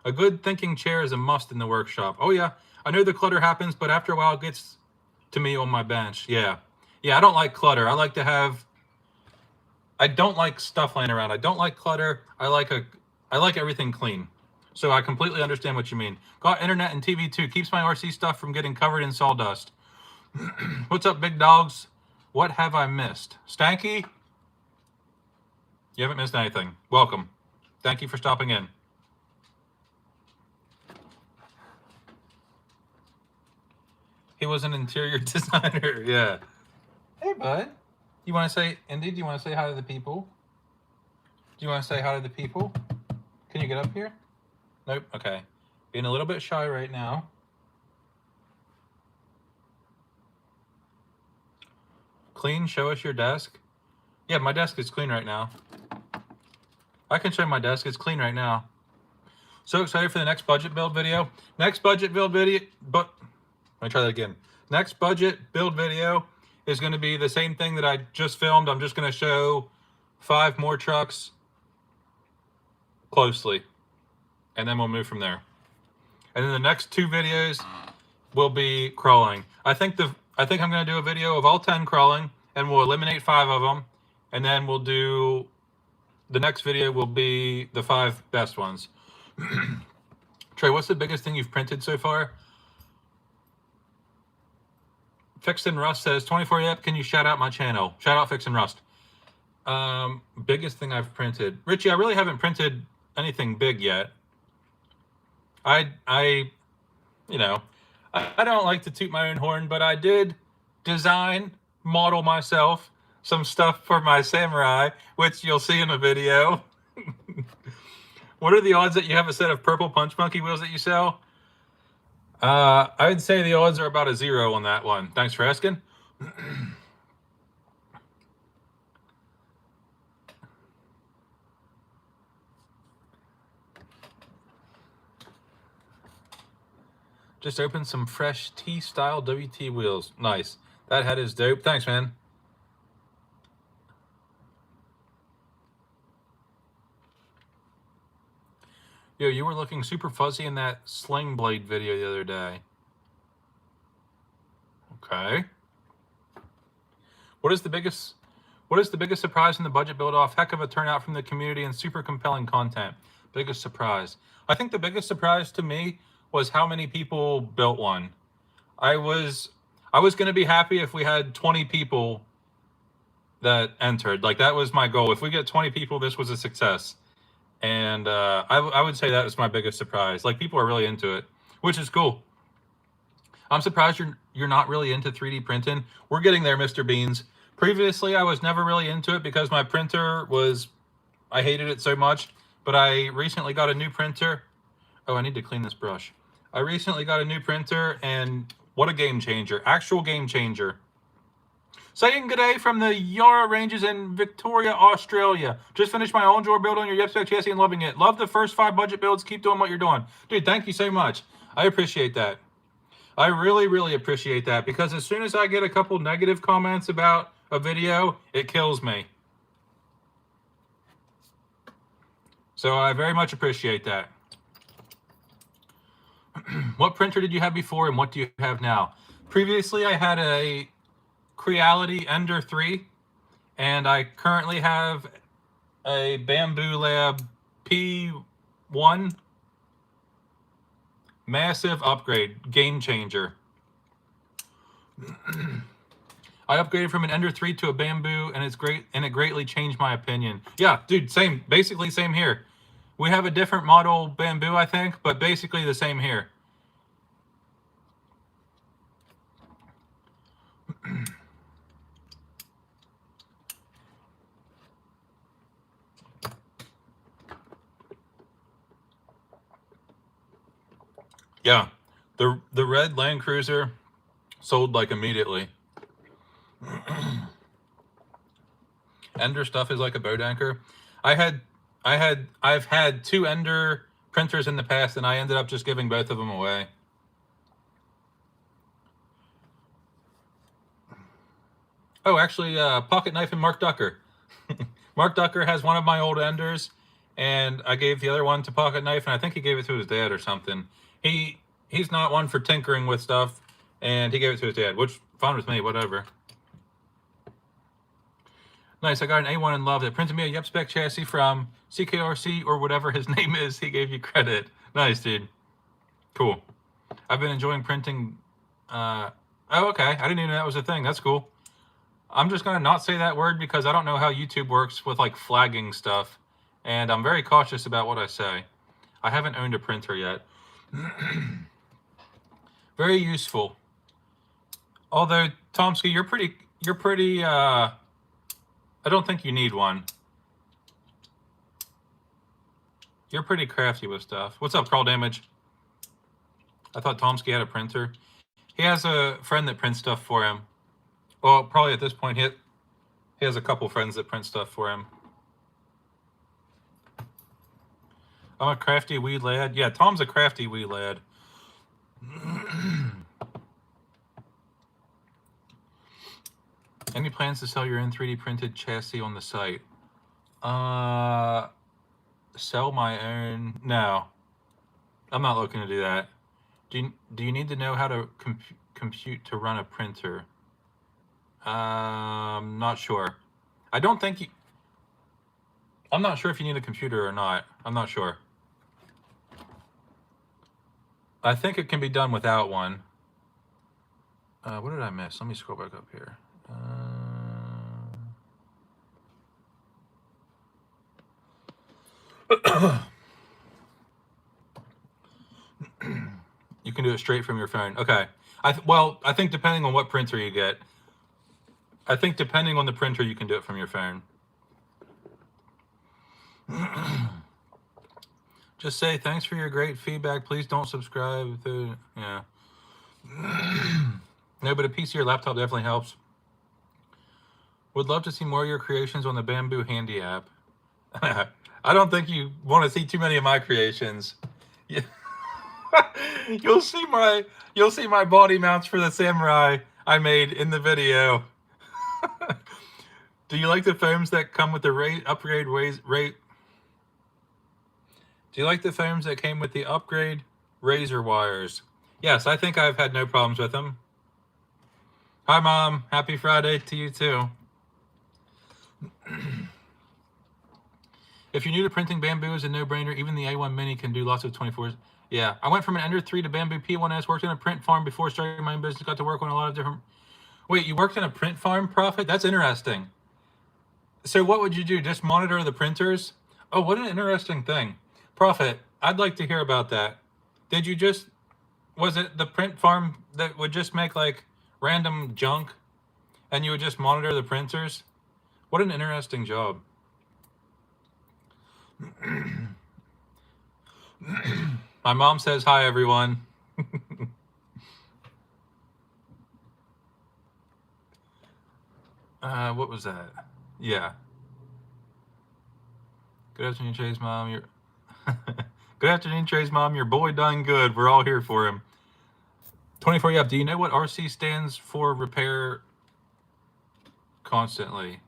A good thinking chair is a must in the workshop. Oh yeah, I know the clutter happens, but after a while it gets to me on my bench. Yeah, I don't like clutter. I don't like stuff laying around. I don't like clutter. I like everything clean. So I completely understand what you mean. Got internet and TV too. Keeps my RC stuff from getting covered in sawdust. What's up, big dogs? What have I missed? Stanky? You haven't missed anything. Welcome. Thank you for stopping in. He was an interior designer. Yeah. Hey, bud. You want to say, Indy, do you want to say hi to the people? Do you want to say hi to the people? Can you get up here? Nope. Okay. Being a little bit shy right now. Clean, show us your desk. Yeah, my desk is clean right now. I can show my desk. It's clean right now. So excited for the next budget build video. Next budget build video, but let me try that again. Next budget build video is going to be the same thing that I just filmed. I'm just going to show 5 more trucks closely, and then we'll move from there. And then the next 2 videos will be crawling. I think I'm going to do a video of all 10 crawling, and we'll eliminate 5 of them, and then we'll do the next video will be the 5 best ones. Trey, what's the biggest thing you've printed so far? Fixed and Rust says, 24 Yep, can you shout out my channel? Shout out Fixed and Rust. Biggest thing I've printed. Richie, I really haven't printed anything big yet. I don't like to toot my own horn, but I did model myself some stuff for my Samurai, which you'll see in the video. What are the odds that you have a set of purple Punch Monkey wheels that you sell? I'd say the odds are about a 0 on that one. Thanks for asking. Just opened some fresh T-style WT wheels. Nice. That head is dope. Thanks, man. Yo, you were looking super fuzzy in that Sling Blade video the other day. Okay. What is the biggest surprise in the budget build-off? Heck of a turnout from the community and super compelling content. Biggest surprise. I think the biggest surprise to me was how many people built one. I was going to be happy if we had 20 people that entered. Like, that was my goal. If we get 20 people, this was a success. And I would say that was my biggest surprise. Like, people are really into it, which is cool. I'm surprised you're not really into 3D printing. We're getting there, Mr. Beans. Previously, I was never really into it because my printer I hated it so much. But I recently got a new printer. Oh, I need to clean this brush. I recently got a new printer, and what a game changer. Actual game changer. Saying good day from the Yarra Ranges in Victoria, Australia. Just finished my own drawer build on your YepSpec chassis and loving it. Love the first 5 budget builds. Keep doing what you're doing. Dude, thank you so much. I appreciate that. I really, really appreciate that, because as soon as I get a couple negative comments about a video, it kills me. So I very much appreciate that. What printer did you have before, and what do you have now? Previously, I had a Creality Ender 3, and I currently have a Bamboo Lab P1. Massive upgrade, game changer. I upgraded from an Ender 3 to a Bamboo, and it's great, and it greatly changed my opinion. Yeah, dude, basically same here. We have a different model Bamboo, I think, but basically the same here. Yeah, the red Land Cruiser sold like immediately. Ender stuff is like a boat anchor. I've had 2 Ender printers in the past, and I ended up just giving both of them away. Oh, actually, Pocket Knife and Mark Ducker. Mark Ducker has one of my old Enders, and I gave the other one to Pocket Knife, and I think he gave it to his dad or something. He's not one for tinkering with stuff, and he gave it to his dad, which fine with me, whatever. Nice, I got an A1 and loved it. Printed me a Yep Spec chassis from CKRC or whatever his name is. He gave you credit. Nice, dude. Cool. I've been enjoying printing. Oh, okay. I didn't even know that was a thing. That's cool. I'm just going to not say that word because I don't know how YouTube works with like flagging stuff. And I'm very cautious about what I say. I haven't owned a printer yet. Very useful. Although, Tomsky, you're pretty, I don't think you need one. You're pretty crafty with stuff. What's up, Carl Damage? I thought Tomsky had a printer. He has a friend that prints stuff for him. Well, probably at this point, he has a couple friends that print stuff for him. I'm a crafty wee lad. Yeah, Tom's a crafty wee lad. Any plans to sell your N3D printed chassis on the site? Sell my own? No. I'm not looking to do that. Do you need to know how to compute to run a printer? Not sure. I don't think you... I'm not sure if you need a computer or not. I'm not sure. I think it can be done without one. What did I miss? Let me scroll back up here. You can do it straight from your phone. Okay. Well, I think depending on what printer you get. I think depending on the printer, you can do it from your phone. Just say, thanks for your great feedback. Please don't subscribe to... Yeah. No, but a PC or laptop definitely helps. Would love to see more of your creations on the Bamboo Handy app. I don't think you want to see too many of my creations. Yeah. You'll see my body mounts for the Samurai I made in the video. Do you like the foams that come with the upgrade rate? Do you like the foams that came with the upgrade razor wires? Yes, I think I've had no problems with them. Hi, Mom. Happy Friday to you, too. If you're new to printing, Bamboo is a no-brainer. Even the A1 Mini can do lots of 24s. Yeah, I went from an Ender 3 to Bamboo P1S, worked in a print farm before starting my own business, got to work on a lot of different... Wait, you worked in a print farm, Prophet? That's interesting. So what would you do? Just monitor the printers? Oh, what an interesting thing. Prophet, I'd like to hear about that. Did you just... Was it the print farm that would just make, like, random junk? And you would just monitor the printers? What an interesting job. My mom says hi, everyone. What was that? Yeah. Good afternoon, Trey's mom. Good afternoon, Trey's mom. Your boy done good. We're all here for him. 24F, do you know what RC stands for? Repair constantly.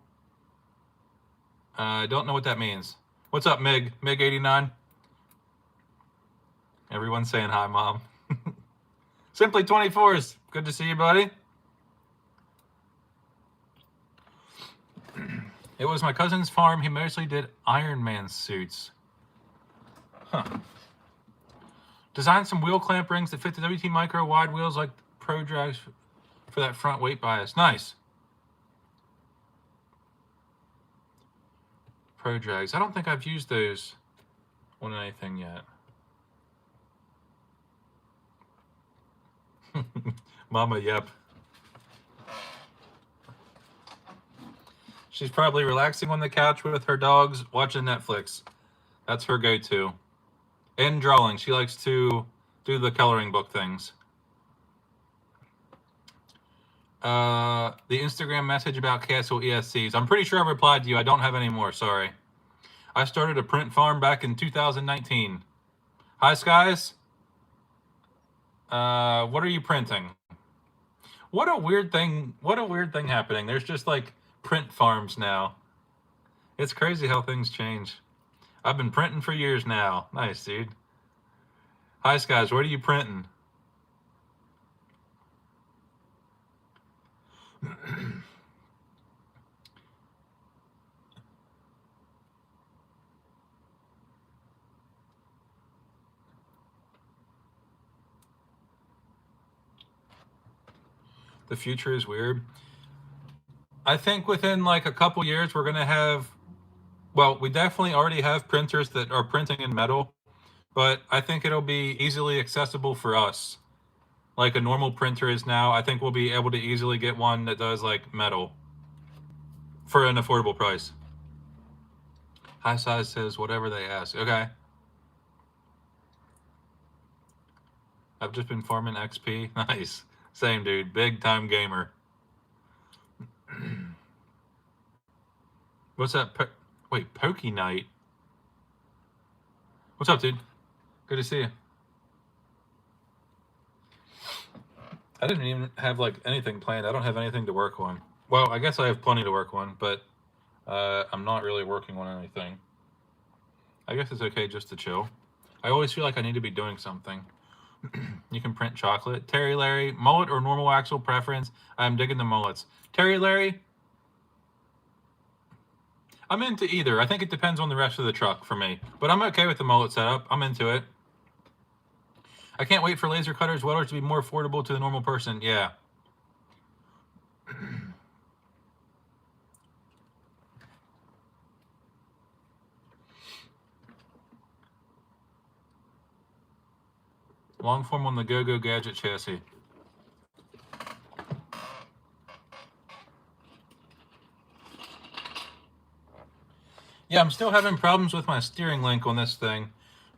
I don't know what that means. What's up, Mig? Mig89? Everyone's saying hi, Mom. Simply 24s. Good to see you, buddy. It was my cousin's farm. He mostly did Iron Man suits. Huh. Designed some wheel clamp rings that fit the WT Micro wide wheels like Pro Drags for that front weight bias. Nice. Pro Drags. I don't think I've used those on anything yet. Mama, yep. She's probably relaxing on the couch with her dogs, watching Netflix. That's her go-to. And drawing. She likes to do the coloring book things. The Instagram message about Castle ESCs. I'm pretty sure I replied to you. I don't have any more. Sorry. I started a print farm back in 2019. Hi, Skies. What are you printing? What a weird thing happening. There's just like print farms now. It's crazy how things change. I've been printing for years now. Nice, dude. Hi, Skies. What are you printing? The future is weird. I think within like a couple years, we're going to have, well, we definitely already have printers that are printing in metal, but I think it'll be easily accessible for us. Like a normal printer is now, I think we'll be able to easily get one that does like metal for an affordable price. High Size says whatever they ask. Okay. I've just been farming XP. Nice. Same, dude. Big time gamer. What's that? Wait, Pokey Night. What's up, dude? Good to see you. I didn't even have like anything planned. I don't have anything to work on. Well, I guess I have plenty to work on, but I'm not really working on anything. I guess it's okay just to chill. I always feel like I need to be doing something. You can print chocolate. Terry Larry, mullet or normal axle preference? I'm digging the mullets. Terry Larry, I'm into either. I think it depends on the rest of the truck for me. But I'm okay with the mullet setup. I'm into it. I can't wait for laser cutters, welders to be more affordable to the normal person. Yeah. Long form on the Go-Go Gadget chassis. Yeah, I'm still having problems with my steering link on this thing.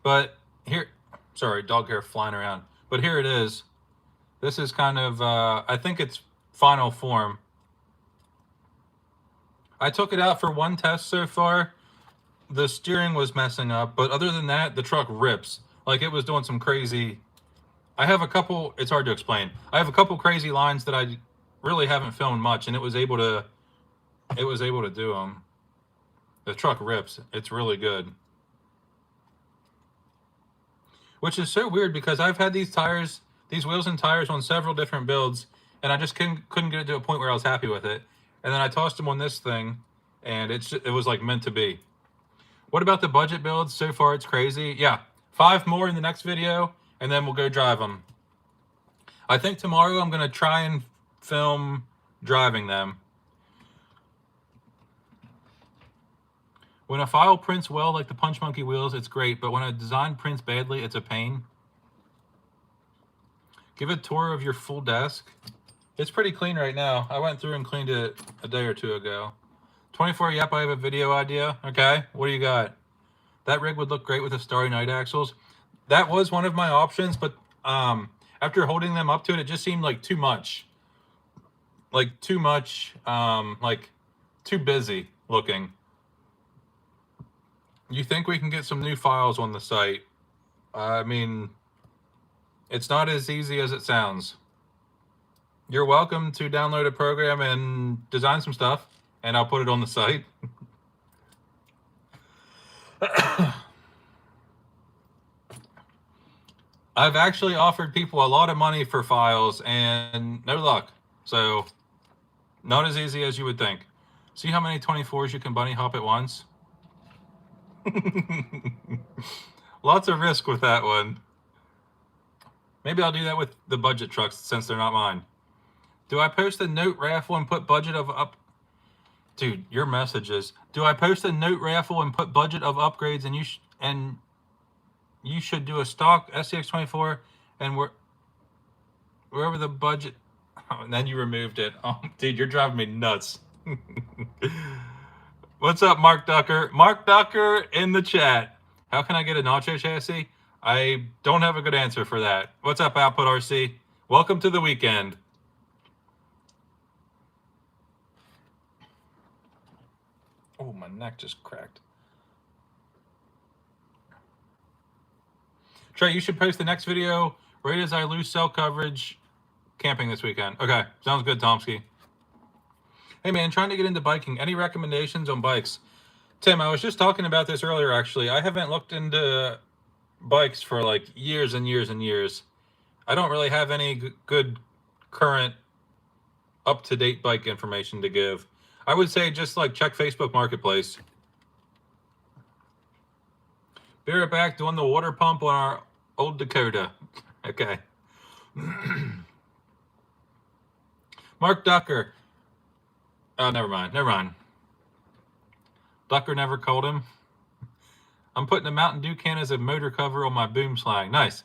But here, sorry, dog hair flying around. But here it is. This is kind of, I think it's final form. I took it out for one test so far. The steering was messing up, but other than that, the truck rips. Like it was doing some crazy. I have a couple, it's hard to explain. I have a couple crazy lines that I really haven't filmed much, and it was able to do them. The truck rips. It's really good. Which is so weird because I've had these tires, these wheels and tires on several different builds, and I just couldn't get it to a point where I was happy with it. And then I tossed them on this thing, and it was like meant to be. What about the budget builds? So far, it's crazy. Yeah, 5 more in the next video, and then we'll go drive them. I think tomorrow I'm going to try and film driving them. When a file prints well, like the Punch Monkey wheels, it's great, but when a design prints badly, it's a pain. Give a tour of your full desk. It's pretty clean right now. I went through and cleaned it a day or two ago. 24, yep, I have a video idea. Okay, what do you got? That rig would look great with the Starry Night axles. That was one of my options, but after holding them up to it, it just seemed like too much. Like too much, like too busy looking. You think we can get some new files on the site? I mean, it's not as easy as it sounds. You're welcome to download a program and design some stuff, and I'll put it on the site. I've actually offered people a lot of money for files and no luck. So not as easy as you would think. See how many 24s you can bunny hop at once? Lots of risk with that one. Maybe I'll do that with the budget trucks since they're not mine. Do I post a note raffle and put budget of up? Dude, your messages. Do I post a note raffle and put budget of upgrades and you should do a stock SCX24 and wherever the budget. Oh, and then you removed it. Oh, dude, you're driving me nuts. What's up, Mark Ducker? Mark Ducker in the chat. How can I get a Nacho chassis? I don't have a good answer for that. What's up, Output RC? Welcome to the weekend. Oh, my neck just cracked. Trey, you should post the next video right as I lose cell coverage camping this weekend. Okay, sounds good, Tomsky. Hey man, trying to get into biking. Any recommendations on bikes? Tim, I was just talking about this earlier actually. I haven't looked into bikes for like years and years and years. I don't really have any good current up-to-date bike information to give. I would say just like check Facebook Marketplace. Be right back doing the water pump on our old Dakota. Okay. Mark Ducker. Oh, never mind. Ducker never called him. I'm putting a Mountain Dew can as a motor cover on my boom slang. Nice.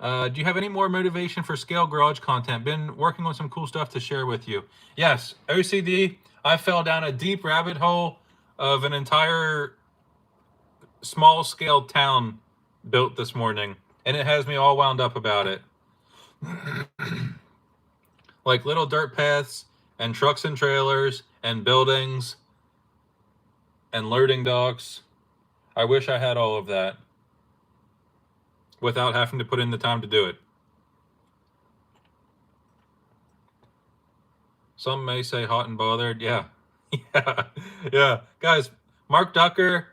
Do you have any more motivation for Scale Garage content? Been working on some cool stuff to share with you. Yes, OCD. I fell down a deep rabbit hole of an entire small scale town built this morning, and it has me all wound up about it. Like little dirt paths and trucks and trailers and buildings and loading docks. I wish I had all of that without having to put in the time to do it. Some may say hot and bothered. Yeah. Yeah. Guys, Mark Ducker.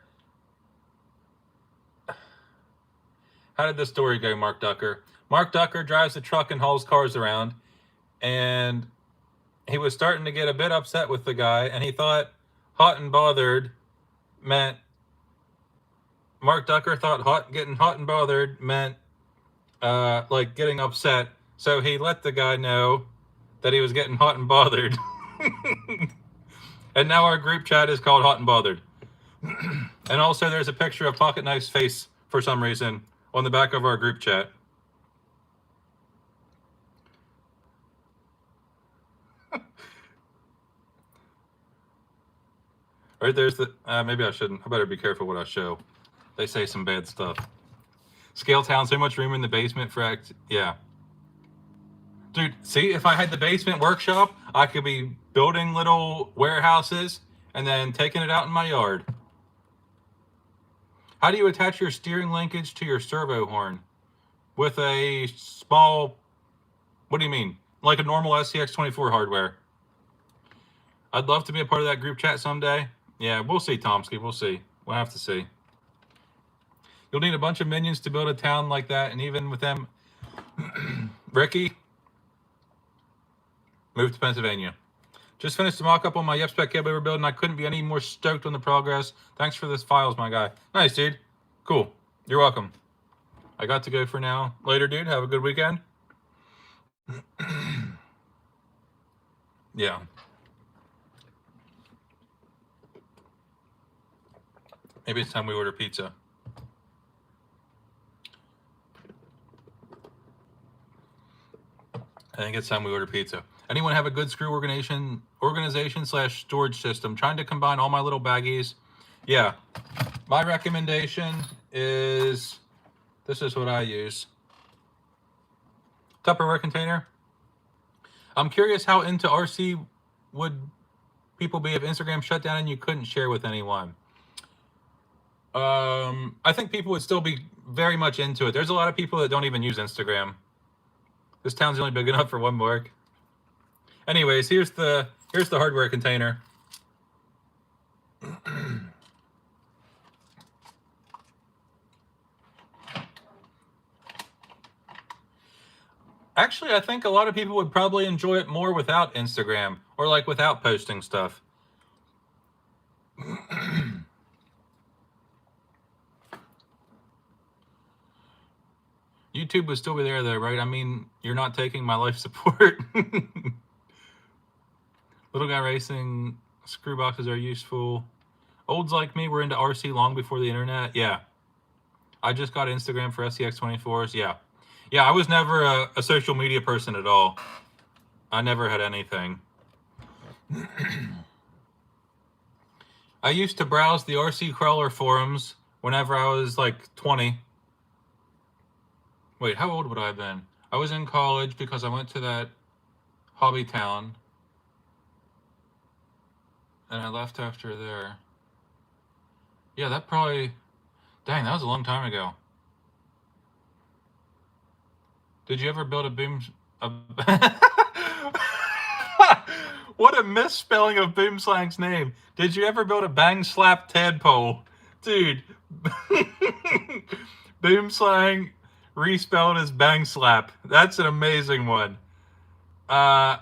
How did the story go, Mark Ducker? Mark Ducker drives a truck and hauls cars around, and he was starting to get a bit upset with the guy, and he thought hot and bothered meant Mark Ducker thought getting hot and bothered meant like getting upset. So he let the guy know that he was getting hot and bothered. And now our group chat is called Hot and Bothered. And also there's a picture of Pocket Knife's face for some reason on the back of our group chat. Right there's the, maybe I shouldn't. I better be careful what I show. They say some bad stuff. Scale Town, so much room in the basement for yeah. Dude, see, if I had the basement workshop, I could be building little warehouses and then taking it out in my yard. How do you attach your steering linkage to your servo horn? With a small, what do you mean? Like a normal SCX24 hardware. I'd love to be a part of that group chat someday. Yeah, we'll see, Tomsky, we'll see. We'll have to see. You'll need a bunch of minions to build a town like that, and even with them, Ricky, move to Pennsylvania. Just finished the mock-up on my YepSpec cable we're building. I couldn't be any more stoked on the progress. Thanks for this files, my guy. Nice, dude. Cool. You're welcome. I got to go for now. Later, dude. Have a good weekend. Yeah. Maybe it's time we order pizza. I think it's time we order pizza. Anyone have a good screw organization/storage system? Trying to combine all my little baggies. Yeah. My recommendation is, this is what I use. Tupperware container. I'm curious how into RC would people be if Instagram shut down and you couldn't share with anyone. I think people would still be very much into it. There's a lot of people that don't even use Instagram. This town's only big enough for one mark. Anyways, here's the hardware container. Actually, I think a lot of people would probably enjoy it more without Instagram, or like without posting stuff. YouTube would still be there though, right? I mean, you're not taking my life support. Little guy racing screw boxes are useful. Olds like me were into RC long before the internet. Yeah. I just got Instagram for SCX24s. Yeah. Yeah, I was never a social media person at all. I never had anything. I used to browse the RC crawler forums whenever I was like 20. Wait, how old would I have been? I was in college because I went to that hobby town. And I left after there. Yeah, that probably... Dang, that was a long time ago. Did you ever build a boom? What a misspelling of Boomslang's name. Did you ever build a bang slap tadpole? Dude. Boomslang respelled as bang slap. That's an amazing one. I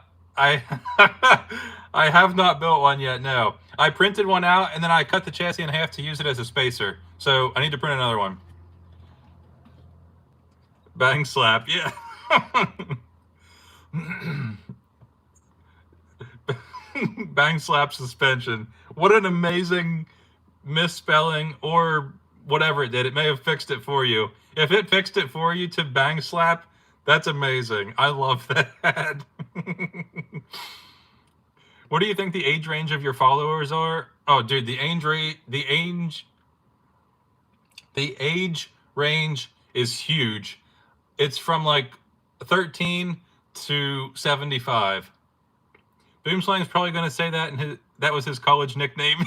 I have not built one yet, no. I printed one out and then I cut the chassis in half to use it as a spacer. So I need to print another one. Bang slap, yeah. Bang slap suspension. What an amazing misspelling or whatever it did. It may have fixed it for you. If it fixed it for you to bang slap, that's amazing. I love that. What do you think the age range of your followers are? Oh, dude, the age range is huge. It's from like 13 to 75. Boomslang's probably going to say that, and that was his college nickname.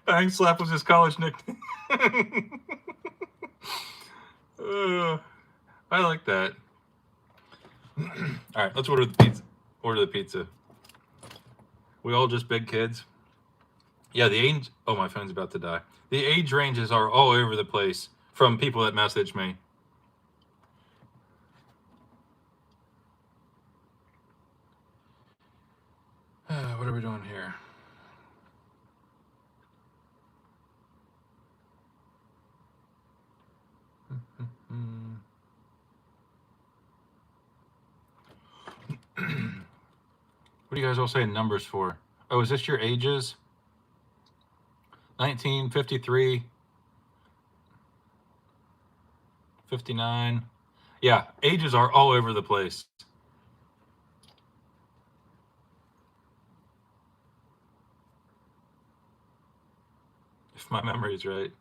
Bang slap was his college nickname. I like that. All right, let's order the pizza. Order the pizza. We all just big kids. Yeah, the age. Oh, my phone's about to die. The age ranges are all over the place from people that message me. What are we doing here? What do you guys all say numbers for? Oh, is this your ages? 1953, 59. Yeah, ages are all over the place. If my memory's right.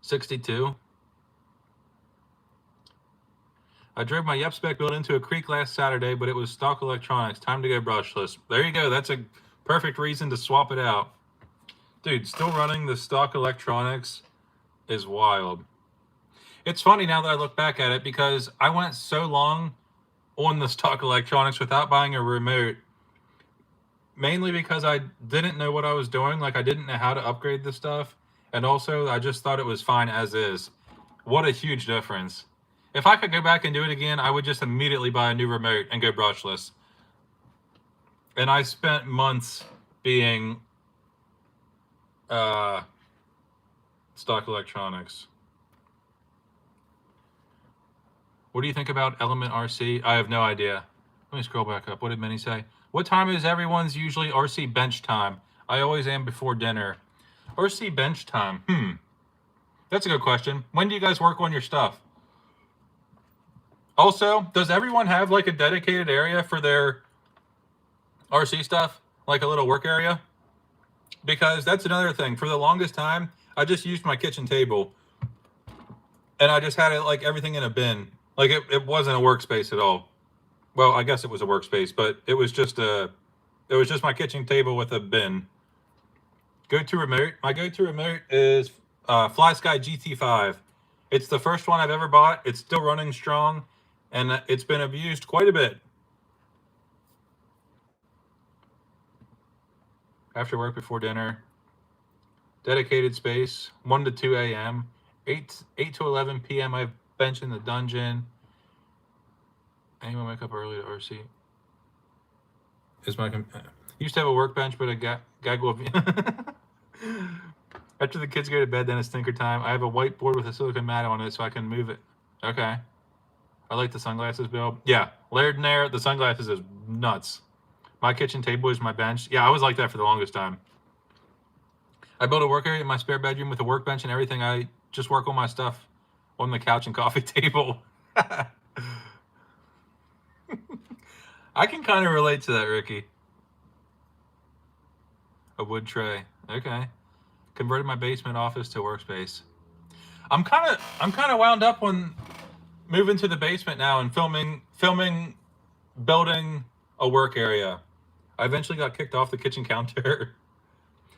$62. I drove my Yep-Spec build into a creek last Saturday, but it was stock electronics. Time to go brushless. There you go. That's a perfect reason to swap it out. Dude, still running the stock electronics is wild. It's funny now that I look back at it because I went so long on the stock electronics without buying a remote, mainly because I didn't know what I was doing. Like, I didn't know how to upgrade the stuff. And also, I just thought it was fine as is. What a huge difference. If I could go back and do it again, I would just immediately buy a new remote and go brushless. And I spent months being stock electronics. What do you think about Element RC? I have no idea. Let me scroll back up. What did Minnie say? What time is everyone's usually RC bench time? I always am before dinner. RC bench time. That's a good question. When do you guys work on your stuff? Also, does everyone have like a dedicated area for their RC stuff? Like a little work area? Because that's another thing. For the longest time, I just used my kitchen table. And I just had it like everything in a bin. Like it wasn't a workspace at all. Well, I guess it was a workspace, but it was just my kitchen table with a bin. Go-to remote. My go-to remote is FlySky GT5. It's the first one I've ever bought. It's still running strong, and it's been abused quite a bit. After work, before dinner. Dedicated space, 1 to 2 a.m. 8 to 11 p.m. I bench in the dungeon. Anyone wake up early to RC? Used to have a workbench, but a gaggle of... After the kids go to bed, then it's thinker time. I have a whiteboard with a silicone mat on it so I can move it. Okay. I like the sunglasses, Bill. Yeah, layered in there. The sunglasses is nuts. My kitchen table is my bench. Yeah, I was like that for the longest time. I built a work area in my spare bedroom with a workbench and everything. I just work on my stuff on the couch and coffee table. I can kind of relate to that, Ricky. A wood tray. Okay. Converted my basement office to workspace. I'm kind of wound up on moving to the basement now and filming building a work area. I eventually got kicked off the kitchen counter.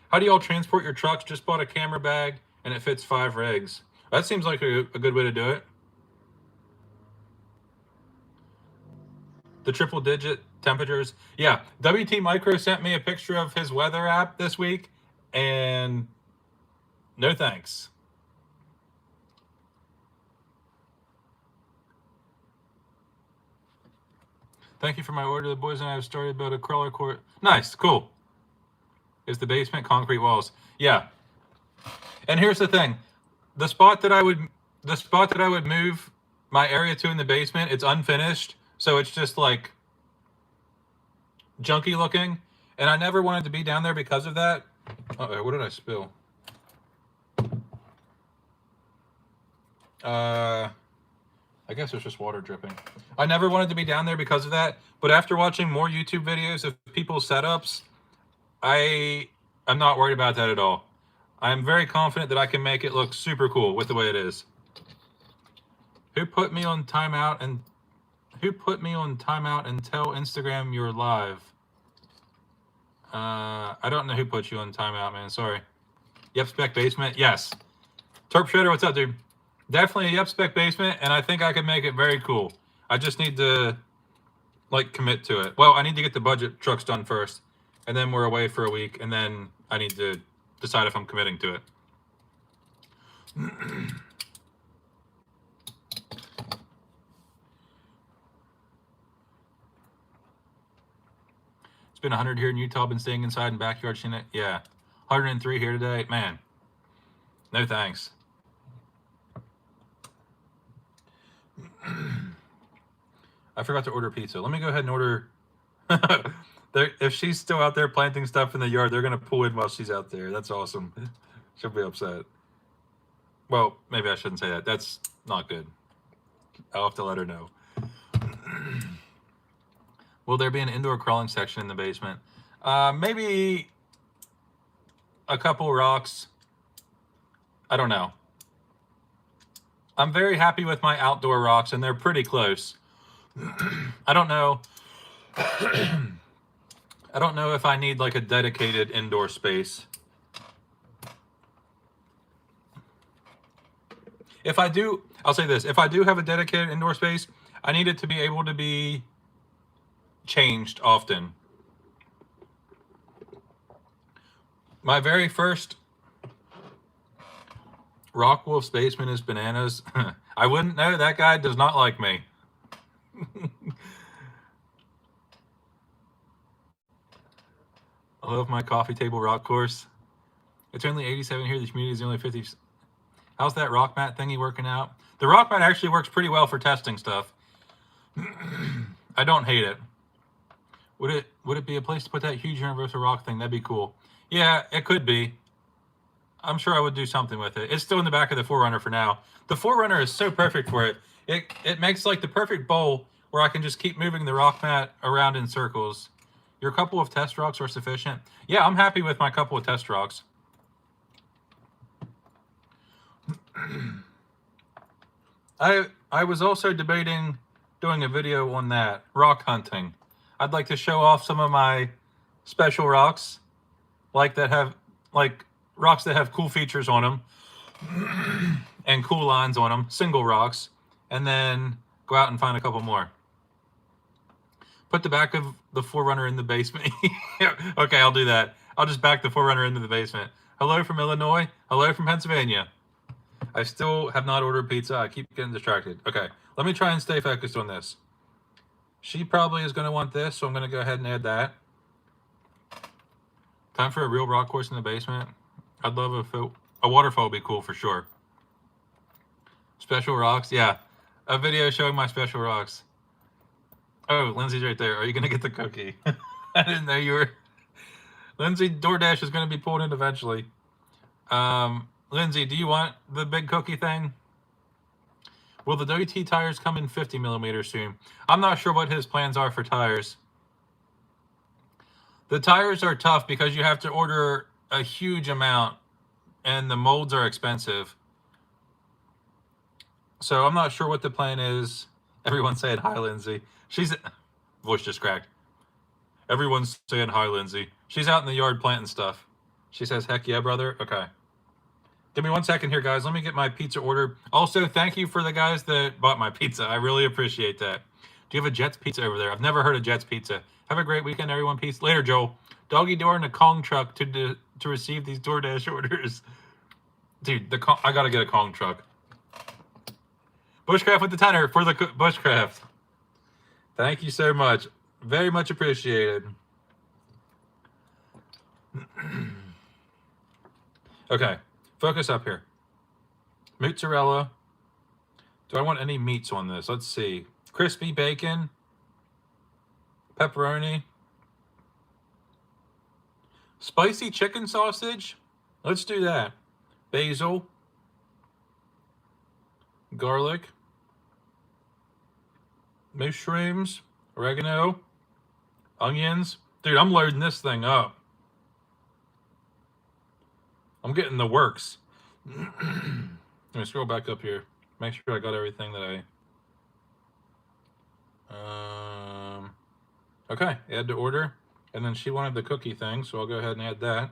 How do y'all transport your trucks? Just bought a camera bag and it fits 5 rigs. That seems like a good way to do it. The triple digit temperatures. Yeah, WT Micro sent me a picture of his weather app this week, and no thanks. Thank you for my order. The boys and I have started to build a crawler court. Nice, cool. Is the basement concrete walls? Yeah. And here's the thing: the spot that I would move my area to in the basement, it's unfinished, so it's just like junky looking, and I never wanted to be down there because of that. Uh-oh, what did I spill? I guess it's just water dripping. I never wanted to be down there because of that, but after watching more YouTube videos of people's setups, I'm not worried about that at all. I'm very confident that I can make it look super cool with the way it is. Who put me on timeout and tell Instagram you're live? I don't know who put you on timeout, man. Sorry. Yep Spec Basement. Yes. Terp Shredder, what's up, dude? Definitely a Yep Spec Basement, and I think I can make it very cool. I just need to like commit to it. Well, I need to get the budget trucks done first, and then we're away for a week, and then I need to decide if I'm committing to it. It's been 100 here in Utah. Been staying inside in backyard. Yeah, 103 here today. Man, no thanks. I forgot to order pizza. Let me go ahead and order. If she's still out there planting stuff in the yard, they're going to pull in while she's out there. That's awesome. She'll be upset. Well, maybe I shouldn't say that. That's not good. I'll have to let her know. Will there be an indoor crawling section in the basement? Maybe a couple rocks. I don't know. I'm very happy with my outdoor rocks, and they're pretty close. I don't know. I don't know if I need like a dedicated indoor space. If I do, I'll say this. If I do have a dedicated indoor space, I need it to be able to be changed often. My very first Rock Wolf's basement is bananas. I wouldn't know. That guy does not like me. I love my coffee table rock course. It's only 87 here. The community is only 50. How's that rock mat thingy working out? The rock mat actually works pretty well for testing stuff. I don't hate it. Would it be a place to put that huge universal rock thing? That'd be cool. Yeah, it could be. I'm sure I would do something with it. It's still in the back of the 4Runner for now. The 4Runner is so perfect for it. It makes like the perfect bowl where I can just keep moving the rock mat around in circles. Your couple of test rocks are sufficient. Yeah, I'm happy with my couple of test rocks. I was also debating doing a video on that, rock hunting. I'd like to show off some of my special rocks, like rocks that have cool features on them and cool lines on them, single rocks, and then go out and find a couple more. Put the back of the 4Runner in the basement. Okay, I'll do that. I'll just back the 4Runner into the basement. Hello from Illinois. Hello from Pennsylvania. I still have not ordered pizza. I keep getting distracted. Okay, let me try and stay focused on this. She probably is going to want this, so I'm going to go ahead and add that. Time for a real rock course in the basement. I'd love a waterfall would be cool for sure. Special rocks, yeah. A video showing my special rocks. Oh, Lindsay's right there. Are you going to get the cookie? I didn't know you were. Lindsay, DoorDash is going to be pulled in eventually. Lindsay, do you want the big cookie thing? Will the WT tires come in 50 millimeters soon? I'm not sure what his plans are for tires. The tires are tough because you have to order a huge amount and the molds are expensive. So I'm not sure what the plan is. Everyone saying hi, Lindsay. voice just cracked. Everyone's saying hi, Lindsay. She's out in the yard planting stuff. She says, heck yeah, brother. Okay. Give me 1 second here, guys. Let me get my pizza order. Also, thank you for the guys that bought my pizza. I really appreciate that. Do you have a Jets Pizza over there? I've never heard of Jets Pizza. Have a great weekend, everyone. Peace. Later, Joel. Doggy door in a Kong truck to receive these DoorDash orders. Dude, I gotta get a Kong truck. Bushcraft with the tenor for the Bushcraft. Thank you so much. Very much appreciated. Okay, focus up here. Mozzarella. Do I want any meats on this? Let's see. Crispy bacon. Pepperoni. Spicy chicken sausage. Let's do that. Basil. Garlic. Mushrooms. Oregano. Onions. Dude, I'm loading this thing up. I'm getting the works. Let me scroll back up here. Make sure I got everything that I... Okay, add to order. And then she wanted the cookie thing, so I'll go ahead and add that.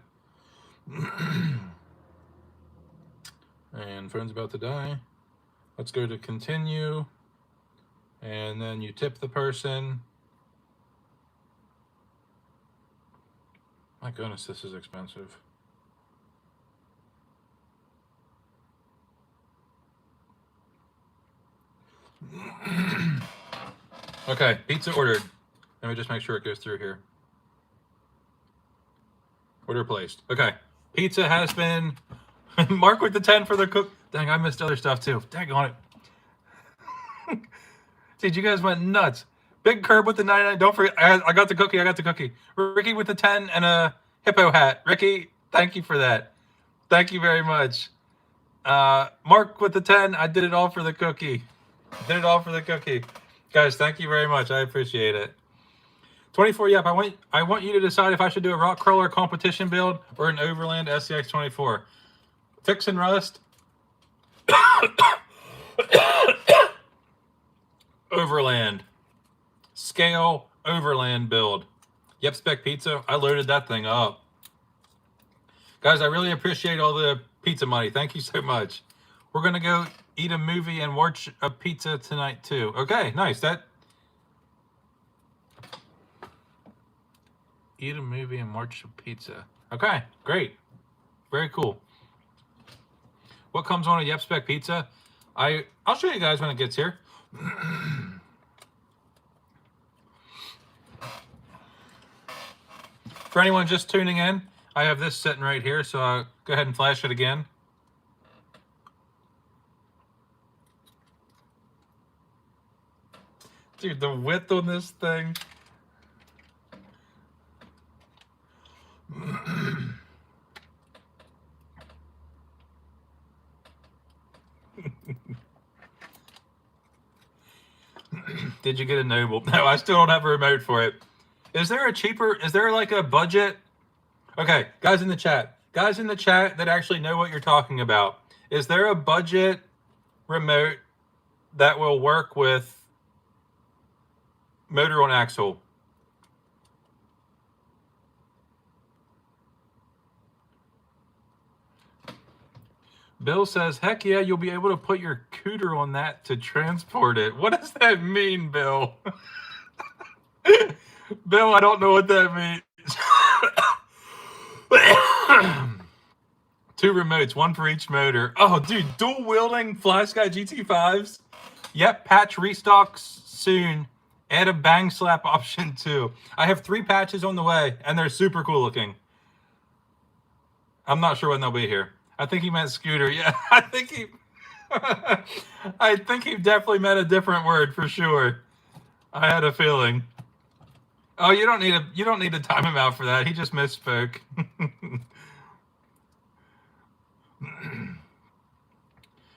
And phone's about to die. Let's go to continue. And then you tip the person. My goodness, this is expensive. Okay, pizza ordered. Let me just make sure it goes through here. Order placed. Okay, pizza has been... Mark with the 10 for the cook. Dang, I missed other stuff too. Dang on it. Dude, you guys went nuts. Big Curb with the 99. Don't forget, I got the cookie. I got the cookie. Ricky with the 10 and a hippo hat. Ricky, thank you for that. Thank you very much. Mark with the 10. I did it all for the cookie. Did it all for the cookie. Guys, thank you very much. I appreciate it. 24, yep. I want you to decide if I should do a rock crawler competition build or an Overland SCX 24. Fix and Rust. Overland. Scale Overland build. Yep, Spec Pizza. I loaded that thing up. Guys, I really appreciate all the pizza money. Thank you so much. We're going to go eat a movie and watch a pizza tonight too. Okay, nice. Eat a movie and watch a pizza. Okay, great. Very cool. What comes on a Yep Spec Pizza? I'll show you guys when it gets here. For anyone just tuning in, I have this sitting right here, so I'll go ahead and flash it again. Dude, the width on this thing. Did you get a Noble? No, I still don't have a remote for it. Is there like a budget? Okay, guys in the chat that actually know what you're talking about. Is there a budget remote that will work with motor on axle? Bill says, heck yeah, you'll be able to put your cooter on that to transport it. What does that mean, Bill? Bill, I don't know what that means. 2 remotes, 1 for each motor. Oh, dude, dual wielding FlySky GT5s. Yep, patch restocks soon. Add a bang slap option too. I have 3 patches on the way, and they're super cool looking. I'm not sure when they'll be here. I think he meant scooter. Yeah, I think he definitely meant a different word for sure. I had a feeling. Oh, you don't need to time him out for that. He just misspoke.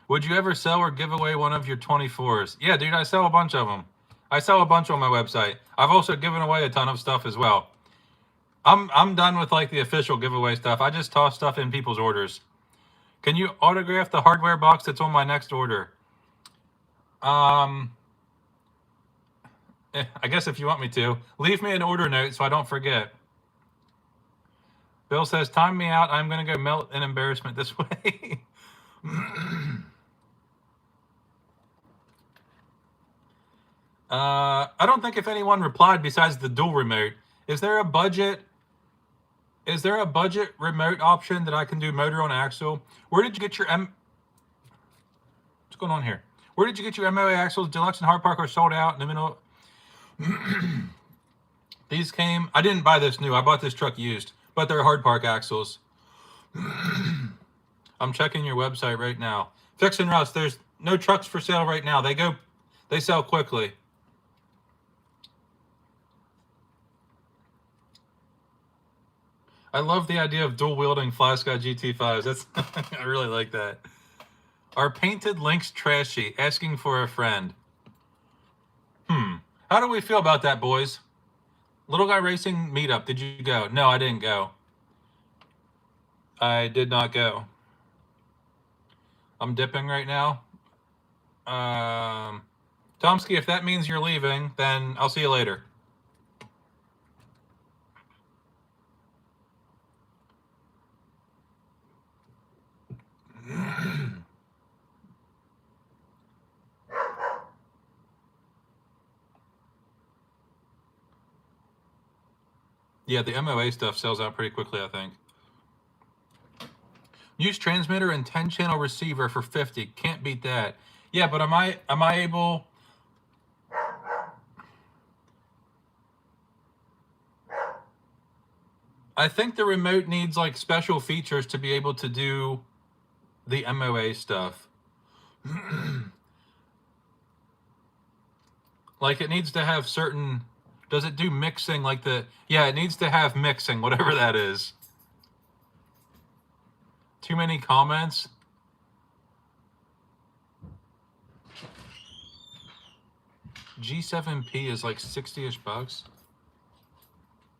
Would you ever sell or give away one of your 24s? Yeah, dude, I sell a bunch of them. I sell a bunch on my website. I've also given away a ton of stuff as well. I'm done with like the official giveaway stuff. I just toss stuff in people's orders. Can you autograph the hardware box that's on my next order? I guess if you want me to. Leave me an order note so I don't forget. Bill says, time me out. I'm going to go melt in embarrassment this way. I don't think if anyone replied besides the dual remote. Is there a budget? Is there a budget remote option that I can do motor on axle? Where did you get your what's going on here? Where did you get your MOA axles? Deluxe and Hard Park are sold out in the middle. These came. I didn't buy this new. I bought this truck used, but they're Hard Park axles. I'm checking your website right now. Fix and Rust. There's no trucks for sale right now. They sell quickly. I love the idea of dual wielding FlySky GT5s. That's I really like that. Are painted links trashy? Asking for a friend. How do we feel about that, boys? Little Guy Racing meetup. Did you go? No, I didn't go. I did not go. I'm dipping right now. Tomsky, if that means you're leaving, then I'll see you later. Yeah, the MOA stuff sells out pretty quickly, I think. Use transmitter and 10-channel receiver for 50. Can't beat that. Yeah, but am I able? I think the remote needs like special features to be able to do the MOA stuff. Like it needs to have certain. Does it do mixing like the? Yeah, it needs to have mixing, whatever that is. Too many comments. G7P is like 60-ish bucks.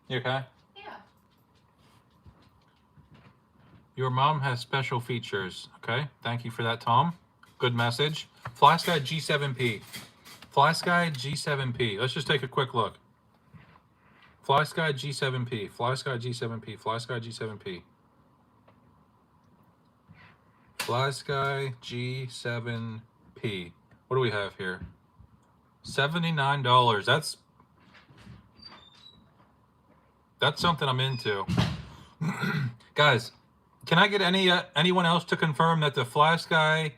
You okay? Yeah. Your mom has special features. Okay, thank you for that, Tom. Good message. FlySky G7P. FlySky G7P. Let's just take a quick look. FlySky G7P. FlySky G7P. FlySky G7P. FlySky G7P. What do we have here? $79. That's something I'm into. Guys, can I get anyone else to confirm that the FlySky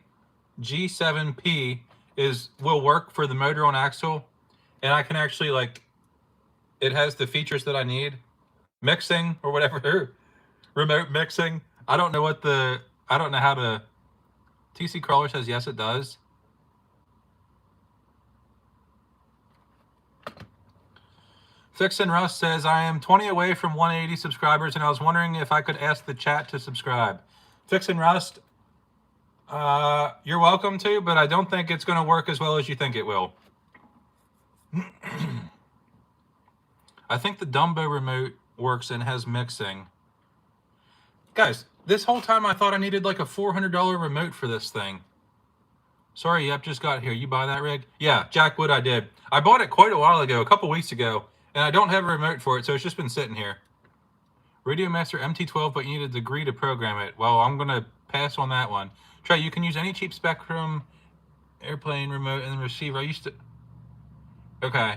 G7P will work for the motor on axle, and I can actually like it has the features that I need, mixing or whatever, remote mixing. I don't know how to. TC Crawler says yes, it does. Fix and Russ says, I am 20 away from 180 subscribers, and I was wondering if I could ask the chat to subscribe. Fix and Rust, you're welcome to, but I don't think it's going to work as well as you think it will. I think the Dumbo remote works and has mixing. Guys, this whole time I thought I needed like a $400 remote for this thing. Sorry, Yep just got here. You buy that rig? Yeah, Jack Wood, I did. I bought it quite a while ago, a couple weeks ago, and I don't have a remote for it, so it's just been sitting here. Radio Master MT12, but you need a degree to program it. Well, I'm going to pass on that one. Trey, you can use any cheap Spectrum airplane remote and receiver. I used to... Okay.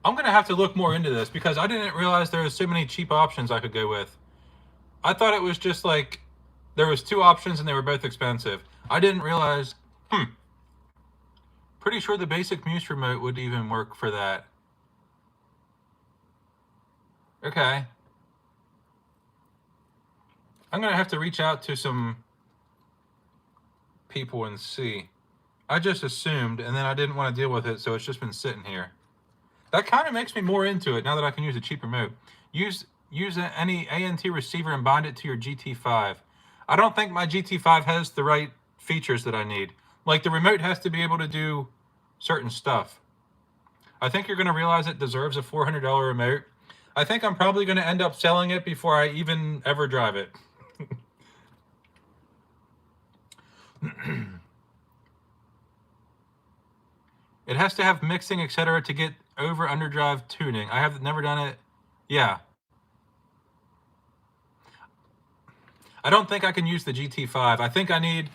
I'm going to have to look more into this because I didn't realize there were so many cheap options I could go with. I thought it was just like there was two options and they were both expensive. I didn't realize... Pretty sure the basic Muse remote would even work for that. Okay. I'm going to have to reach out to some people and see. I just assumed, and then I didn't want to deal with it, so it's just been sitting here. That kind of makes me more into it now that I can use a cheap remote. Use any ANT receiver and bind it to your GT5. I don't think my GT5 has the right features that I need. Like the remote has to be able to do certain stuff. I think you're going to realize it deserves a $400 remote. I think I'm probably going to end up selling it before I even ever drive it. It has to have mixing, etc., to get over underdrive tuning. I have never done it. Yeah. I don't think I can use the GT5. I think I need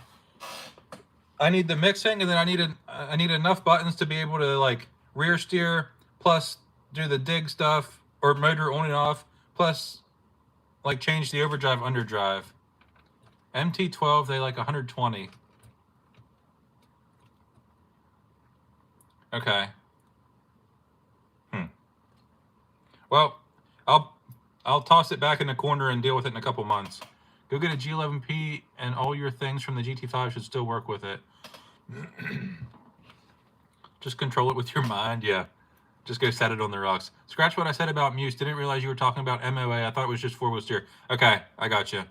the mixing, and then I need enough buttons to be able to like rear steer, plus do the dig stuff or motor on and off, plus like change the overdrive underdrive. MT12, they like 120. Okay. Well, I'll toss it back in the corner and deal with it in a couple months. Go get a G11P, and all your things from the GT5 should still work with it. Just control it with your mind. Yeah. Just go set it on the rocks. Scratch what I said about Muse. Didn't realize you were talking about MOA. I thought it was just four-wheel steer. Okay, I got you.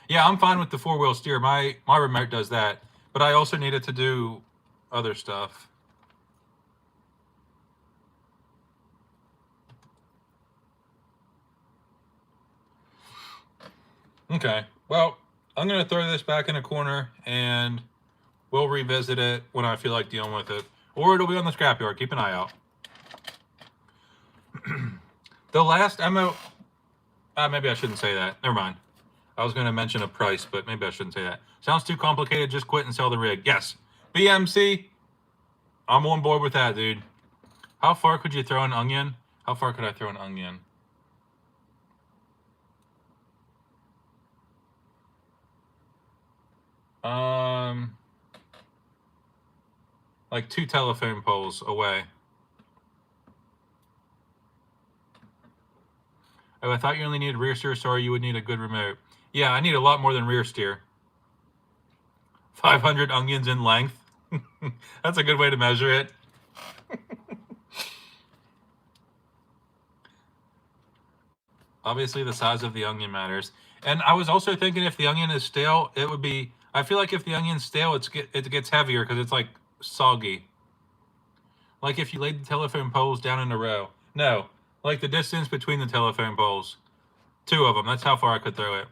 Yeah, I'm fine with the four-wheel steer. My remote does that, but I also need it to do other stuff. Okay, well, I'm going to throw this back in a corner, and we'll revisit it when I feel like dealing with it. Or it'll be on the scrapyard. Keep an eye out. The last MO... maybe I shouldn't say that. Never mind. I was going to mention a price, but maybe I shouldn't say that. Sounds too complicated. Just quit and sell the rig. Yes. BMC, I'm on board with that, dude. How far could you throw an onion? How far could I throw an onion? Like 2 telephone poles away. Oh, I thought you only needed rear steer. Sorry, you would need a good remote. Yeah, I need a lot more than rear steer. 500 onions in length. That's a good way to measure it. Obviously, the size of the onion matters. And I was also thinking if the onion is stale, it would be... I feel like if the onion's stale, it gets heavier because it's like soggy. Like if you laid the telephone poles down in a row. No, like the distance between the telephone poles. 2 of them. That's how far I could throw it.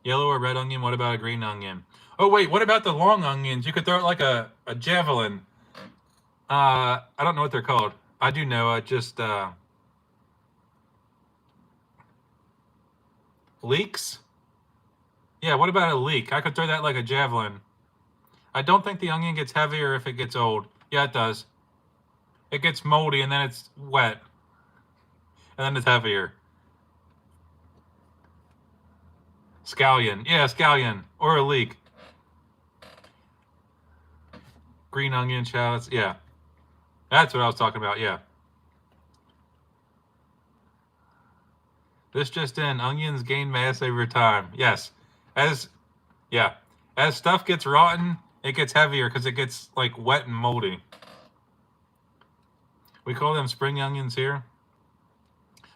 Yellow or red onion? What about a green onion? Oh, wait. What about the long onions? You could throw it like a javelin. I don't know what they're called. I do know. I just... Leeks? Yeah, what about a leek? I could throw that like a javelin. I don't think the onion gets heavier if it gets old. Yeah, it does. It gets moldy and then it's wet. And then it's heavier. Scallion. Yeah, scallion. Or a leek. Green onion shallots. Yeah. That's what I was talking about. Yeah. This just in. Onions gain mass over time. Yes. As stuff gets rotten, it gets heavier because it gets like wet and moldy. We call them spring onions here.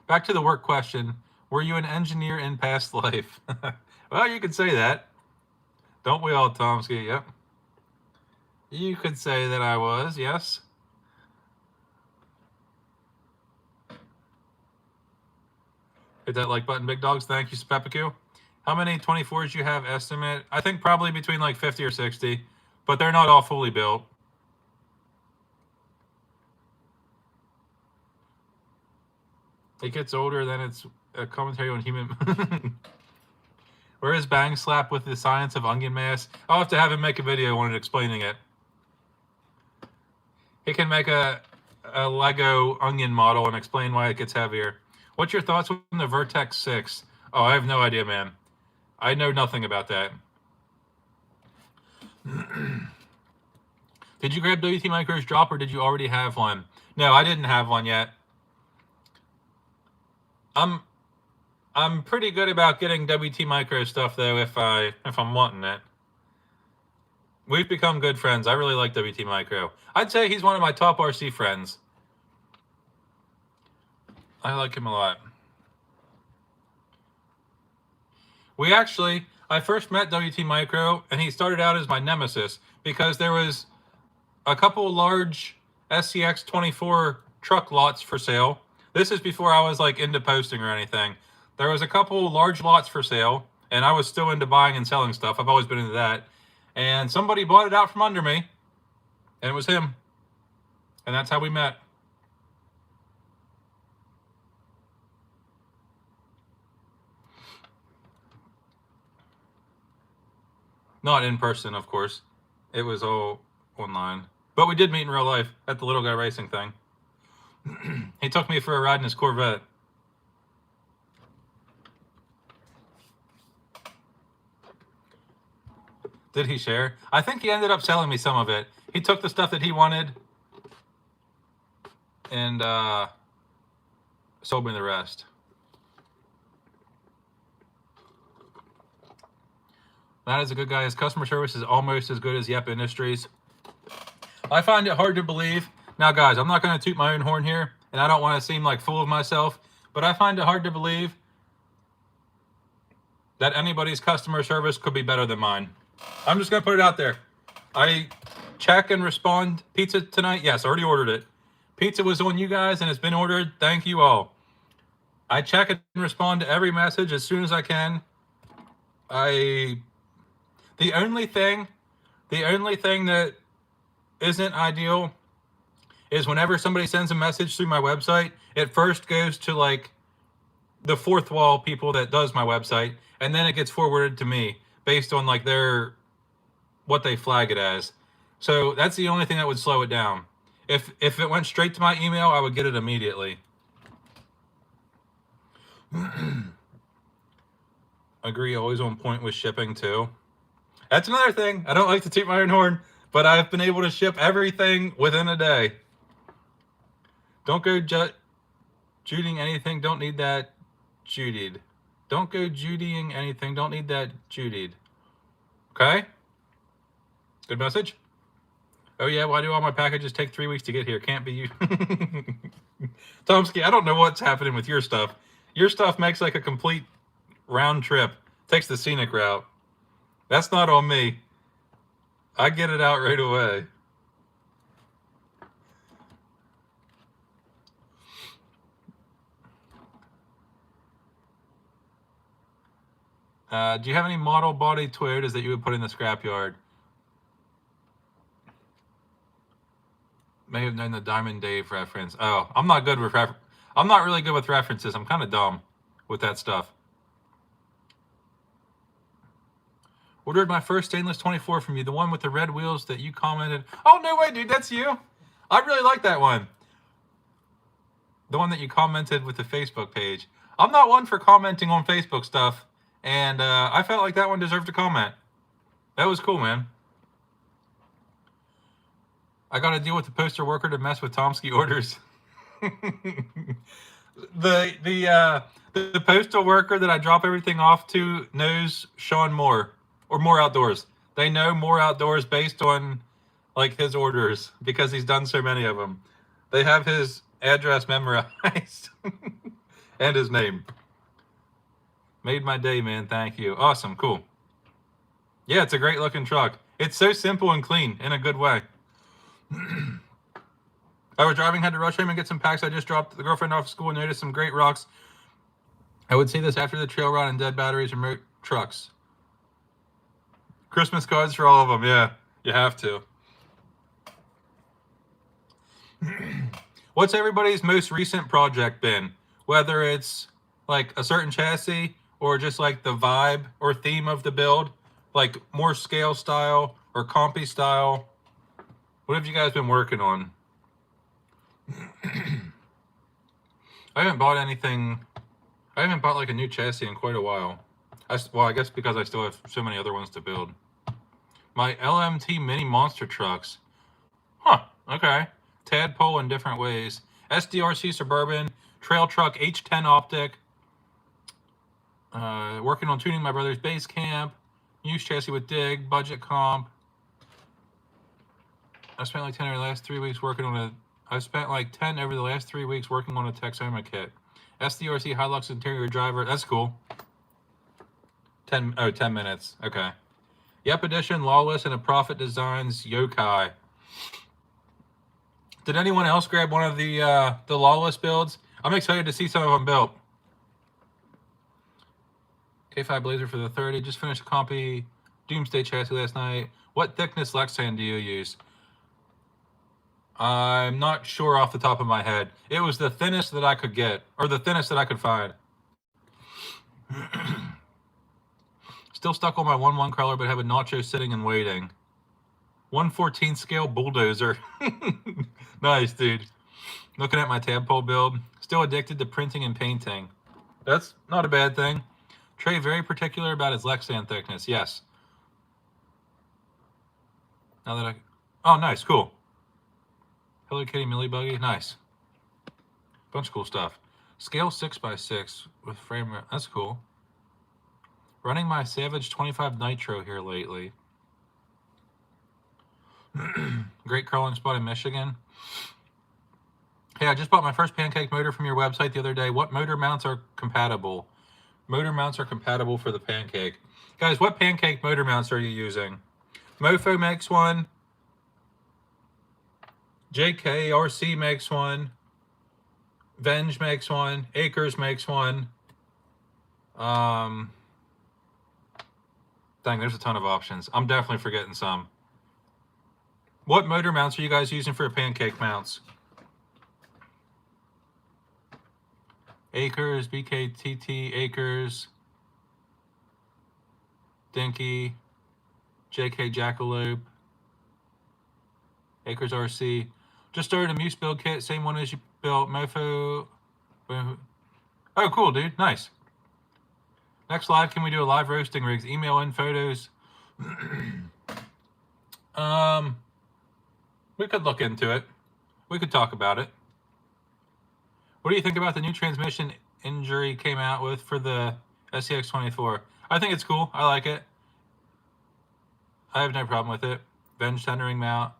Back to the work question. Were you an engineer in past life? Well, you could say that. Don't we all, Tomsky? Yep. You could say that I was, yes. Hit that like button, big dogs. Thank you, Spepiku. How many 24s you have estimate? I think probably between like 50 or 60, but they're not all fully built. It gets older, then it's a commentary on human. Where is Bang Slap with the science of onion mass? I'll have to have him make a video on it explaining it. He can make a Lego onion model and explain why it gets heavier. What's your thoughts on the Vertex 6? Oh, I have no idea, man. I know nothing about that. Did you grab WT Micro's drop or did you already have one? No, I didn't have one yet. I'm pretty good about getting WT Micro stuff though if I'm wanting it. We've become good friends. I really like WT Micro. I'd say he's one of my top RC friends. I like him a lot. I first met WT Micro, and he started out as my nemesis because there was a couple large SCX 24 truck lots for sale. This is before I was like into posting or anything. There was a couple large lots for sale, and I was still into buying and selling stuff. I've always been into that. And somebody bought it out from under me, and it was him. And that's how we met. Not in person, of course. It was all online. But we did meet in real life at the Little Guy Racing thing. He took me for a ride in his Corvette. Did he share? I think he ended up selling me some of it. He took the stuff that he wanted and sold me the rest. That is a good guy. His customer service is almost as good as Yep Industries. I find it hard to believe. Now, guys, I'm not going to toot my own horn here, and I don't want to seem like full of myself, but I find it hard to believe that anybody's customer service could be better than mine. I'm just going to put it out there. I check and respond. Pizza tonight? Yes, I already ordered it. Pizza was on you guys, and it's been ordered. Thank you all. I check and respond to every message as soon as I can. The only thing that isn't ideal is whenever somebody sends a message through my website, it first goes to like the fourth wall people that does my website, and then it gets forwarded to me based on like what they flag it as. So that's the only thing that would slow it down. If it went straight to my email, I would get it immediately. Agree, always on point with shipping too. That's another thing. I don't like to toot my own horn, but I've been able to ship everything within a day. Don't go Judying anything. Don't need that Judied. Don't go Judying anything. Don't need that Judied. Okay? Good message? Oh yeah, why do all my packages take 3 weeks to get here? Can't be you. Tomsky, I don't know what's happening with your stuff. Your stuff makes like a complete round trip. Takes the scenic route. That's not on me. I get it out right away. Do you have any model body Toyotas that you would put in the scrapyard? May have known the Diamond Dave reference. Oh, I'm not good with I'm not really good with references. I'm kind of dumb with that stuff. Ordered my first stainless 24 from you, the one with the red wheels that you commented. Oh, no way, dude, that's you. I really like that one. The one that you commented with the Facebook page. I'm not one for commenting on Facebook stuff, and I felt like that one deserved a comment. That was cool, man. I got to deal with the poster worker to mess with Tomsky orders. The postal worker that I drop everything off to knows Sean Moore. Or More Outdoors. They know More Outdoors based on like his orders because he's done so many of them. They have his address memorized and his name. Made my day, man. Thank you. Awesome. Cool. Yeah, it's a great looking truck. It's so simple and clean in a good way. I was driving, had to rush home and get some packs. I just dropped the girlfriend off school and noticed some great rocks. I would see this after the trail run and dead batteries, remote trucks. Christmas cards for all of them. Yeah, you have to. What's everybody's most recent project been? Whether it's like a certain chassis or just like the vibe or theme of the build, like more scale style or compy style. What have you guys been working on? I haven't bought anything. I haven't bought like a new chassis in quite a while. Well, I guess because I still have so many other ones to build. My LMT mini monster trucks. Huh, okay. Tadpole in different ways. SDRC Suburban, trail truck H10 optic. Working on tuning my brother's base camp. Use chassis with dig, budget comp. I spent like 10 over the last 3 weeks working on a Texoma kit. SDRC Hilux interior driver. That's cool. 10 minutes. Okay. Yep Edition, Lawless, and a Profit Designs Yokai. Did anyone else grab one of the Lawless builds? I'm excited to see some of them built. K5 Blazer for the 30. Just finished a compy Doomsday chassis last night. What thickness Lexan do you use? I'm not sure off the top of my head. It was the thinnest that I could get, or the thinnest that I could find. Still stuck on my 1-1 crawler, but have a nacho sitting and waiting. 1/14 scale bulldozer. Nice, dude. Looking at my tadpole build. Still addicted to printing and painting. That's not a bad thing. Trey very particular about his Lexan thickness. Yes. Now that I... Oh, nice. Cool. Hello Kitty Millie Buggy. Nice. Bunch of cool stuff. Scale 6x6 with frame... That's cool. Running my Savage 25 Nitro here lately. Great crawling spot in Michigan. Hey, I just bought my first pancake motor from your website the other day. What motor mounts are compatible? Motor mounts are compatible for the pancake. Guys, what pancake motor mounts are you using? Mofo makes one. JKRC makes one. Venge makes one. Acres makes one. Dang, there's a ton of options. I'm definitely forgetting some. What motor mounts are you guys using for pancake mounts? Acres, BKTT, Acres, Dinky, JK Jackalope, Acres RC. Just started a Muse build kit, same one as you built, Mofo. Oh, cool, dude. Nice. Next live, can we do a live roasting rigs? Email in photos. We could look into it. We could talk about it. What do you think about the new transmission injury came out with for the SCX24? I think it's cool. I like it. I have no problem with it. Venge tendering mount.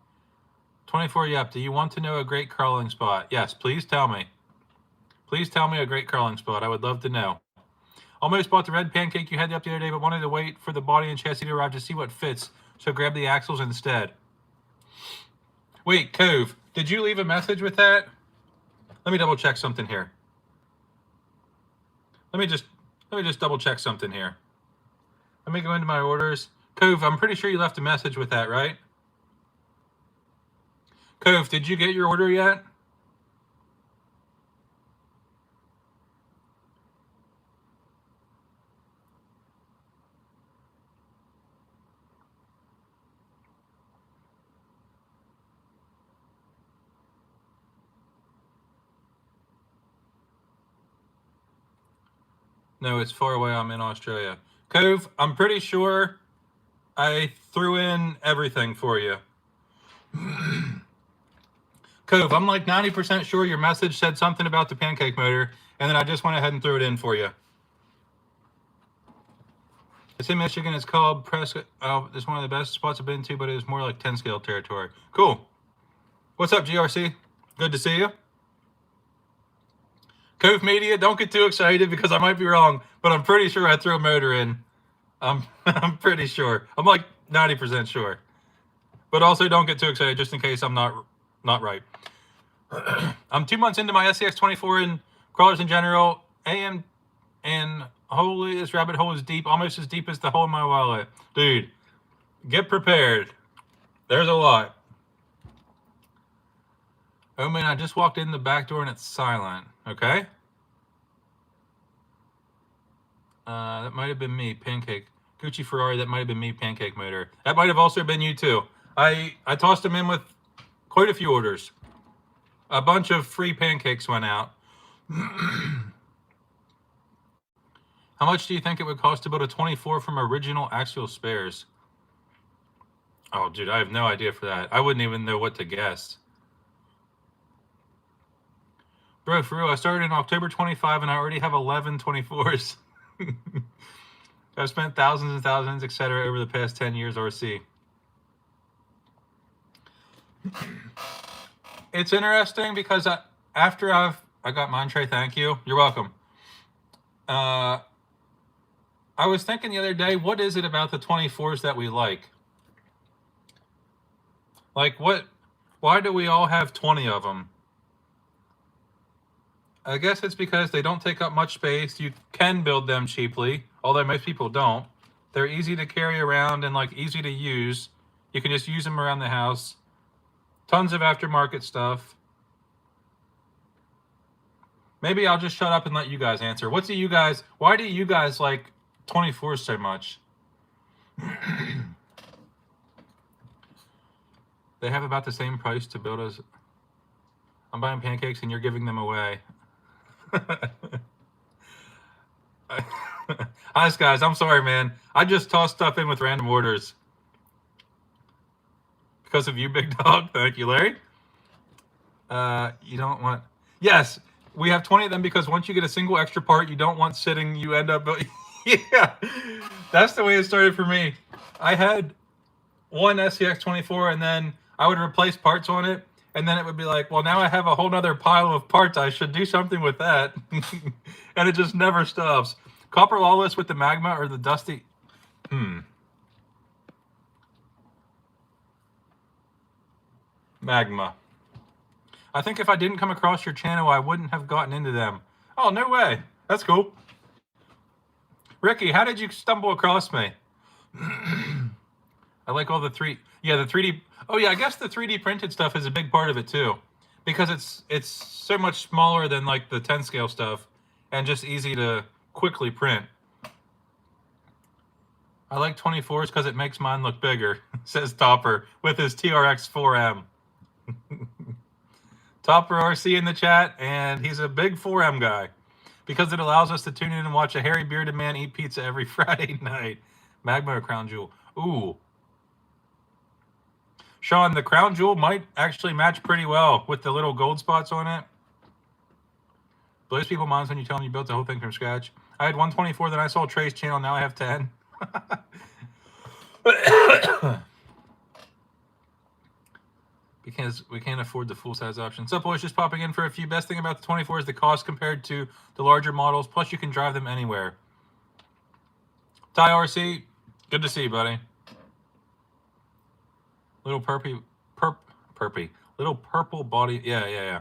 24, yep. Do you want to know a great crawling spot? Yes, please tell me. Please tell me a great crawling spot. I would love to know. Almost bought the red pancake you had up the other day, but wanted to wait for the body and chassis to arrive to see what fits, so grab the axles instead. Wait, Cove, did you leave a message with that? Let me double check something here. Let me just double check something here. Let me go into my orders. Cove, I'm pretty sure you left a message with that, right? Cove, did you get your order yet? No, it's far away. I'm in Australia. Cove, I'm pretty sure I threw in everything for you. Cove, I'm like 90% sure your message said something about the pancake motor, and then I just went ahead and threw it in for you. It's in Michigan. It's called Prescott. Oh, it's one of the best spots I've been to, but it is more like 10 scale territory. Cool. What's up, GRC? Good to see you. Cove Media, don't get too excited because I might be wrong, but I'm pretty sure I threw a motor in. I'm pretty sure. I'm like 90% sure. But also don't get too excited just in case I'm not right. I'm 2 months into my SCX24 and crawlers in general. AM and holy, this rabbit hole is deep, almost as deep as the hole in my wallet. Dude, get prepared. There's a lot. Oh man, I just walked in the back door and it's silent. Okay. That might have been me, Pancake. Gucci Ferrari, that might have been me, Pancake Motor. That might have also been you too. I tossed them in with quite a few orders. A bunch of free pancakes went out. How much do you think it would cost to build a 24 from original Axial Spares? Oh, dude, I have no idea for that. I wouldn't even know what to guess. Bro, for real, I started in October 25 and I already have 11 24s. I've spent thousands and thousands, etc. over the past 10 years RC. It's interesting because after I got mine, Trey, thank you. You're welcome. I was thinking the other day, what is it about the 24s that we like? Like why do we all have 20 of them? I guess it's because they don't take up much space. You can build them cheaply, although most people don't. They're easy to carry around and like easy to use. You can just use them around the house. Tons of aftermarket stuff. Maybe I'll just shut up and let you guys answer. Why do you guys like 24s so much? They have about the same price to build as... I'm buying pancakes and you're giving them away. Honest guys, I'm sorry, man. I just tossed stuff in with random orders. Because of you, big dog. Thank you, Larry. You don't want... Yes, we have 20 of them because once you get a single extra part you don't want sitting, you end up... Yeah, that's the way it started for me. I had one SCX24 and then I would replace parts on it. And then it would be like, well, now I have a whole nother pile of parts. I should do something with that. And it just never stops. Copper Lawless with the Magma or the Dusty... Magma. I think if I didn't come across your channel, I wouldn't have gotten into them. Oh, no way. That's cool. Ricky, how did you stumble across me? I like all the the 3D... Oh, yeah, I guess the 3D printed stuff is a big part of it, too. Because it's so much smaller than, like, the 10 scale stuff. And just easy to quickly print. I like 24s because it makes mine look bigger, says Topper, with his TRX 4M. Topper RC in the chat, and he's a big 4M guy. Because it allows us to tune in and watch a hairy bearded man eat pizza every Friday night. Magma or Crown Jewel? Ooh. Sean, the Crown Jewel might actually match pretty well with the little gold spots on it. Blows people minds when you tell them you built the whole thing from scratch. I had 124, then I saw Trey's channel, now I have 10. Because we can't afford the full-size option. Sup, boys, just popping in for a few. Best thing about the 24 is the cost compared to the larger models, plus you can drive them anywhere. Ty RC, good to see you, buddy. Little perpy, little purple body. Yeah.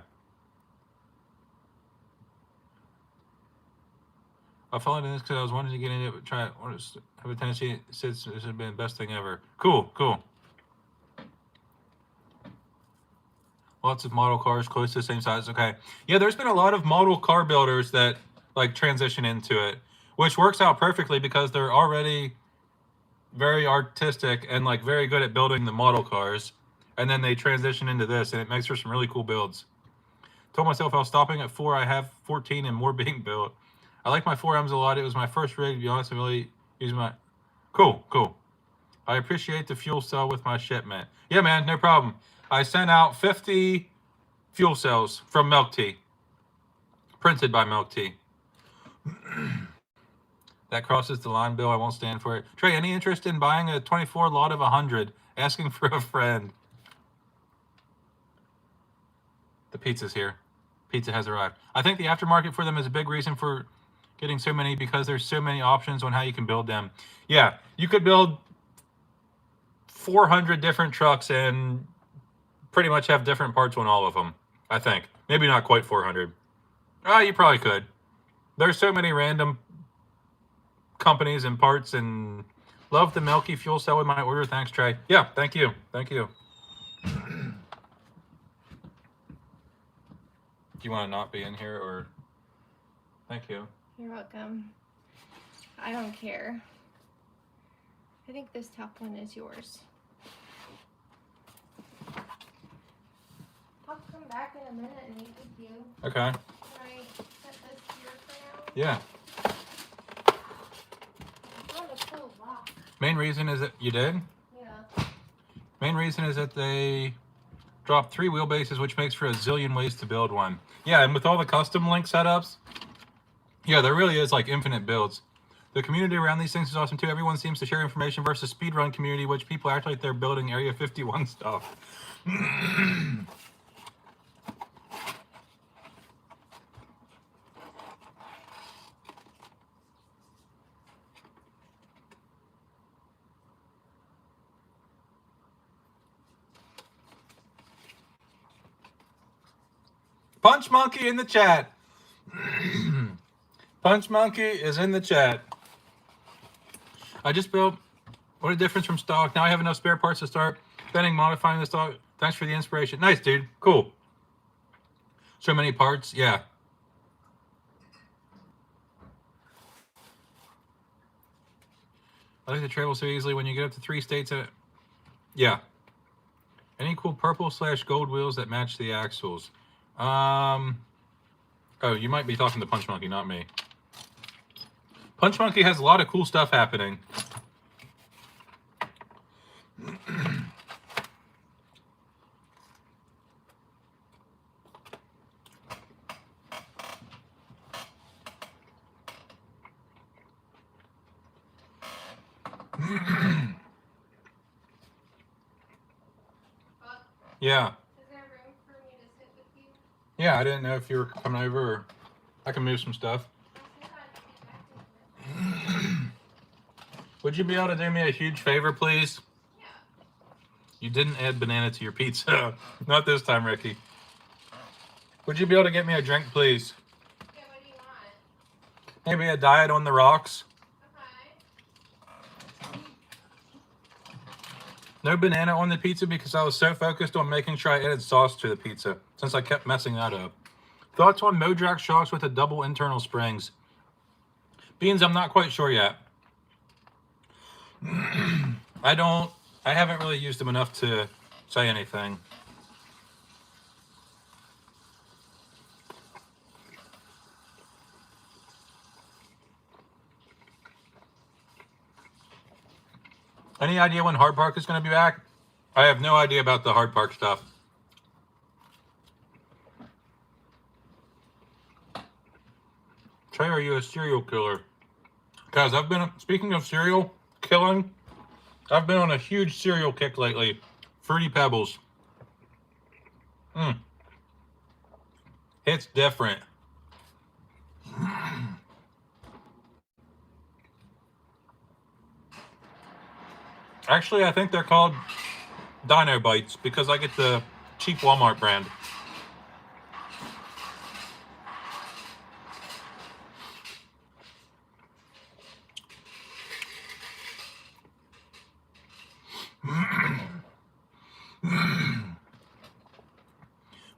I followed in this because I was wanting to get into it, but try it. Have a tendency. This has been the best thing ever. Cool. Lots of model cars close to the same size. Okay. Yeah, there's been a lot of model car builders that like transition into it, which works out perfectly because they're already very artistic and like very good at building the model cars. And then they transition into this and it makes for some really cool builds. Told myself I was stopping at 4. I have 14 and more being built. I like my 4Ms a lot. It was my first rig, to be honest. I really use my... Cool. I appreciate the fuel cell with my shipment. Yeah, man, no problem. I sent out 50 fuel cells from Milk Tea. Printed by Milk Tea. That crosses the line, Bill. I won't stand for it. Trey, any interest in buying a 24 lot of 100? Asking for a friend. The pizza's here. Pizza has arrived. I think the aftermarket for them is a big reason for getting so many because there's so many options on how you can build them. Yeah, you could build 400 different trucks and pretty much have different parts on all of them, I think. Maybe not quite 400. You probably could. There's so many random companies and parts, and love the Milky fuel cell with my order. Thanks, Trey. Yeah, thank you. Do you want to not be in here, or... Thank you. You're welcome. I don't care. I think this top one is yours. I'll come back in a minute and eat with you. Okay. Can I set this here for now? Yeah. I want to pull a lock. Main reason is that... You did? Yeah. Main reason is that they dropped 3 wheelbases, which makes for a zillion ways to build one. Yeah, and with all the custom link setups, yeah, there really is like infinite builds. The community around these things is awesome too. Everyone seems to share information versus speedrun community, which people act like they're building Area 51 stuff. Punch Monkey in the chat. Punch Monkey is in the chat. I just built... What a difference from stock. Now I have enough spare parts to start spending modifying the stock Thanks for the inspiration. Nice, dude. Cool. So many parts. Yeah. I like to travel so easily when you get up to 3 states. Yeah. Any cool purple/gold wheels that match the axles? Oh, you might be talking to Punch Monkey, not me. Punch Monkey has a lot of cool stuff happening. Yeah. Is there room for me to sit with you? Yeah, I didn't know if you were coming over or I can move some stuff. Would you be able to do me a huge favor, please? Yeah. You didn't add banana to your pizza. Not this time, Ricky. Would you be able to get me a drink, please? Yeah, what do you want? Maybe a Diet on the Rocks. Okay. No banana on the pizza because I was so focused on making sure I added sauce to the pizza since I kept messing that up. Thoughts on Modrax shocks with a double internal springs? Beans, I'm not quite sure yet. I haven't really used them enough to say anything. Any idea when Hard Park is going to be back? I have no idea about the Hard Park stuff. Trey, are you a serial killer? Guys, speaking of serial killing, I've been on a huge cereal kick lately. Fruity Pebbles. It's different. Actually, I think they're called Dino Bites because I get the cheap Walmart brand.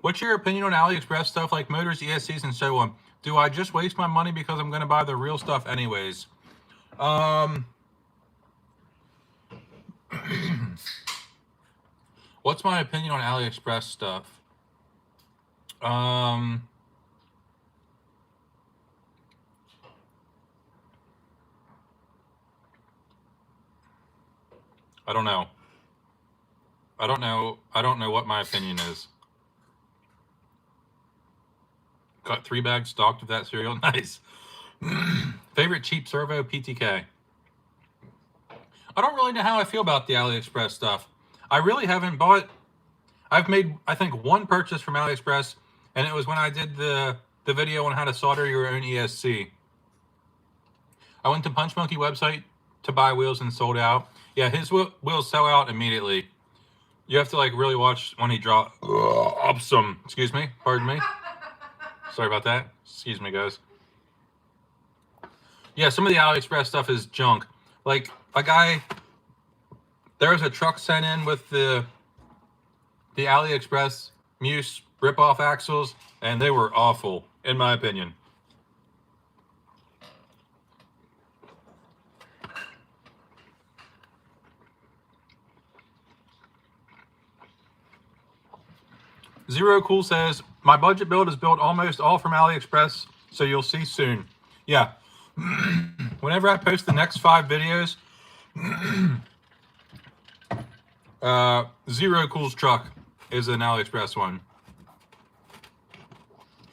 What's your opinion on AliExpress stuff like motors, ESCs, and so on? Do I just waste my money because I'm going to buy the real stuff anyways? What's my opinion on AliExpress stuff? I don't know. I don't know what my opinion is. Got 3 bags stocked of that cereal. Nice. Favorite cheap servo PTK. I don't really know how I feel about the AliExpress stuff. I really haven't bought. I've made, I think, one purchase from AliExpress, and it was when I did the video on how to solder your own ESC. I went to Punch Monkey website to buy wheels and sold out. Yeah, his wheels sell out immediately. You have to like really watch when he drops some. Excuse me. Pardon me. Sorry about that. Excuse me, guys. Yeah, some of the AliExpress stuff is junk. Like a guy, there was a truck sent in with the AliExpress Muse rip-off axles, and they were awful, in my opinion. Zero Cool says, my budget build is built almost all from AliExpress, so you'll see soon. Yeah. Whenever I post the next 5 videos, Zero Cool's truck is an AliExpress one.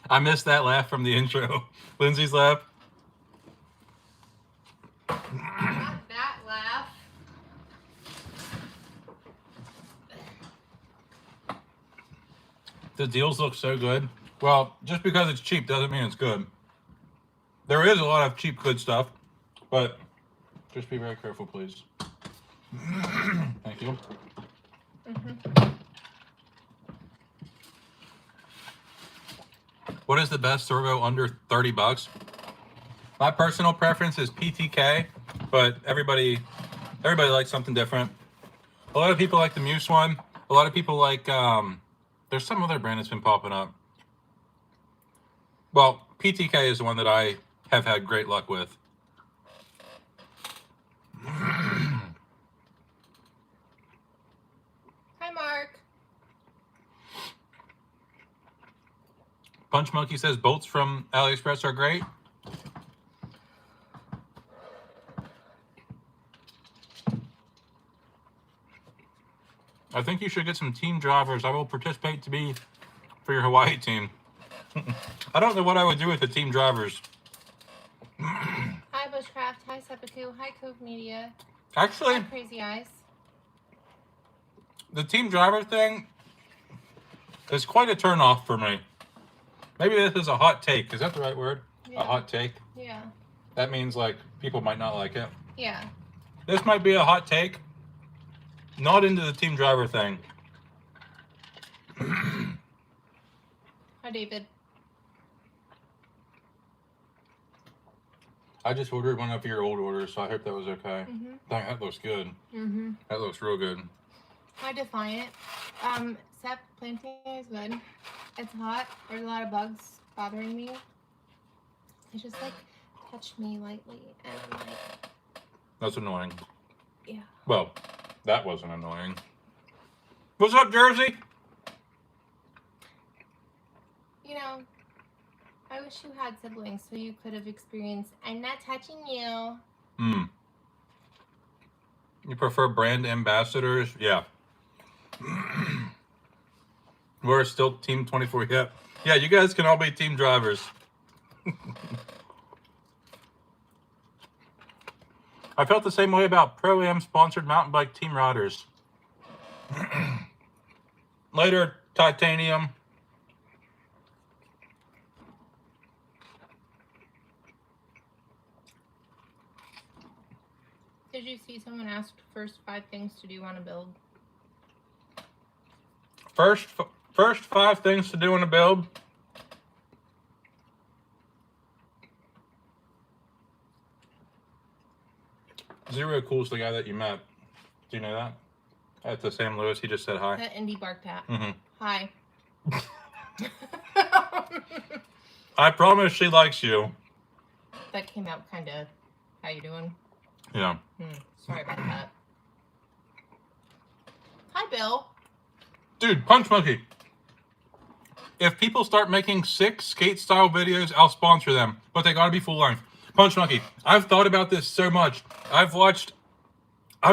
I missed that laugh from the intro. Lindsay's laugh. Not that laugh. The deals look so good. Well, just because it's cheap doesn't mean it's good. There is a lot of cheap good stuff, but just be very careful, please. Thank you. What is the best servo under 30 bucks? My personal preference is PTK, but everybody likes something different. A lot of people like the Muse one. A A lot of people like, there's some other brand that's been popping up. Well, PTK is the one that I have had great luck with. Hi, Mark. Punch Monkey says bolts from AliExpress are great. I think you should get some team drivers. I will participate to be for your Hawaii team. I don't know what I would do with the team drivers. Hi, Bushcraft. Hi, Seppuku. Hi, Cove Media. Actually, Hi, Crazy Eyes. the team driver thing is quite a turnoff for me. Maybe this is a hot take. Is that the right word? Yeah. A hot take? Yeah. That means like people might not like it. Yeah. This might be a hot take. Not into the team driver thing. Hi, David. I just ordered one of your old orders, so I hope that was okay. Mm-hmm. Dang, that looks good. Mm-hmm. That looks real good. Hi, Defiant. Sep, planting is good. It's hot. There's a lot of bugs bothering me. They just like touch me lightly and I'm like, That's annoying. yeah. Well, that wasn't annoying. What's up, Jersey? You know, I wish you had siblings so you could have experienced, I'm not touching you. Hmm. You prefer brand ambassadors? Yeah. We're still Team 24. Yep. Yeah, you guys can all be team drivers. I felt the same way about Pro-Am sponsored mountain bike team riders. Later, Titanium. Did you see someone asked first 5 things to do on a build? First 5 things to do in a build. Zero Cool's the guy that you met. Do you know that? At the Sam Lewis, he just said hi. That Indy barked at. Mm-hmm. Hi. I promise she likes you. That came out kind of, how you doing? Yeah. Sorry about that. Hi, Bill. Dude, Punch Monkey. If people start making 6 skate style videos, I'll sponsor them. But they gotta be full length. Punch Monkey, I've thought about this so much. I've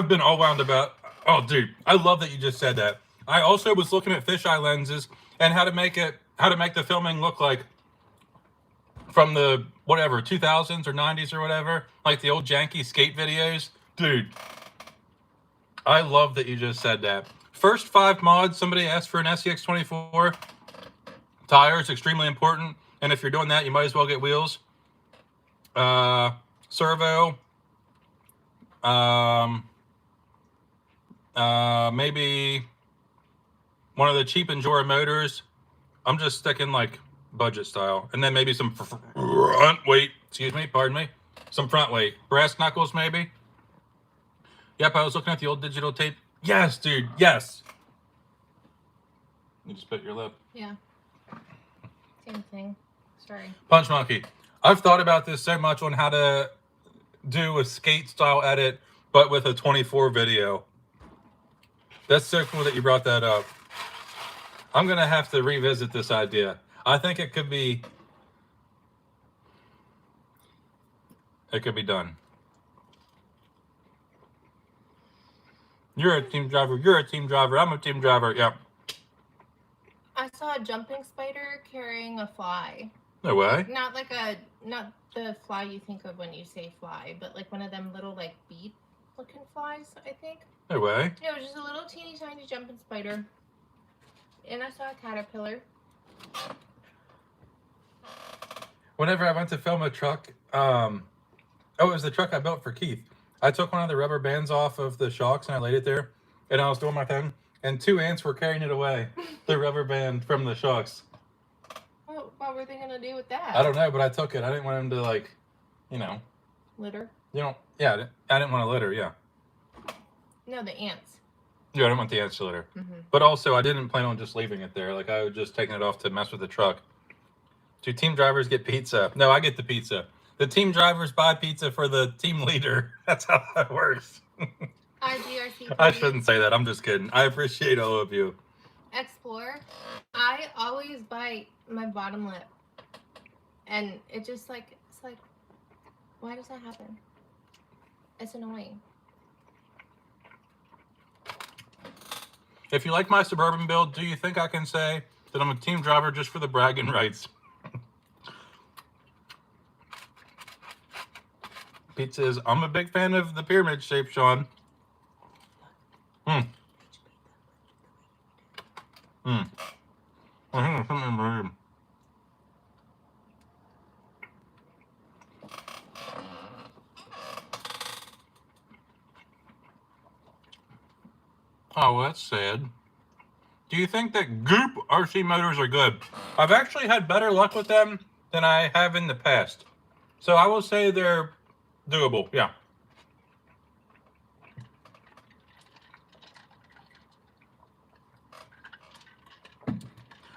been all wound about. Oh, dude, I love that you just said that. I also was looking at fisheye lenses and how to make the filming look like from the, whatever, 2000s or 90s or whatever. Like the old janky skate videos. Dude, I love that you just said that. First 5 mods, somebody asked for an SCX24. Tires, extremely important. And if you're doing that, you might as well get wheels. Servo. Maybe one of the cheap Endura motors. I'm just sticking like budget style. And then maybe some front weight. Excuse me, pardon me. Some front weight. Brass knuckles, maybe. Yep, I was looking at the old digital tape. Yes, dude, yes. You just bit your lip. Yeah. Same thing. Sorry. Punch Monkey. I've thought about this so much on how to do a skate style edit, but with a 24 video. That's so cool that you brought that up. I'm going to have to revisit this idea. I think it could be done. You're a team driver. You're a team driver. I'm a team driver. Yep. I saw a jumping spider carrying a fly. No way. Not the fly you think of when you say fly, but like one of them little like bead looking flies, I think. No way. Yeah, it was just a little teeny tiny jumping spider. And I saw a caterpillar. Whenever I went to film a truck, it was the truck I built for Keith. I took one of the rubber bands off of the shocks and I laid it there, and I was doing my thing, and 2 ants were carrying it away, the rubber band from the shocks. What were they gonna do with that? I don't know, but I took it. I didn't want him to, like, you know. Litter? Yeah, I didn't want to litter, yeah. No, the ants. Yeah, I don't want the ancillary. Mm-hmm. But also, I didn't plan on just leaving it there. Like, I was just taking it off to mess with the truck. Do team drivers get pizza? No, I get the pizza. The team drivers buy pizza for the team leader. That's how that works. RGRC. I shouldn't say that. I'm just kidding. I appreciate all of you. Explore. I always bite my bottom lip, and it just like it's like, why does that happen? It's annoying. If you like my Suburban build, do you think I can say that I'm a team driver just for the bragging rights? Pizza is. I'm a big fan of the pyramid shape, Sean. I think it's something weird. Oh, that's sad. Do you think that Goop RC motors are good? I've actually had better luck with them than I have in the past. So I will say they're doable, yeah.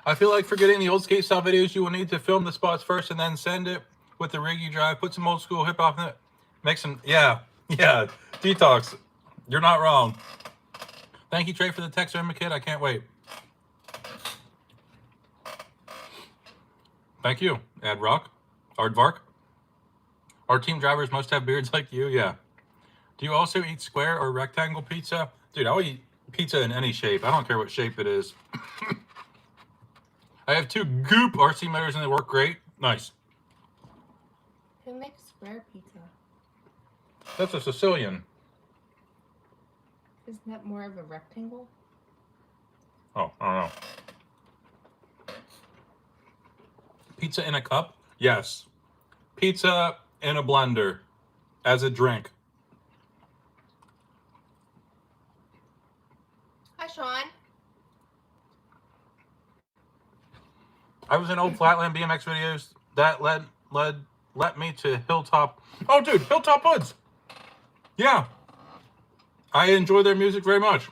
I feel like for getting the old skate style videos, you will need to film the spots first and then send it with the rig you drive. Put some old school hip hop in it. Make some, yeah. Detox. You're not wrong. Thank you, Trey, for the Texoma kit. I can't wait. Thank you, Adrock. Aardvark. Our team drivers must have beards like you, yeah. Do you also eat square or rectangle pizza? Dude, I'll eat pizza in any shape. I don't care what shape it is. I have 2 Goop RC motors and they work great. Nice. Who makes square pizza? That's a Sicilian. Isn't that more of a rectangle? Oh, I don't know. Pizza in a cup? Yes. Pizza in a blender as a drink. Hi, Sean. I was in old Flatland BMX videos that led me to Hilltop. Oh, dude, Hilltop Hoods. Yeah. I enjoy their music very much.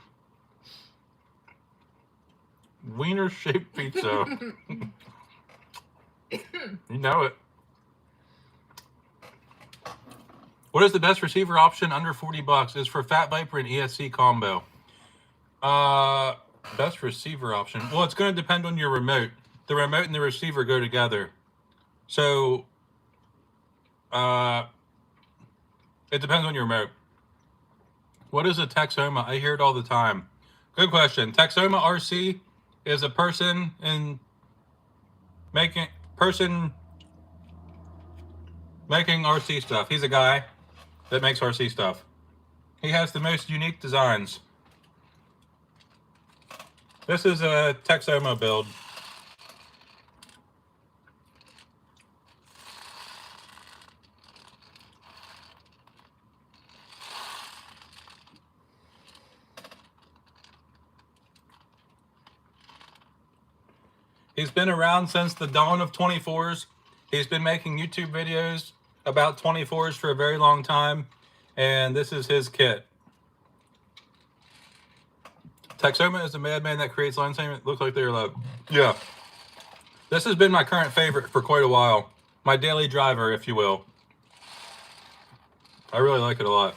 Wiener shaped pizza. You know it. What is the best receiver option under 40 bucks? Is for Fat Viper and ESC combo. Best receiver option. Well, it's going to depend on your remote. The remote and the receiver go together. So, it depends on your remote. What is a Texoma? I hear it all the time. Good question. Texoma RC is a person making RC stuff. He's a guy that makes RC stuff. He has the most unique designs. This is a Texoma build. He's been around since the dawn of 24s. He's been making YouTube videos about 24s for a very long time. And this is his kit. Texoma is a madman that creates line segment. Looks like they're low. Yeah. This has been my current favorite for quite a while. My daily driver, if you will. I really like it a lot.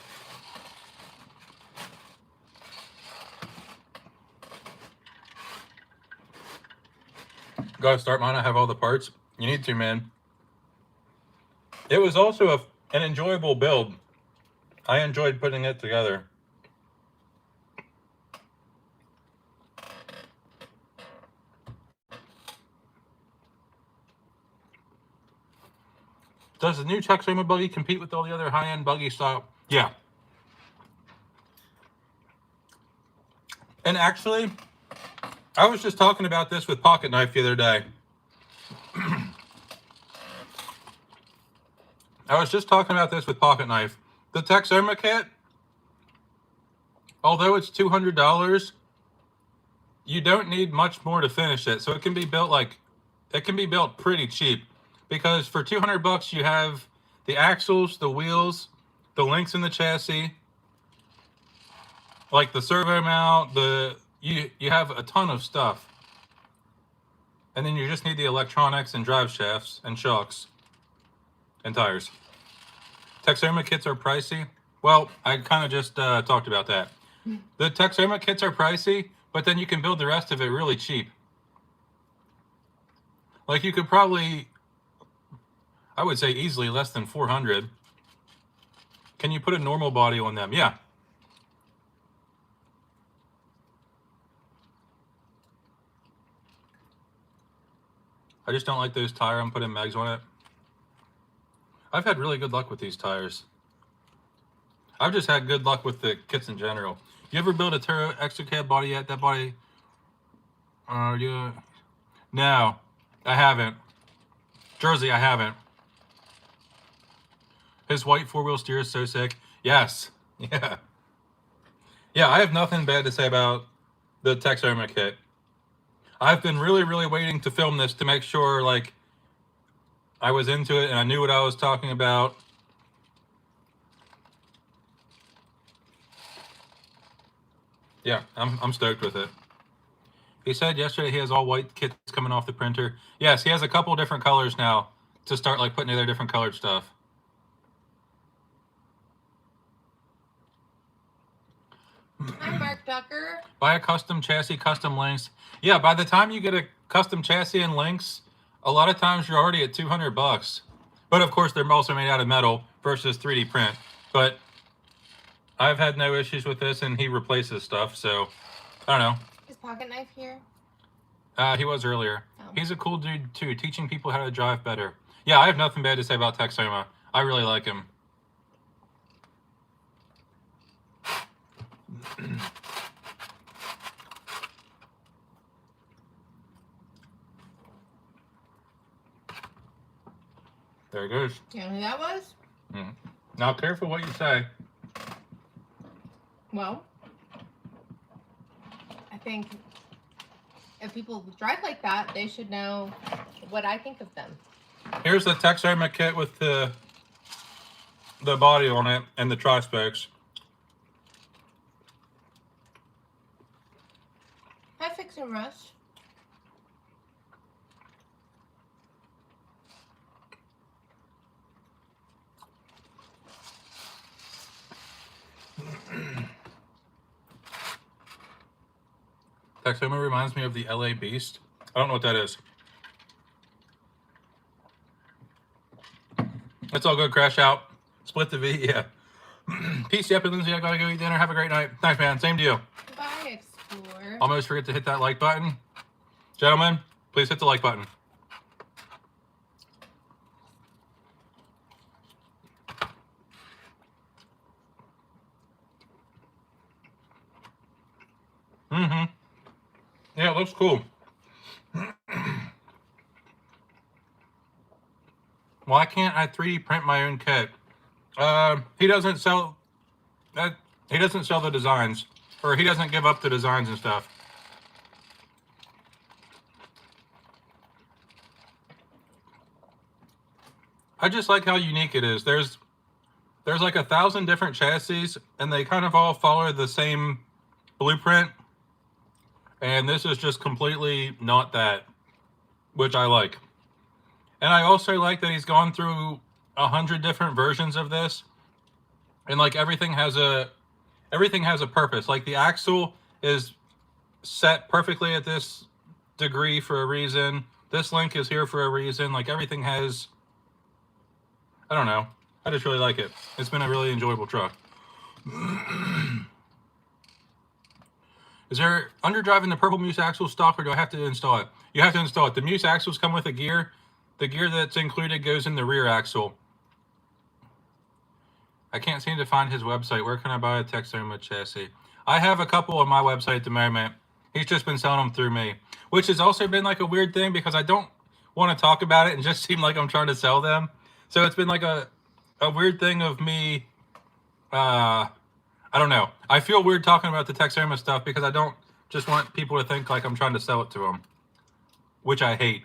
Gotta start mine. I have all the parts. You need to, man. It was also an enjoyable build. I enjoyed putting it together. Does the new Texoma buggy compete with all the other high-end buggy style? Yeah. And actually, I was just talking about this with Pocket Knife the other day. The Texoma kit, although it's $200, you don't need much more to finish it. So it can be built pretty cheap, because for 200 bucks you have the axles, the wheels, the links in the chassis, like the servo mount, you have a ton of stuff. And then you just need the electronics and drive shafts and shocks and tires. Texoma kits are pricey. Well, I kind of just talked about that. The Texoma kits are pricey, but then you can build the rest of it really cheap. Like you could probably, I would say easily less than 400. Can you put a normal body on them? Yeah. I just don't like those tires. I'm putting mags on it. I've had really good luck with these tires. I've just had good luck with the kits in general. You ever build a Turo extra cab body yet? That body? No, I haven't. Jersey, I haven't. His white four-wheel steer is so sick. Yes. Yeah. Yeah, I have nothing bad to say about the Texoma kit. I've been really, really waiting to film this to make sure, like, I was into it and I knew what I was talking about. Yeah, I'm stoked with it. He said yesterday he has all white kits coming off the printer. Yes, he has a couple different colors now to start like putting together different colored stuff. Hi, Mark Ducker. Buy a custom chassis, custom links. Yeah, by the time you get a custom chassis and links, a lot of times you're already at $200. But of course, they're also made out of metal versus 3D print. But I've had no issues with this, and he replaces stuff, so I don't know. Is Pocket Knife here? He was earlier. Oh. He's a cool dude too, teaching people how to drive better. Yeah, I have nothing bad to say about Texoma. I really like him. There it goes. You know who that was? Now, careful what you say. Well, I think if people drive like that, they should know what I think of them. Here's the Texoma kit with the body on it and the tri-spokes. Hi, Fix and Rush. Texoma reminds me of the LA Beast. I don't know what that is. It's all good. Crash out. Split the V. Yeah. Peace, Yep, and Lindsay. I gotta go eat dinner. Have a great night. Thanks, man. Same to you. Bye, Explorer. Almost forget to hit that like button. Gentlemen, please hit the like button. Yeah, it looks cool. Why can't I 3D print my own kit? He doesn't sell that. He doesn't sell the designs, or he doesn't give up the designs and stuff. I just like how unique it is. There's like 1,000 different chassis, and they kind of all follow the same blueprint. And this is just completely not that, which I like. And I also like that he's gone through 100 different versions of this, and like everything has a purpose. Like the axle is set perfectly at this degree for a reason. This link is here for a reason. Like everything has, I don't know. I just really like it. It's been a really enjoyable truck. Is there underdrive in the Purple Muse axle stock, or do I have to install it? You have to install it. The Muse axles come with a gear. The gear that's included goes in the rear axle. I can't seem to find his website. Where can I buy a Texoma chassis? I have a couple on my website at the moment. He's just been selling them through me, which has also been like a weird thing because I don't want to talk about it and just seem like I'm trying to sell them. So it's been like a weird thing of me. I don't know. I feel weird talking about the Texoma stuff because I don't just want people to think like I'm trying to sell it to them, which I hate.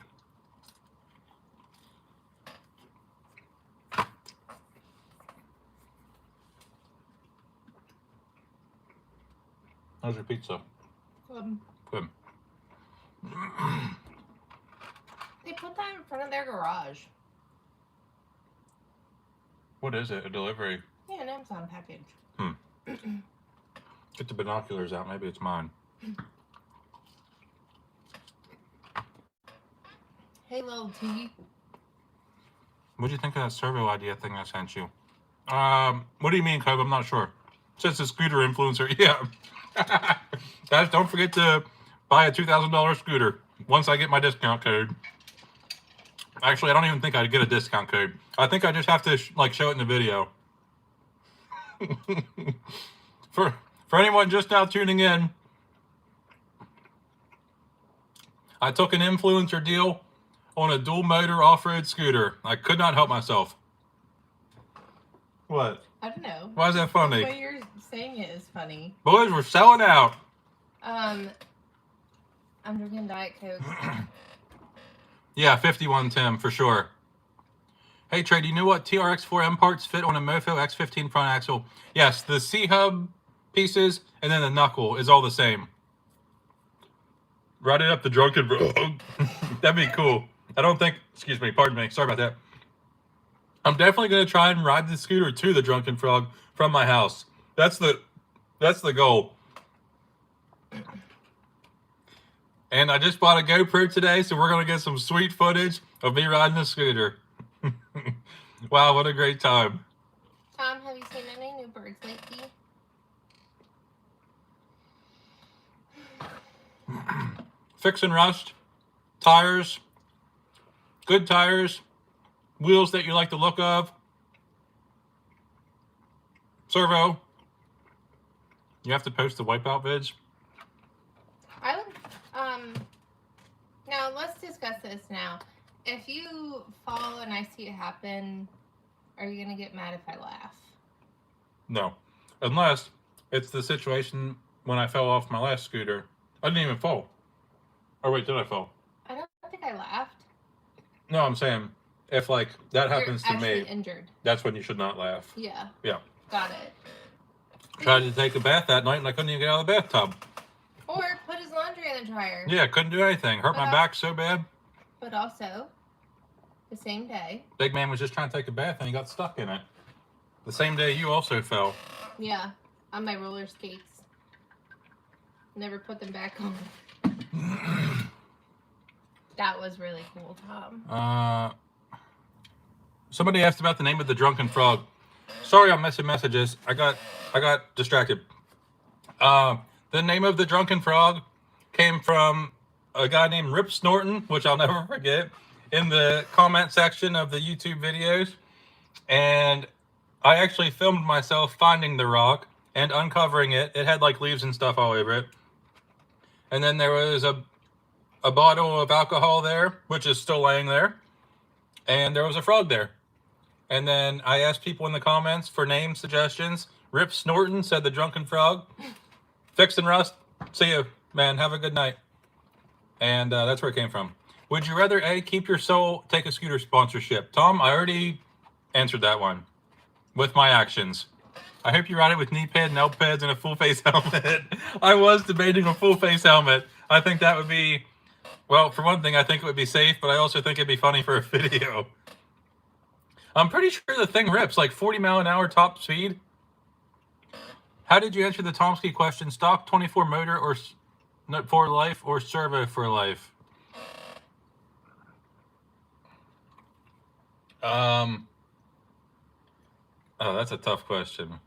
How's your pizza? Good. They put that in front of their garage. What is it? A delivery? Yeah, an Amazon package. Get the binoculars out. Maybe it's mine. Hey, little T. What'd you think of that servo idea thing I sent you? What do you mean, Cobb? I'm not sure. Since a scooter influencer, yeah. Guys, don't forget to buy a $2,000 scooter once I get my discount code. Actually, I don't even think I'd get a discount code. I think I just have to show it in the video. For anyone just now tuning in, I took an influencer deal on a dual motor off-road scooter. I could not help myself. What? I don't know. Why is that funny? The way you're saying it is funny. Boys, we're selling out. I'm drinking Diet Coke. Yeah, 51 Tim, for sure. Hey, Trey, do you know what TRX4M parts fit on a Mofo X15 front axle? Yes, the C-hub pieces and then the knuckle is all the same. Ride it up the Drunken Frog. That'd be cool. I don't think, excuse me, pardon me, sorry about that. I'm definitely going to try and ride the scooter to the Drunken Frog from my house. That's the goal. And I just bought a GoPro today, so we're going to get some sweet footage of me riding the scooter. Wow, what a great time. Tom, have you seen any new birds lately? Fix and rust, tires, good tires, wheels that you like the look of, servo. You have to post the wipeout vids. I would, now let's discuss this now. If you fall and I see it happen, are you going to get mad if I laugh? No, unless it's the situation when I fell off my last scooter. I didn't even fall. Oh wait, did I fall? I don't think I laughed. No, I'm saying if that happens You're to me, actually injured. that's when you should not laugh. Yeah. Yeah. Got it. Tried to take a bath that night and I couldn't even get out of the bathtub. Or put his laundry in the dryer. Yeah, couldn't do anything. Hurt my back so bad. But also, the same day. Big man was just trying to take a bath and he got stuck in it. The same day you also fell. Yeah, on my roller skates. Never put them back on. That was really cool, Tom. Somebody asked about the name of the Drunken Frog. Sorry, I'm missing messages. I got distracted. The name of the Drunken Frog came from a guy named Rip Snorton, which I'll never forget, in the comment section of the YouTube videos. And I actually filmed myself finding the rock and uncovering it. It had leaves and stuff all over it. And then there was a bottle of alcohol there, which is still laying there. And there was a frog there. And then I asked people in the comments for name suggestions. Rip Snorton said the Drunken Frog. Fix and Rust, see you, man. Have a good night. And that's where it came from. Would you rather A, keep your soul, take a scooter sponsorship? Tom, I already answered that one with my actions. I hope you ride it with knee pad and elbow pads and a full face helmet. I was debating a full face helmet. I think that would be, well, for one thing, I think it would be safe, but I also think it'd be funny for a video. I'm pretty sure the thing rips 40-mile-an-hour top speed. How did you answer the Tomsky question? Stock 24 motor or for life or servo for life? Oh, that's a tough question.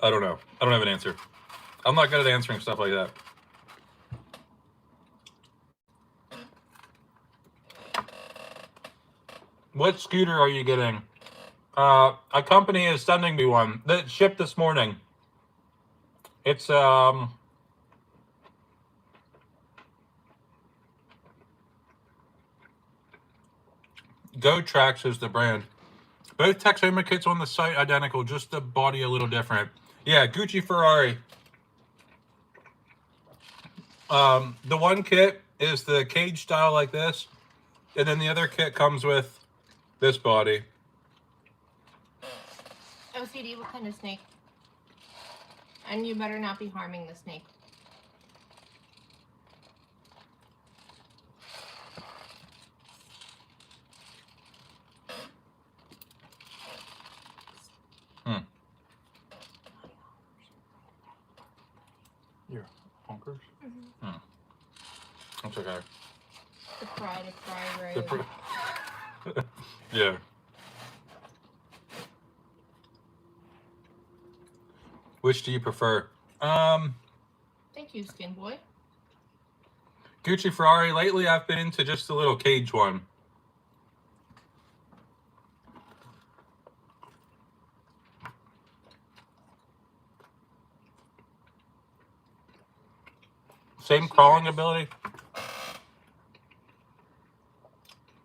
I don't know. I don't have an answer. I'm not good at answering stuff like that. What scooter are you getting? A company is sending me one that shipped this morning. It's GoTrax is the brand. Both Texoma kits on the site identical, just the body a little different. Yeah, Gucci Ferrari. The one kit is the cage style like this, and then the other kit comes with this body. OCD, what kind of snake? And you better not be harming the snake. Your honkers? Mm-hmm. That's okay. The fry to fry The road. yeah. Which do you prefer? Thank you, Skin Boy. Gucci Ferrari. Lately, I've been into just the little cage one. Same crawling ability.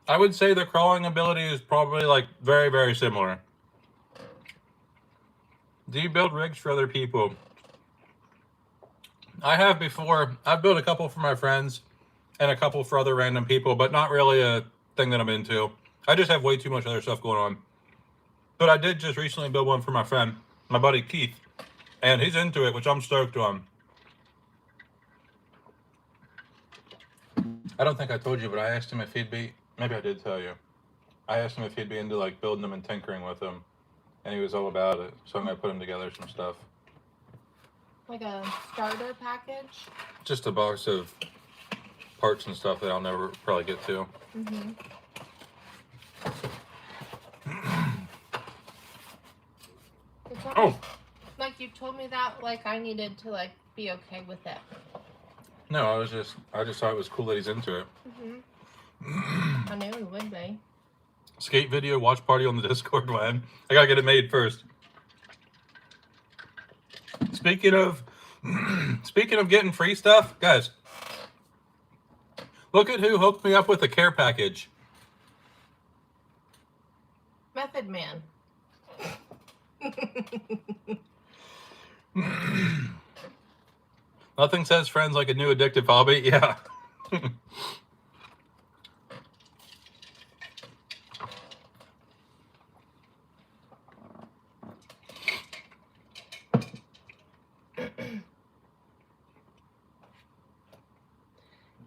I would say the crawling ability is probably like very, very similar. Do you build rigs for other people? I have before. I've built a couple for my friends and a couple for other random people, but not really a thing that I'm into. I just have way too much other stuff going on. But I did just recently build one for my friend, my buddy Keith, and he's into it, which I'm stoked on. I don't think I told you, but I asked him if he'd be, maybe I did tell you. I asked him if he'd be into like building them and tinkering with them, and he was all about it. So I'm gonna put him together some stuff. Like a starter package? Just a box of parts and stuff that I'll never probably get to. Mm-hmm. Oh! Like you told me that, like I needed to like be okay with it. No, I just thought it was cool that he's into it. Mm-hmm. I knew he would be. Skate video watch party on the Discord, man. I gotta get it made first. Speaking of getting free stuff, guys, look at who hooked me up with a care package. Method Man. Nothing says friends like a new addictive hobby. Yeah.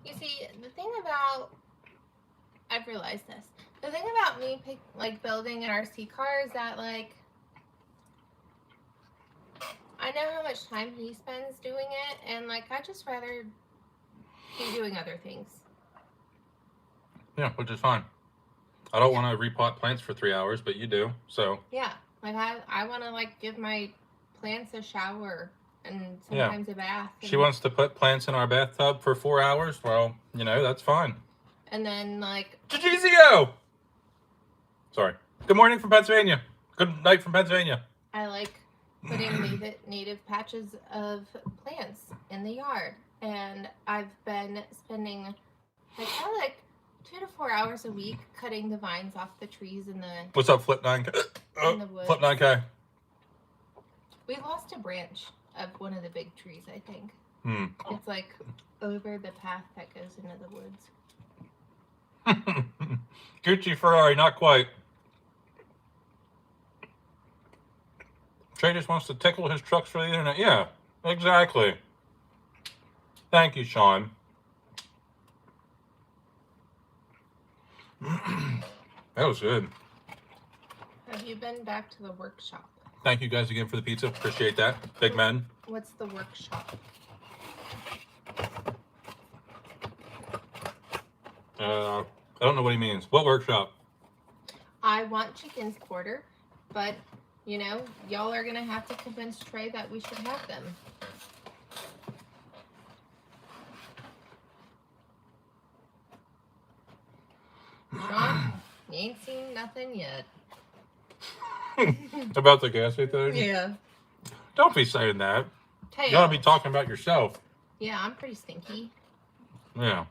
You see, the thing about, I've realized this. The thing about me building an RC car is that like I know how much time he spends doing it, and like I just rather be doing other things. Yeah, which is fine. I don't want to repot plants for 3 hours, but you do. So yeah, like I want to like give my plants a shower and sometimes a bath. She wants to put plants in our bathtub for 4 hours. Well, you know, that's fine. And then like Jajizio! Sorry. Good morning from Pennsylvania. Good night from Pennsylvania. I like putting native patches of plants in the yard, and I've been spending like 2 to 4 hours a week cutting the vines off the trees in the What's up, Flip 9K? in the woods. Flip 9K. We lost a branch of one of the big trees, I think. It's like over the path that goes into the woods. Gucci Ferrari, not quite. Trey just wants to tickle his trucks for the internet. Yeah, exactly. Thank you, Sean. That was good. Have you been back to the workshop? Thank you guys again for the pizza. Appreciate that. Big men. What's the workshop? I don't know what he means. What workshop? I want chickens quarter, but you know, y'all are gonna have to convince Trey that we should have them. Sean, you ain't seen nothing yet. About the gas thing? Yeah. Don't be saying that. Hey, You gotta be talking about yourself. yeah, I'm pretty stinky. Yeah.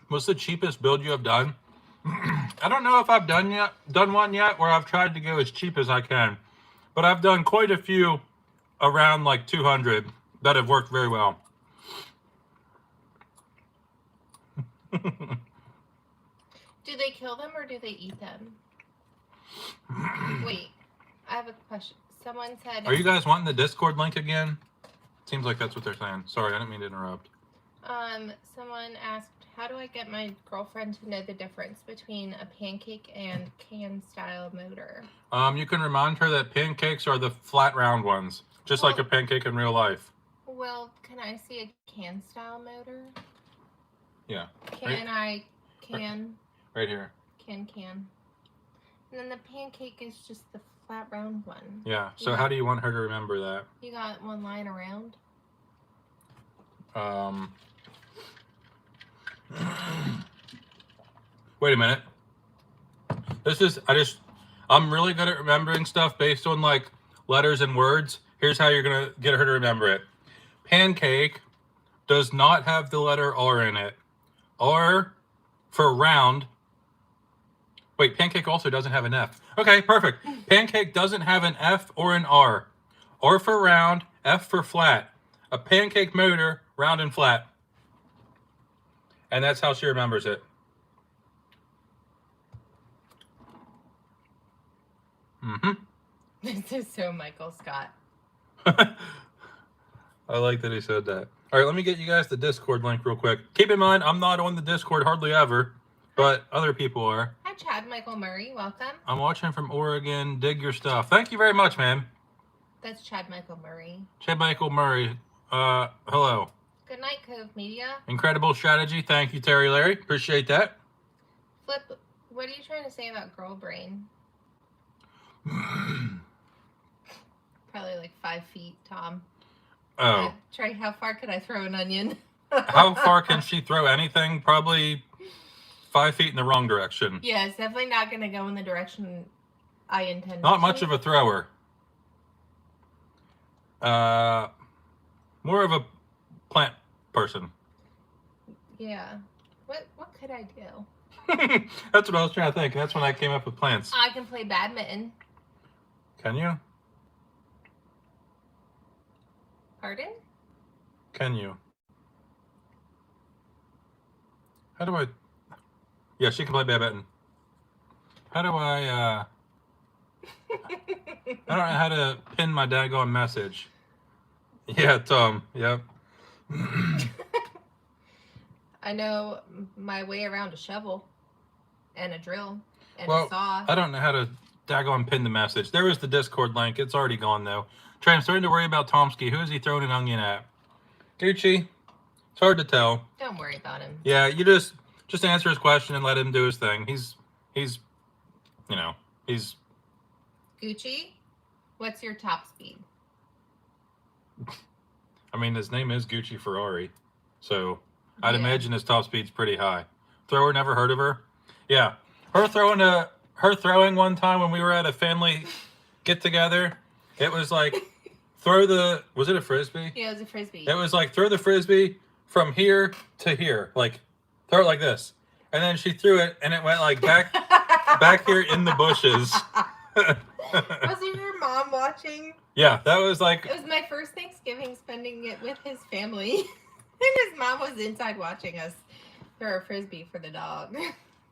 What's the cheapest build you have done? I don't know if I've done one yet where I've tried to go as cheap as I can, but I've done quite a few around like 200 that have worked very well. Do they kill them or do they eat them? Wait, I have a question. Someone said. Are you guys wanting the Discord link again? Seems like that's what they're saying. Sorry, I didn't mean to interrupt. Someone asked, how do I get my girlfriend to know the difference between a pancake and can style motor? You can remind her that pancakes are the flat round ones, just like a pancake in real life. Well, can I see a can style motor? Yeah. Can right, can? Right here. Can. And then the pancake is just the flat round one. Yeah. So how do you want her to remember that? You got one line around? Wait a minute. I'm really good at remembering stuff based on like letters and words. Here's how you're going to get her to remember it. Pancake does not have the letter R in it. R for round. Wait, pancake also doesn't have an F. Okay, perfect. Pancake doesn't have an F or an R. R for round, F for flat. A pancake motor, round and flat. And that's how she remembers it. Mm-hmm. This is so Michael Scott. I like that he said that. All right, let me get you guys the Discord link real quick. Keep in mind, I'm not on the Discord hardly ever, but other people are. Hi, Chad Michael Murray. Welcome. I'm watching from Oregon. Dig your stuff. Thank you very much, man. That's Chad Michael Murray. Chad Michael Murray. Hello. Good night, Cove Media. Incredible strategy. Thank you, Terry Larry. Appreciate that. Flip, what are you trying to say about girl brain? Probably like 5 feet, Tom. Oh. Trey, how far could I throw an onion? How far can she throw anything? Probably 5 feet in the wrong direction. Yeah, it's definitely not going to go in the direction I intended. Not much of a thrower. More of a plant person. Yeah. What could I do? That's what I was trying to think. That's when I came up with plants. I can play badminton. Can you? Pardon? Can you? How do I... Yeah, she can play badminton. How do I don't know how to pin my daggone message. Yeah, Tom. Yep. I know my way around a shovel and a drill and Well, a saw. I don't know how to daggone pin the message. There was the Discord link. It's already gone, though. Trey, I'm starting to worry about Tomsky. Who is he throwing an onion at? Gucci? It's hard to tell. Don't worry about him. Yeah, you just answer his question and let him do his thing. He's Gucci, what's your top speed? I mean, his name is Gucci Ferrari, so I'd imagine his top speed's pretty high. Thrower, never heard of her? Yeah, her throwing one time when we were at a family get together. It was like was it a frisbee? Yeah, it was a frisbee. It was like throw the frisbee from here to here, like throw it like this, and then she threw it and it went like back here in the bushes. Was it your mom watching? Yeah, that was like... It was my first Thanksgiving spending it with his family. And his mom was inside watching us throw a frisbee for the dog.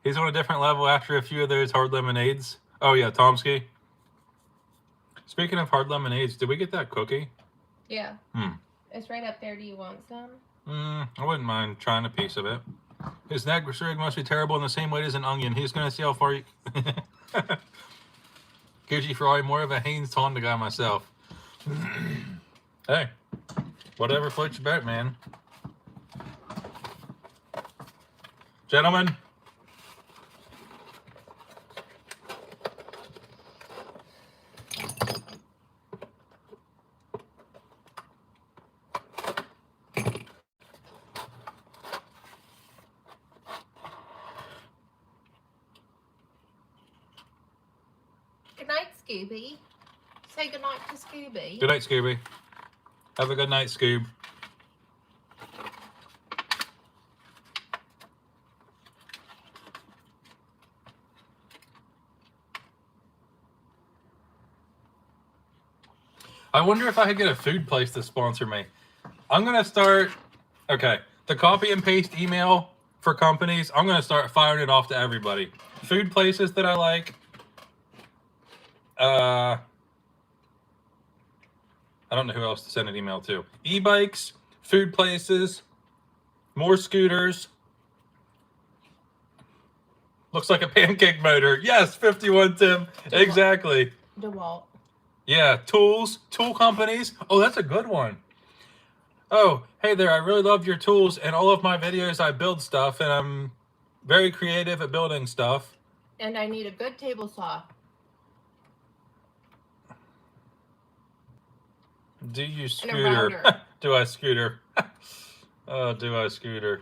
He's on a different level after a few of those hard lemonades. Oh, yeah, Tomsky. Speaking of hard lemonades, did we get that cookie? Yeah. It's right up there. Do you want some? I wouldn't mind trying a piece of it. His neck must be terrible in the same weight as an onion. He's going to see how far you... Gucci Ferrari, more of a Haynes Honda guy myself. Hey, whatever floats your boat, man. Gentlemen. Good night, Scooby. Say good night to Scooby. Good night, Scooby. Have a good night, Scoob. I wonder if I could get a food place to sponsor me. I'm going to start... Okay, the copy and paste email for companies, I'm going to start firing it off to everybody. Food places that I like. I don't know who else to send an email to. E-bikes, food places, more scooters. Looks like a pancake motor. Yes, 51, Tim. Exactly. DeWalt. Yeah, tools, tool companies. Oh, that's a good one. Oh, hey there, I really love your tools. And all of my videos, I build stuff, and I'm very creative at building stuff. And I need a good table saw. Do you And a scooter? router. Do I scooter? Oh, do I scooter?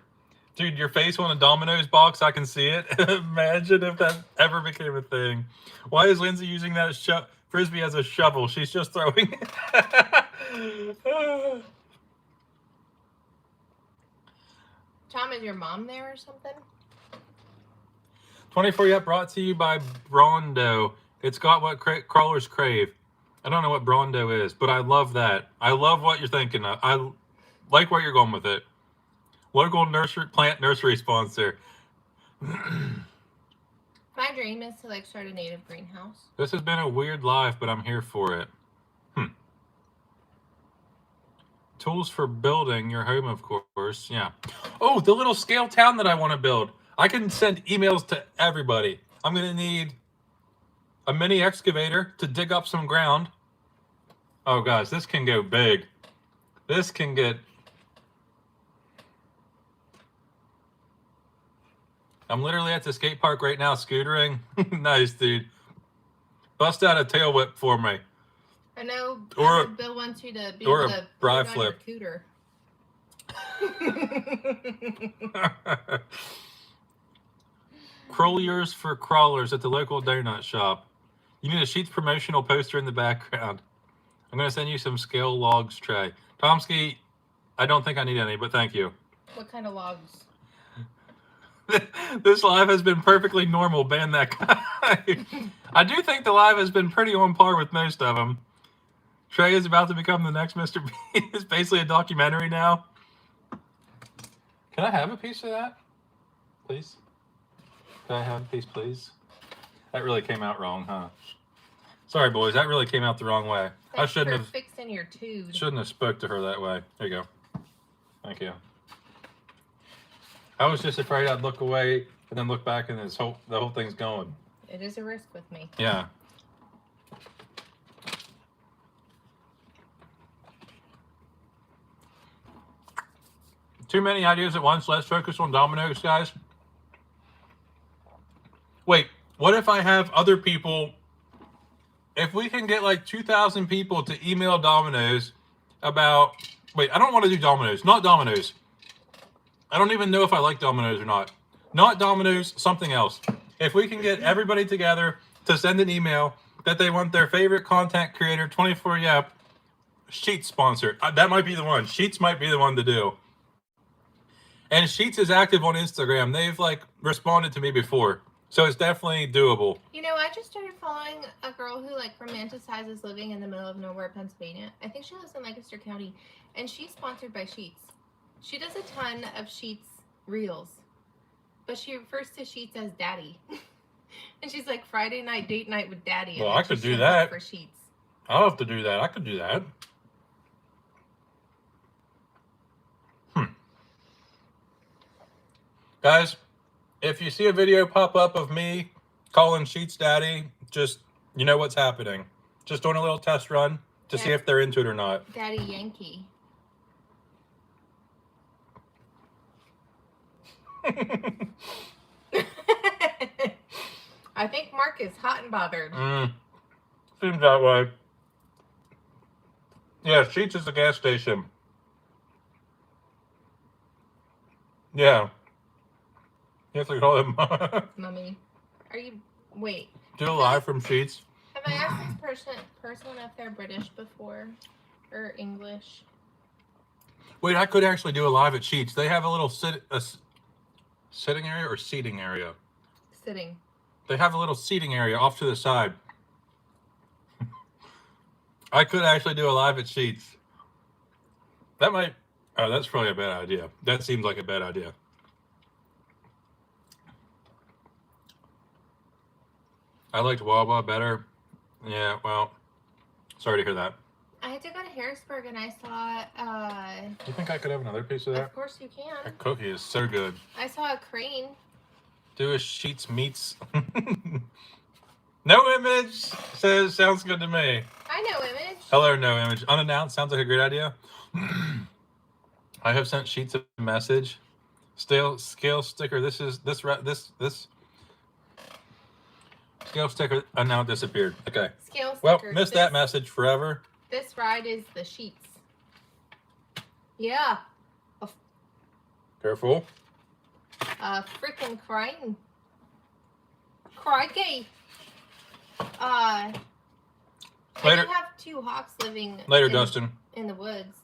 Dude, your face on a Domino's box, I can see it. Imagine if that ever became a thing. Why is Lindsay using that frisbee as a shovel? She's just throwing it. Tom, is your mom there or something? 24 Yep brought to you by Brondo. It's got what crawlers crave. I don't know what Brondo is, but I love that. I love what you're thinking of. I like where you're going with it. Local plant nursery sponsor. My dream is to like start a native greenhouse. This has been a weird life, but I'm here for it. Tools for building your home, of course. Yeah. Oh, the little scale town that I want to build. I can send emails to everybody. I'm going to need a mini excavator to dig up some ground. Oh, guys, this can go big. This can get... I'm literally at the skate park right now, scootering. Nice, dude. Bust out a tail whip for me. I know Or Bill wants you to be or able a to bri put it on your flip. cooter. Crawlers for crawlers at the local donut shop. You need a Sheets promotional poster in the background. I'm going to send you some scale logs tray. Tomsky, I don't think I need any, but thank you. What kind of logs? This live has been perfectly normal. Ban that guy. I do think the live has been pretty on par with most of them. Trey is about to become the next Mr. Beast. It's basically a documentary now. Can I have a piece of that, please? Can I have a piece, please? That really came out wrong, huh? Sorry, boys. That really came out the wrong way. Thanks I shouldn't for have fixing your tube. shouldn't have spoke to her that way. There you go. Thank you. I was just afraid I'd look away and then look back and the whole thing's going. It is a risk with me. Yeah. Too many ideas at once. Let's focus on Domino's, guys. Wait, what if I have other people? If we can get like 2,000 people to email Domino's about... Wait, I don't want to do Domino's. Not Domino's. I don't even know if I like Domino's or not. Not Domino's, something else. If we can get everybody together to send an email that they want their favorite content creator, 24 Yep, Sheets sponsor. That might be the one. Sheets might be the one to do. And Sheets is active on Instagram. They've like responded to me before. So it's definitely doable. You know, I just started following a girl who like romanticizes living in the middle of nowhere, Pennsylvania. I think she lives in Lancaster County, and she's sponsored by Sheets. She does a ton of Sheets reels, but she refers to Sheets as Daddy. And she's like, Friday night date night with Daddy. Well, I could do that. For Sheets. I'll have to do that. I could do that. Guys, if you see a video pop up of me calling Sheets Daddy, just, you know what's happening. Just doing a little test run to see if they're into it or not. Daddy Yankee. I think Mark is hot and bothered. Seems that way. Yeah, Sheets is the gas station. Yeah. You have to call him. Mummy. Are you... Wait. Do a live from Sheets. Have I asked this person if they're British before? Or English? Wait, I could actually do a live at Sheets. They have a little sitting area or seating area? Sitting. They have a little seating area off to the side. I could actually do a live at Sheets. That might... Oh, that's probably a bad idea. That seems like a bad idea. I liked Wawa better. Yeah, well, sorry to hear that. I had to go to Harrisburg and I saw, You think I could have another piece of that? of course you can. That cookie is so good. I saw a crane. Do a Sheets meets. No image says sounds good to me. I know Image. Hello, no image. Unannounced sounds like a great idea. I have sent Sheets a message. Scale sticker. This scale sticker. And now it disappeared. Okay. Scale Well, stickers. missed that message forever. This ride is the Sheets. Yeah. Careful. Freaking crane. Crikey. I Later. do have 2 hawks living Later, Dustin. in the woods.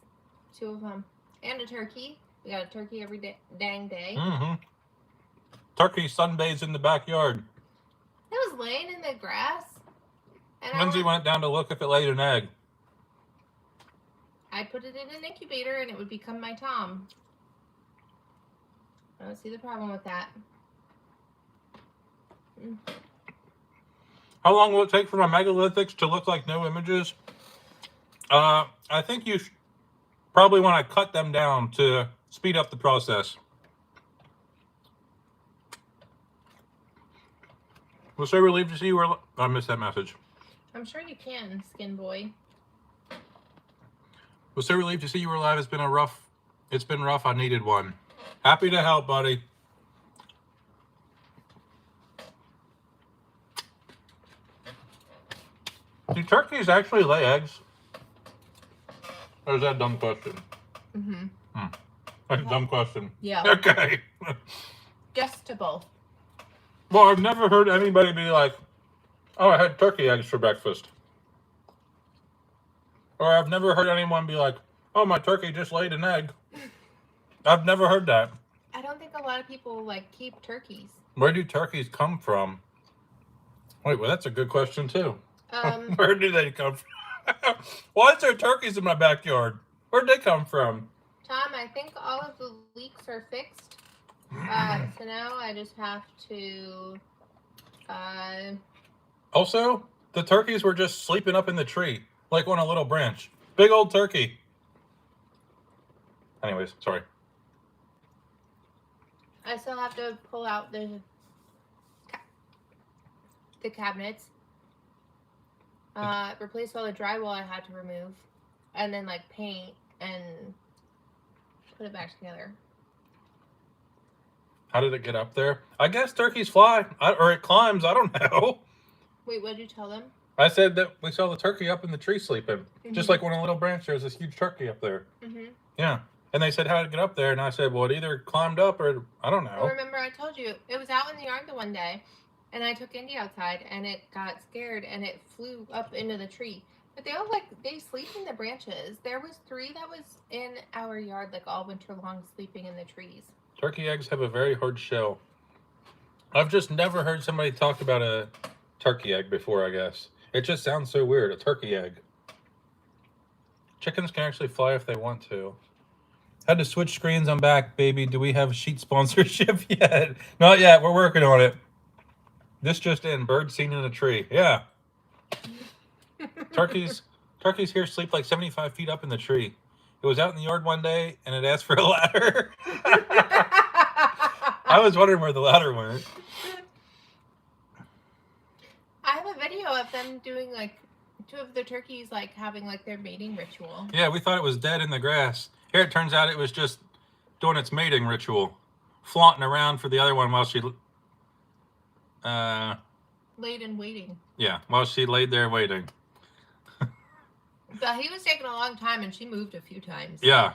2 of them. And a turkey. We got a turkey every dang day. Mm-hmm. Turkey sunbathes in the backyard. It was laying in the grass. And Lindsay went down to look if it laid an egg. I put it in an incubator and it would become my Tom. I don't see the problem with that. How long will it take for my megalithics to look like no images? I think you probably want to cut them down to speed up the process. Was so relieved to see you were. I missed that message. I'm sure you can, Skin Boy. Was so relieved to see you were alive. It's been rough. I needed one. Happy to help, buddy. Do turkeys actually lay eggs? Or is that a dumb question? Mm-hmm. That's a dumb question. Yeah. Okay. Gestable. Well, I've never heard anybody be like, oh, I had turkey eggs for breakfast. Or I've never heard anyone be like, oh, my turkey just laid an egg. I've never heard that. I don't think a lot of people keep turkeys. Where do turkeys come from? Wait, well, that's a good question, too. Um, Where do they come from? Why is there turkeys in my backyard? Where'd they come from? Tom, I think all of the leaks are fixed. So now I just have to. Also, the turkeys were just sleeping up in the tree, like on a little branch. Big old turkey. Anyways, sorry. I still have to pull out the cabinets. Replace all the drywall I had to remove, and then paint and put it back together. How did it get up there? I guess turkeys fly, or it climbs. I don't know. Wait, what did you tell them? I said that we saw the turkey up in the tree sleeping, just Mhm. like on a little branch. There's this huge turkey up there. Mm-hmm. Yeah, and they said how did it get up there, and I said, well, it either climbed up or I don't know. Remember, I told you it was out in the yard the one day, and I took Indy outside, and it got scared, and it flew up into the tree. But they all they sleep in the branches. There was 3 that was in our yard all winter long, sleeping in the trees. Turkey eggs have a very hard shell. I've just never heard somebody talk about a turkey egg before, I guess. It just sounds so weird, a turkey egg. Chickens can actually fly if they want to. Had to switch screens. I'm back, baby. Do we have sheet sponsorship yet? Not yet. We're working on it. This just in. Bird seen in a tree. Yeah. Turkeys here sleep 75 feet up in the tree. It was out in the yard one day, and it asked for a ladder. I was wondering where the ladder went. I have a video of them doing 2 of the turkeys having their mating ritual. Yeah, we thought it was dead in the grass. Here it turns out it was just doing its mating ritual, flaunting around for the other one while she laid in waiting. Yeah, while she laid there waiting. But he was taking a long time, and she moved a few times. Yeah.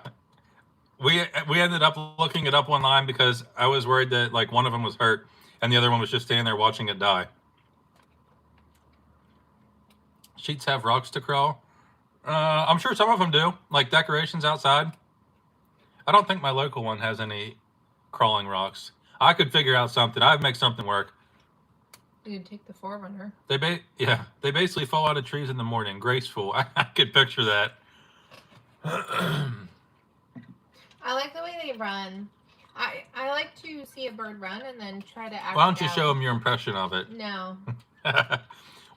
We ended up looking it up online because I was worried that one of them was hurt and the other one was just standing there watching it die. Sheets have rocks to crawl. I'm sure some of them do, like decorations outside. I don't think my local one has any crawling rocks. I could figure out something. I'd make something work. You can take the Forerunner. They basically fall out of trees in the morning. Graceful. I could picture that. I like the way they run. I like to see a bird run and then try to act. Why don't you show them your impression of it? No.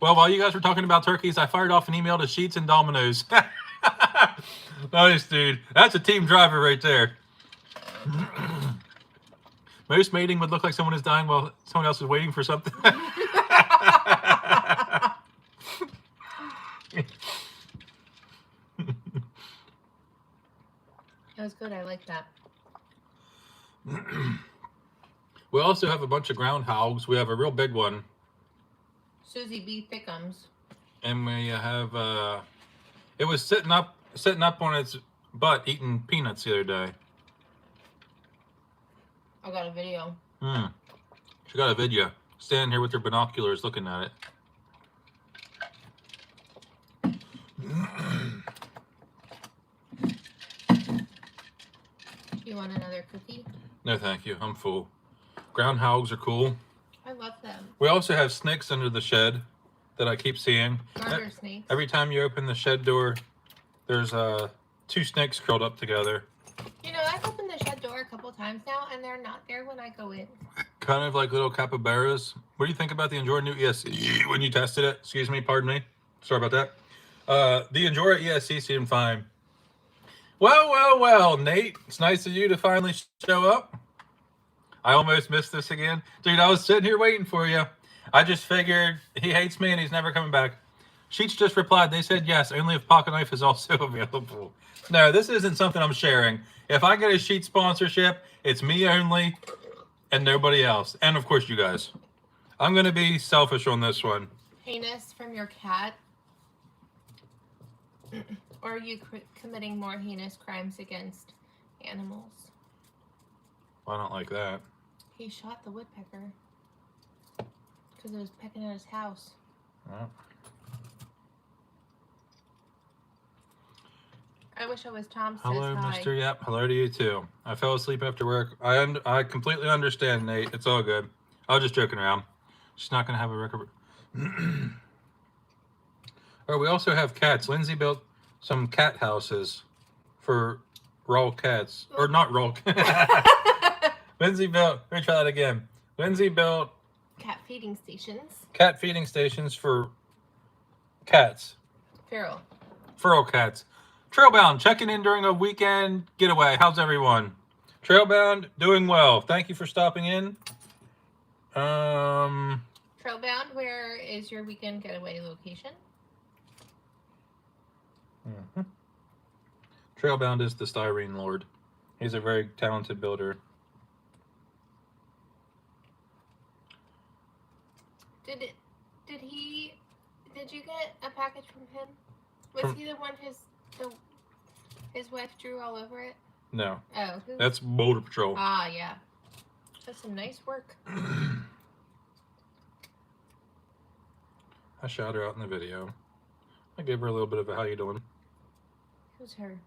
Well, while you guys were talking about turkeys, I fired off an email to Sheets and Domino's. Nice, dude. That's a team driver right there. Most mating would look like someone is dying while someone else is waiting for something. That was good. I like that. We also have a bunch of groundhogs. We have a real big one. Susie B. Thickums. And we have it was sitting up on its butt eating peanuts the other day. I got a video. She got a video. Standing here with her binoculars looking at it. Do you want another cookie? No, thank you. I'm full. Groundhogs are cool. I love them. We also have snakes under the shed that I keep seeing. Garter snakes. Every time you open the shed door, there's 2 snakes curled up together. You know, I've opened the shed door a couple times now, and they're not there when I go in. Kind of like little capybaras. What do you think about the Enjora new ESC when you tested it? Excuse me, pardon me. Sorry about that. The Enjora ESC seemed fine. Well, Nate. It's nice of you to finally show up. I almost missed this again. Dude, I was sitting here waiting for you. I just figured he hates me and he's never coming back. Sheets just replied, they said yes, only if Pocket Knife is also available. No, this isn't something I'm sharing. If I get a Sheet sponsorship, it's me only and nobody else. And of course you guys. I'm going to be selfish on this one. Heinous from your cat? Or are you committing more heinous crimes against animals? Well, I don't like that. He shot the woodpecker because it was pecking at his house. Well, I wish I was Tom. hello, Says hi. Mr. Yep. Hello to you too. I fell asleep after work. I completely understand, Nate. It's all good. I was just joking around. She's not going to have a record. Oh, we also have cats. Lindsay built some cat houses for raw cats. Or not raw. Lindsay built, let me try that again. Lindsay built Cat feeding stations. cat feeding stations for cats. Feral. Feral cats. Trailbound, checking in during a weekend getaway. How's everyone? Trailbound, doing well. Thank you for stopping in. Trailbound, where is your weekend getaway location? Trailbound is the Styrene Lord. He's a very talented builder. Did you get a package from him? Was he the one his wife drew all over it? No. Oh, who? That's Boulder Patrol. Ah, yeah. That's some nice work. I shout her out in the video. I gave her a little bit of a how you doing. Who's her?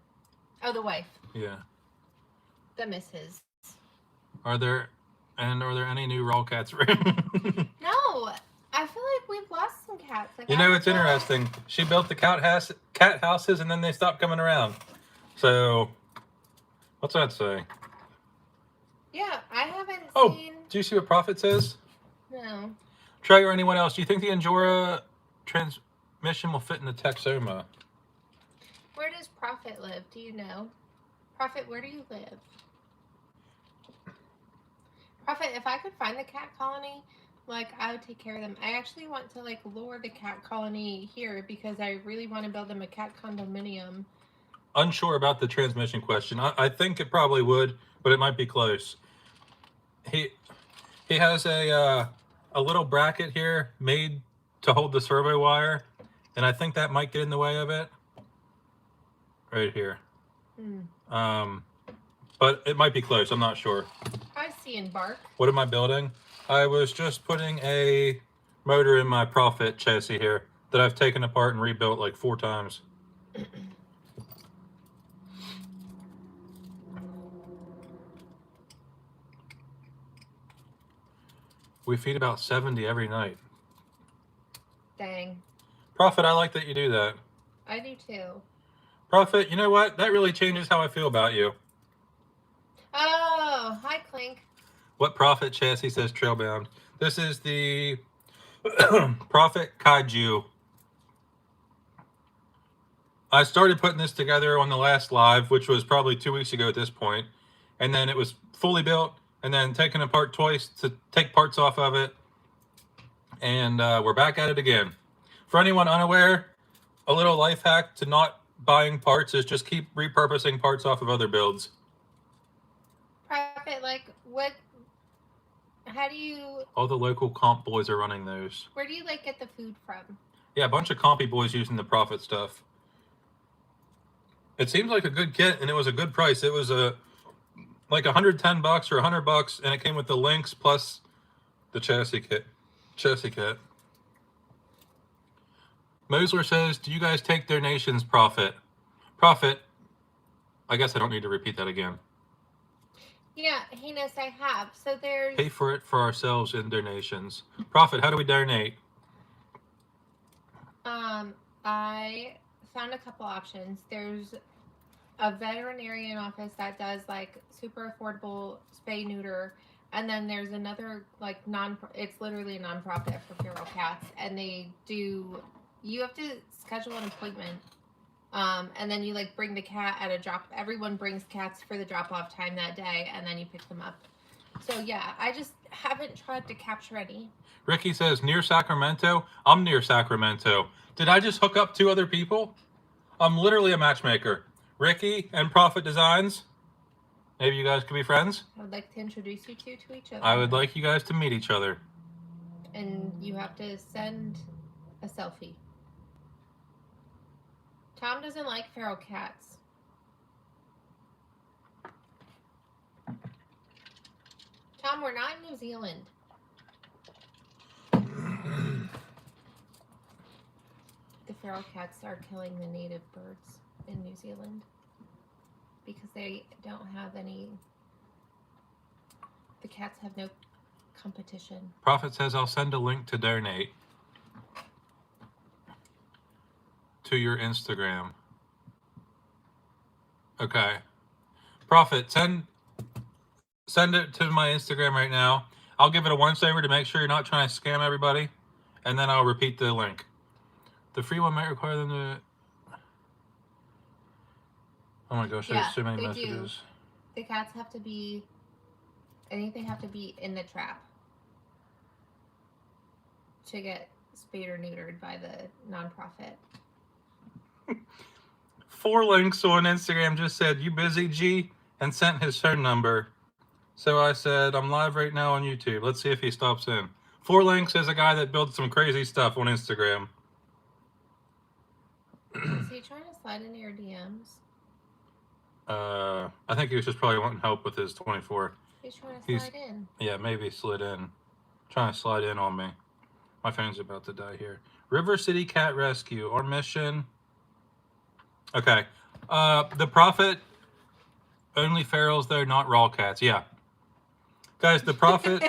Oh, the wife. Yeah. The missus. Are there any new raw cats around? No, I feel like we've lost some cats. Like, You know, it's interesting. She built the cat houses and then they stopped coming around. So, what's that say? Yeah, I haven't seen. Do you see what Prophet says? No. Trey or anyone else, do you think the Enjora transmission will fit in the Texoma? Where does Prophet live? Do you know? Prophet, where do you live? Prophet, if I could find the cat colony, like, I would take care of them. I actually want to, like, lure the cat colony here because I really want to build them a cat condominium. Unsure about the transmission question. I think it probably would, but it might be close. He has a little bracket here made to hold the servo wire, and I think that might get in the way of it. Right here. But it might be close. I'm not sure. I see in bark. What am I building? I was just putting a motor in my Prophet chassis here that I've taken apart and rebuilt like 4 times. We feed about 70 every night. Dang. Prophet, I like that you do that. I do too. Prophet, you know what? That really changes how I feel about you. Oh, hi, Clink. What Prophet chassis says Trailbound? This is the Prophet Kaiju I started putting this together on the last live, which was probably 2 weeks ago at this point, and then it was fully built and then taken apart twice to take parts off of it, and we're back at it again. For anyone unaware, a little life hack to not buying parts is just keep repurposing parts off of other builds. Profit, like what? How do you? All the local comp boys are running those. Where do you like get the food from? Yeah, a bunch of compy boys using the Profit stuff. It seems like a good kit, and it was a good price. It was like $110 or $100, and it came with the links plus the chassis kit. Mosler says, "Do you guys take donations, Profit?" Profit. I guess I don't need to repeat that again. Yeah, Heinous, I have. So there's. Pay for it for ourselves in donations. Profit. How do we donate? I found a couple options. There's a veterinarian office that does like super affordable spay neuter, and then there's another like it's literally a nonprofit for feral cats, and they do. You have to schedule an appointment, and then you like bring the cat at a drop. Everyone brings cats for the drop off time that day, and then you pick them up. So yeah, I just haven't tried to capture any. Ricky says, near Sacramento. I'm near Sacramento. Did I just hook up 2 other people? I'm literally a matchmaker. Ricky and Profit Designs. Maybe you guys could be friends. I would like to introduce you two to each other. I would like you guys to meet each other. And you have to send a selfie. Tom doesn't like feral cats. Tom, we're not in New Zealand. The feral cats are killing the native birds in New Zealand because they don't have any. The cats have no competition. Prophet says, I'll send a link to donate to your Instagram. Okay. Prophet, send it to my Instagram right now. I'll give it a once over to make sure you're not trying to scam everybody, and then I'll repeat the link. The free one might require them to... Oh my gosh, there's so many messages. The cats have to be... I think they have to be in the trap to get spayed or neutered by the nonprofit. 4 links on Instagram just said, you busy, G? And sent his phone number. So I said, I'm live right now on YouTube. Let's see if he stops in. 4 links is a guy that builds some crazy stuff on Instagram. Is he trying to slide into your DMs? I think he was just probably wanting help with his 24. He's trying to slide in. Yeah, maybe slid in. Trying to slide in on me. My phone's about to die here. River City Cat Rescue. Our mission. Okay. The Prophet. Only ferals though, not raw cats. Yeah. Guys, the Prophet.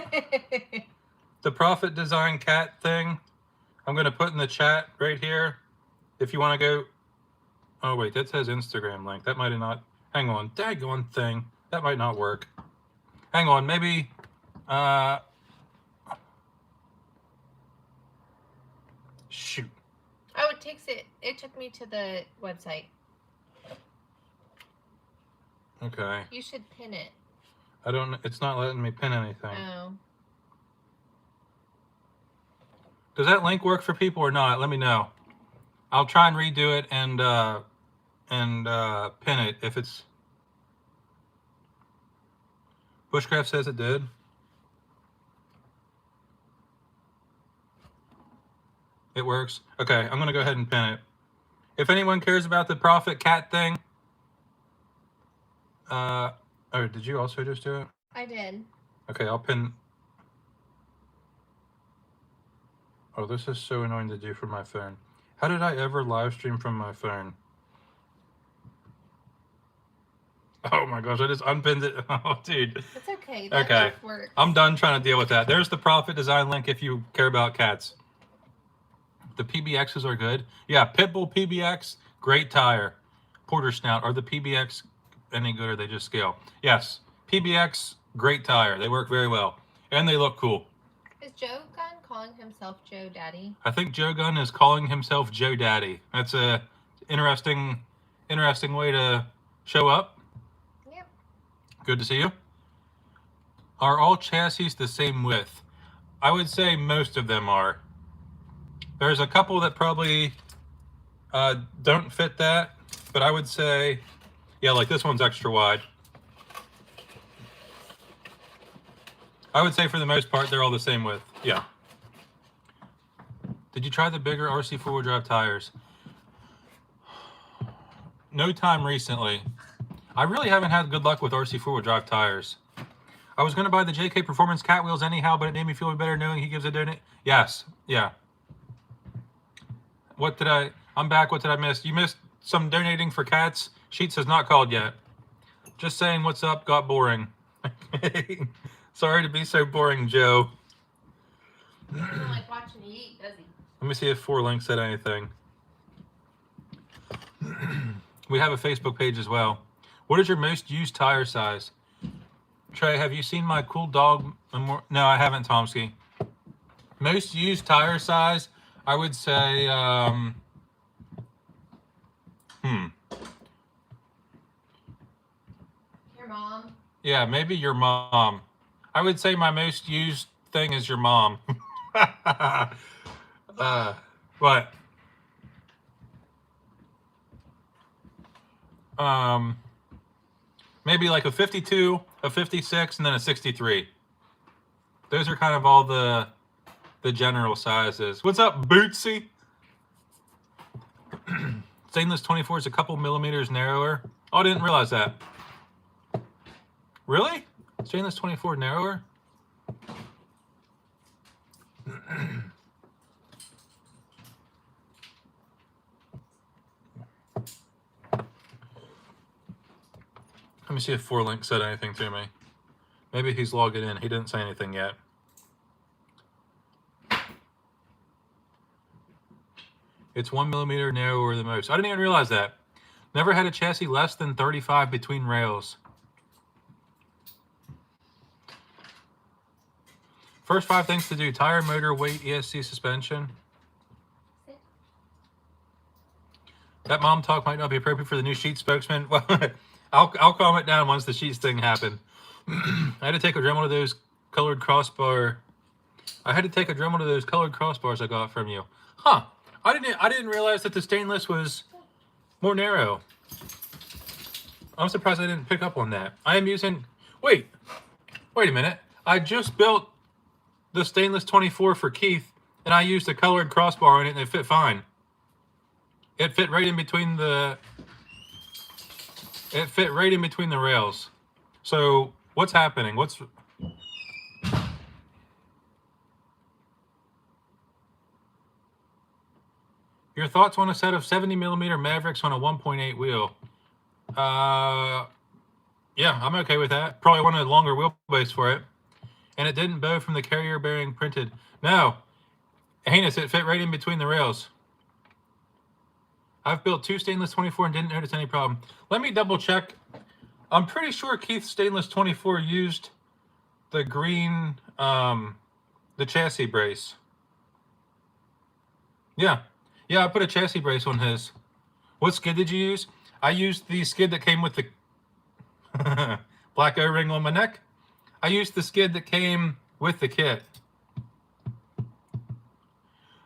The Prophet design cat thing. I'm going to put in the chat right here. If you want to go. Oh, wait. That says Instagram link. That might have not. Hang on. Daggone thing. That might not work. Hang on. Maybe. Shoot. Oh, it took me to the website. Okay. You should pin it. It's not letting me pin anything. Oh. Does that link work for people or not? Let me know. I'll try and redo it and pin it if it's... Bushcraft says it did. It works. Okay, I'm going to go ahead and pin it. If anyone cares about the Prophet cat thing... oh, did you also just do it? I did. Okay, I'll pin... Oh, this is so annoying to do from my phone. How did I ever live stream from my phone? Oh my gosh, I just unpinned it. Oh, dude. It's okay. That Okay. works. I'm done trying to deal with that. There's the Prophet design link if you care about cats. The PBXs are good. Yeah, Pitbull PBX, great tire. Porter Snout. Are the PBX any good or they just scale? Yes. PBX, great tire. They work very well. And they look cool. Is Joe Gunn calling himself Joe Daddy? I think Joe Gunn is calling himself Joe Daddy. That's Interesting way to show up. Yep. Good to see you. Are all chassis the same width? I would say most of them are. There's a couple that probably don't fit that, but I would say, yeah, like this one's extra wide. I would say for the most part, they're all the same width. Yeah. Did you try the bigger RC four-wheel drive tires? No time recently. I really haven't had good luck with RC four-wheel drive tires. I was going to buy the JK Performance cat wheels anyhow, but it made me feel better knowing he gives a donate. Yes. Yeah. What did I'm back. What did I miss? You missed some donating for cats. Sheets has not called yet. Just saying what's up. Got boring. Sorry to be so boring, Joe. He doesn't like watching you eat, does he? Let me see if 4Link said anything. We have a Facebook page as well. What is your most used tire size? Trey, have you seen my cool dog? No, I haven't, Tomsky. Most used tire size, I would say, Your mom? Yeah, maybe your mom. I would say my most used thing is your mom. What? Maybe like a 52, a 56, and then a 63. Those are kind of all the general sizes. What's up, Bootsy? Stainless 24 is a couple millimeters narrower. Oh, I didn't realize that. Really? Stainless 24 narrower? Let me see if 4Link said anything to me. Maybe he's logging in. He didn't say anything yet. It's 1 millimeter narrower the most. I didn't even realize that. Never had a chassis less than 35 between rails. First 5 things to do: tire, motor, weight, ESC, suspension. That mom talk might not be appropriate for the new Sheet spokesman. Well, I'll calm it down once the Sheets thing happened. I had to take a Dremel to those colored crossbar. I had to take a Dremel to those colored crossbars I got from you. Huh? I didn't realize that the stainless was more narrow. I'm surprised I didn't pick up on that. I am using. Wait a minute. I just built the stainless 24 for Keith, and I used a colored crossbar in it, and it fit fine. It fit right in between the. It fit right in between the rails. So what's happening? What's your thoughts on a set of 70 millimeter Mavericks on a 1.8 wheel? Yeah, I'm okay with that. Probably wanted a longer wheelbase for it. And it didn't bow from the carrier bearing printed. No, heinous, it fit right in between the rails. I've built 2 stainless 24 and didn't notice any problem. Let me double check. I'm pretty sure Keith's stainless 24 used the green, the chassis brace. Yeah, I put a chassis brace on his. What skid did you use? I used the skid that came with the black O-ring on my neck. I used the skid that came with the kit.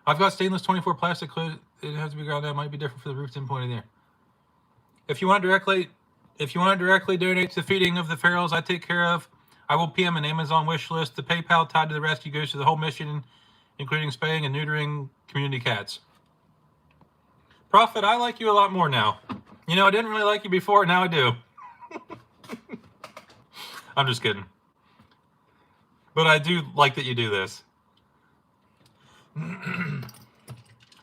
I've got stainless 24 plastic clothes. It has to be ground down. It might be different for the roof tin point in there. If you want to directly donate to the feeding of the ferals I take care of, I will PM an Amazon wish list. The PayPal tied to the rescue goes to the whole mission, including spaying and neutering community cats. Prophet, I like you a lot more now. You know, I didn't really like you before, now I do. I'm just kidding. But I do like that you do this.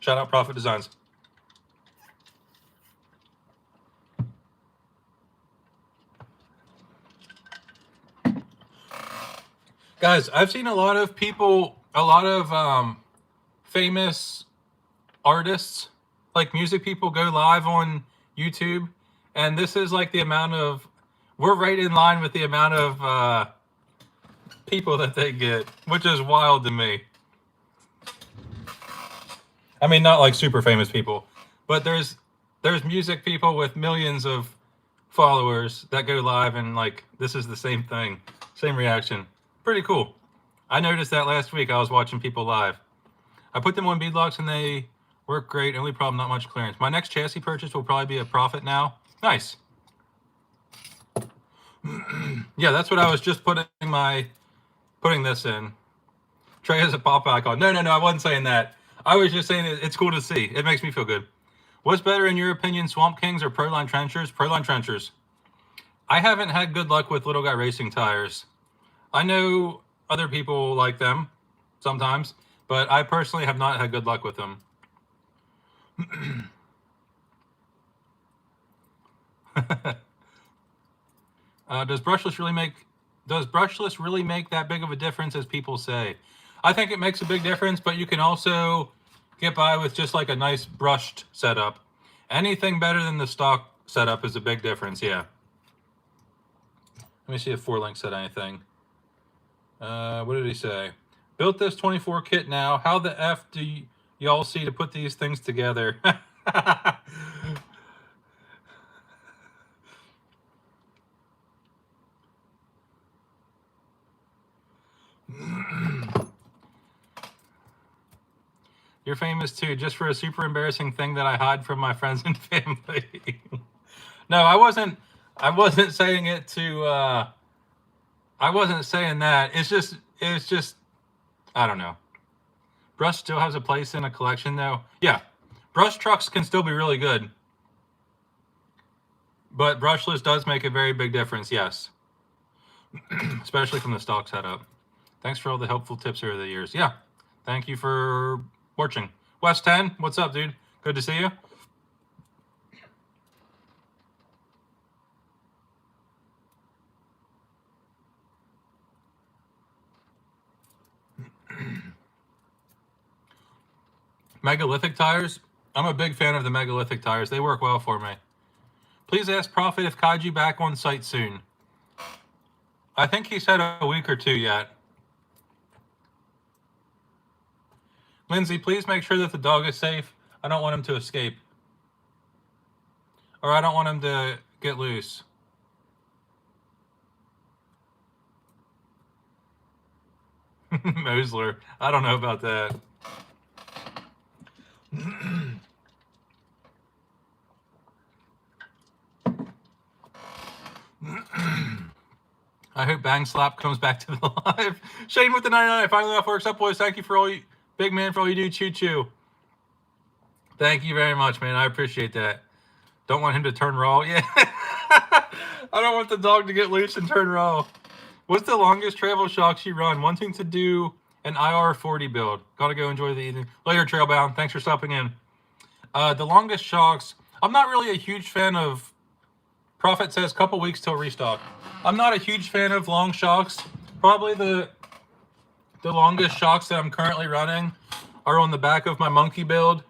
Shout out Prophet Designs. Guys, I've seen a lot of people, famous artists, like music people, go live on YouTube. And this is like the amount of, we're right in line with the amount of people that they get, which is wild to me. I mean, not like super famous people, but there's there's music people with millions of followers that go live, and like this is the same thing, same reaction. Pretty cool. I noticed that last week. I was watching people live. I put them on beadlocks and they work great. Only problem, not much clearance. My next chassis purchase will probably be a Profit now. Nice. Yeah, that's what I was just putting this in. Trey has a pop icon. No, I wasn't saying that. I was just saying it's cool to see. It makes me feel good. What's better in your opinion, Swamp Kings or Proline Trenchers? Proline Trenchers. I haven't had good luck with Little Guy Racing tires. I know other people like them sometimes, but I personally have not had good luck with them. Does brushless really make that big of a difference as people say? I think it makes a big difference, but you can also get by with just like a nice brushed setup. Anything better than the stock setup is a big difference, yeah. Let me see if 4Link said anything. What did he say? Built this 24 kit now. How the F do y'all see to put these things together? You're famous too, just for a super embarrassing thing that I hide from my friends and family. No, I wasn't saying it to I wasn't saying that. It's just I don't know. Brush still has a place in a collection though. Yeah. Brush trucks can still be really good. But brushless does make a very big difference, yes. Especially from the stock setup. Thanks for all the helpful tips over the years. Yeah. Thank you for watching. West 10, what's up, dude? Good to see you. Megalithic tires. I'm a big fan of the megalithic tires. They work well for me. Please ask Profit if Kaiju back on site soon. I think he said a week or two yet. Lindsay, please make sure that the dog is safe. I don't want him to escape. Or I don't want him to get loose. Mosler. I don't know about that. I hope Bang Slap comes back to the live. Shane with the 99. Finally off works up, boys. Thank you for all you, big man, for all you do. Choo choo. Thank you very much, man. I appreciate that. Don't want him to turn raw. Yeah. I don't want the dog to get loose and turn raw. What's the longest travel shocks you run? Wanting to do an IR40 build. Gotta go enjoy the evening. Later, Trailbound. Thanks for stopping in. The longest shocks. I'm not really a huge fan of. Profit says couple weeks till restock. I'm not a huge fan of long shocks. Probably the longest shocks that I'm currently running are on the back of my monkey build.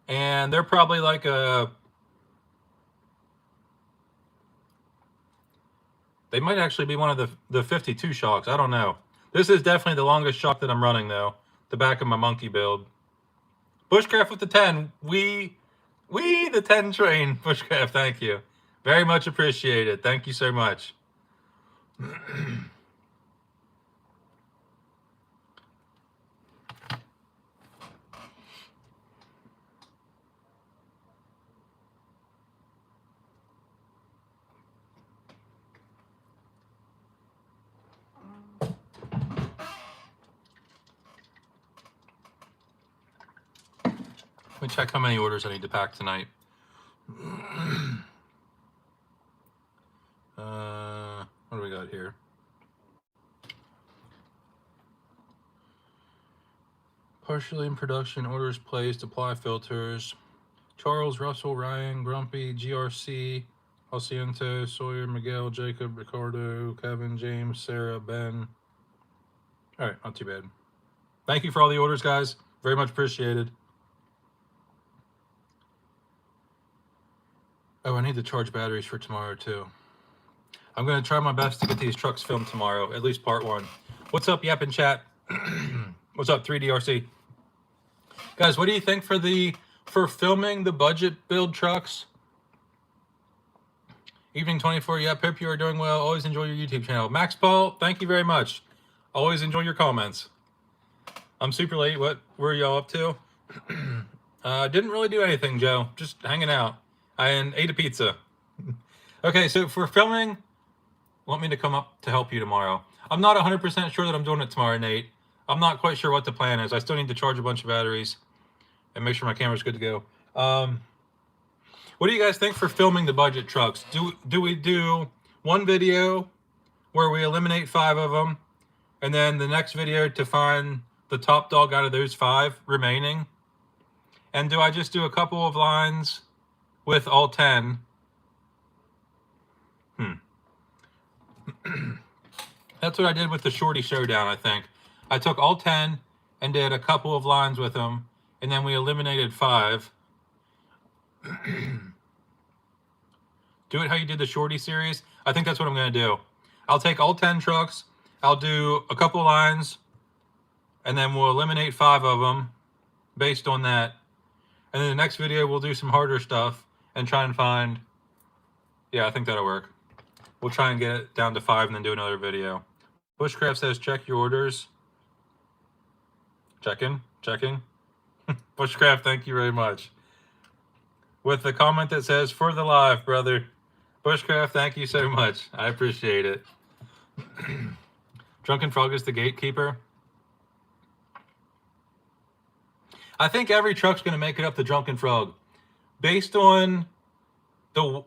And they're probably like a... They might actually be one of the 52 shocks. I don't know. This is definitely the longest shock that I'm running, though. The back of my monkey build. Bushcraft with the 10. We the 10 train. Bushcraft, thank you. Very much appreciated. Thank you so much. Let me check how many orders I need to pack tonight. What do we got here? Partially in production, orders placed, apply filters. Charles, Russell, Ryan, Grumpy, GRC, Alciento, Sawyer, Miguel, Jacob, Ricardo, Kevin, James, Sarah, Ben. All right, not too bad. Thank you for all the orders, guys. Very much appreciated. Oh, I need to charge batteries for tomorrow, too. I'm going to try my best to get these trucks filmed tomorrow, at least part one. What's up, Yap in chat? What's up, 3DRC? Guys, what do you think for the for filming the budget build trucks. Evening 24, yep, hope you are doing well. Always enjoy your YouTube channel. Max Paul, thank you very much. Always enjoy your comments. I'm super late. What were y'all up to? Didn't really do anything, Joe. Just hanging out. I ate a pizza. Okay, so for filming, want me to come up to help you tomorrow. I'm not 100% sure that I'm doing it tomorrow, Nate. I'm not quite sure what the plan is. I still need to charge a bunch of batteries and make sure my camera's good to go. What do you guys think for filming the budget trucks? Do we do one video where we eliminate 5 of them, and then the next video to find the top dog out of those 5 remaining? And do I just do a couple of lines with all 10? That's what I did with the Shorty Showdown, I think. I took all 10 and did a couple of lines with them, and then we eliminated 5. Do it how you did the Shorty series. I think that's what I'm going to do. I'll take all 10 trucks, I'll do a couple lines, and then we'll eliminate 5 of them based on that. And then the next video, we'll do some harder stuff and try and find... Yeah, I think that'll work. We'll try and get it down to 5 and then do another video. Bushcraft says, check your orders. Checking. Bushcraft, thank you very much. With the comment that says, for the live, brother. Bushcraft, thank you so much. I appreciate it. Drunken Frog is the gatekeeper. I think every truck's going to make it up the Drunken Frog. Based on the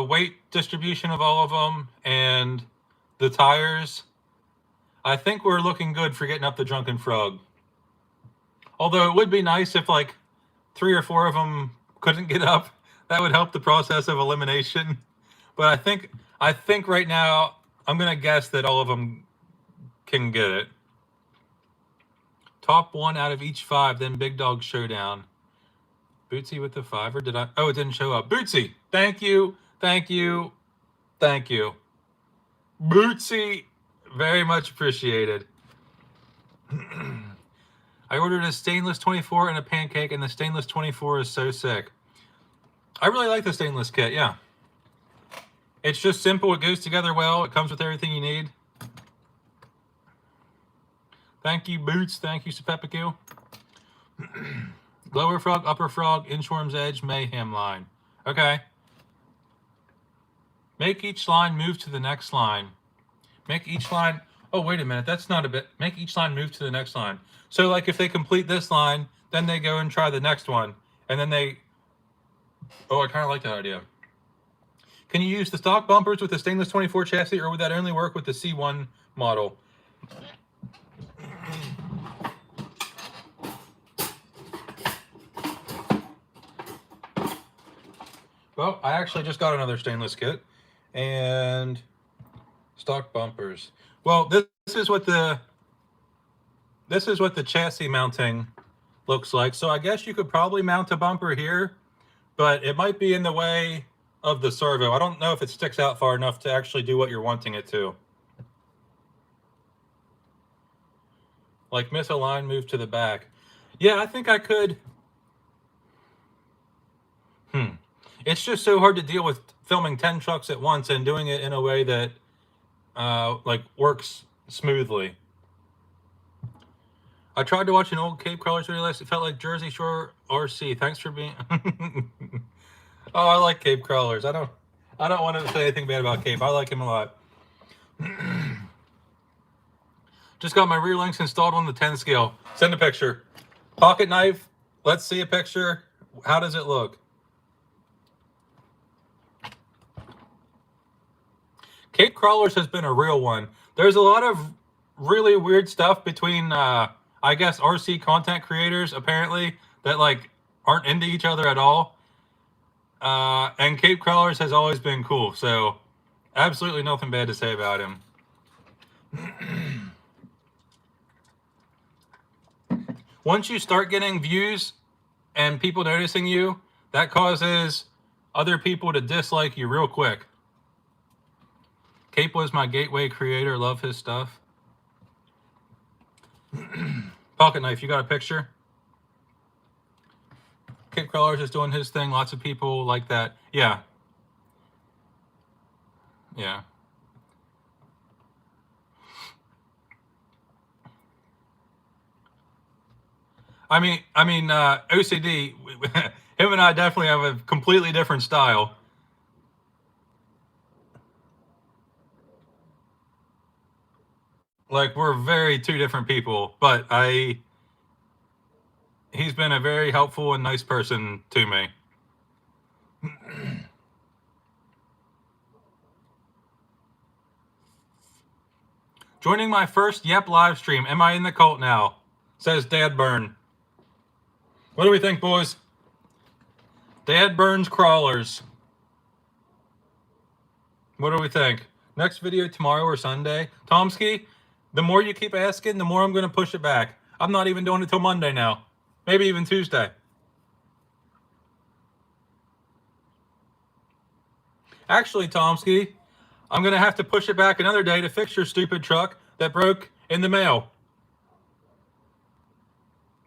weight distribution of all of them and the tires, I think we're looking good for getting up the Drunken Frog. Although it would be nice if like 3 or 4 of them couldn't get up. That would help the process of elimination. But I think right now I'm gonna guess that all of them can get it. Top 1 out of each 5, then Big Dog Showdown. Bootsy with the 5, or did I? Oh, it didn't show up. Bootsy, thank you. Bootsy, very much appreciated. I ordered a stainless 24 and a pancake, and the stainless 24 is so sick. I really like the stainless kit, yeah. It's just simple, it goes together well, it comes with everything you need. Thank you, Boots, thank you, Sepepiku. Lower frog, upper frog, Inchworm's Edge, Mayhem line. Okay. Make each line move to the next line. Make each line... Oh, wait a minute. That's not a bit... Make each line move to the next line. So, like, if they complete this line, then they go and try the next one. And then they... Oh, I kind of like that idea. Can you use the stock bumpers with the stainless 24 chassis, or would that only work with the C1 model? Well, I actually just got another stainless kit. And stock bumpers. Well, this is what the chassis mounting looks like. So I guess you could probably mount a bumper here, but it might be in the way of the servo. I don't know if it sticks out far enough to actually do what you're wanting it to. Like miss a line, move to the back. Yeah, I think I could. It's just so hard to deal with filming 10 trucks at once and doing it in a way that like works smoothly. I tried to watch an old Cape Crawlers video list. It felt like Jersey Shore RC. Thanks for being... Oh, I like Cape Crawlers. I don't want to say anything bad about Cape. I like him a lot. Just got my rear links installed on the 10 scale. Send a picture. Pocket knife. Let's see a picture. How does it look? Cape Crawlers has been a real one. There's a lot of really weird stuff between, I guess, RC content creators, apparently, that, like, aren't into each other at all. And Cape Crawlers has always been cool, so absolutely nothing bad to say about him. Once you start getting views and people noticing you, that causes other people to dislike you real quick. Cape was my gateway creator. Love his stuff. Pocket knife, you got a picture? Cape Crawlers is doing his thing. Lots of people like that. Yeah. Yeah. I mean, OCD. Him and I definitely have a completely different style. Like, we're very two different people, but he's been a very helpful and nice person to me. Joining my first Yep live stream. Am I in the cult now? Says Dad Burn. What do we think, boys? Dad Burns Crawlers. What do we think? Next video tomorrow or Sunday? Tomsky, the more you keep asking, the more I'm going to push it back. I'm not even doing it till Monday now. Maybe even Tuesday. Actually, Tomsky, I'm going to have to push it back another day to fix your stupid truck that broke in the mail.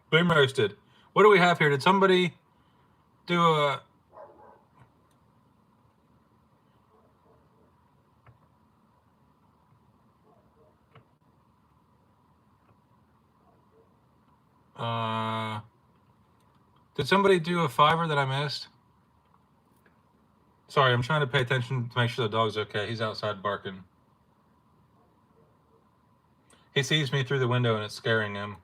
Boom roasted. What do we have here? Did somebody do a... did somebody do a fiver that I missed? Sorry, I'm trying to pay attention to make sure the dog's okay. He's outside barking. He sees me through the window and it's scaring him.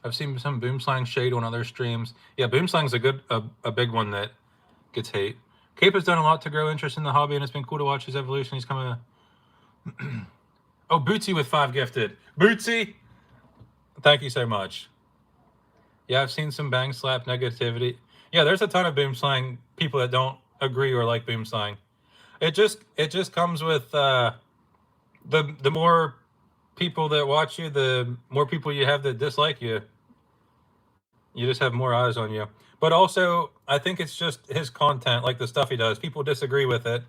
I've seen some Boomslang shade on other streams. Yeah, Boomslang's a big one that gets hate. Cape has done a lot to grow interest in the hobby, and it's been cool to watch his evolution. He's coming. Oh, Bootsy with 5 gifted. Bootsy, thank you so much. Yeah, I've seen some bang slap negativity. Yeah, there's a ton of Boomslang people that don't agree or like Boomslang. It just comes with the more people that watch you, the more people you have that dislike you. You just have more eyes on you. But also, I think it's just his content, like the stuff he does. People disagree with it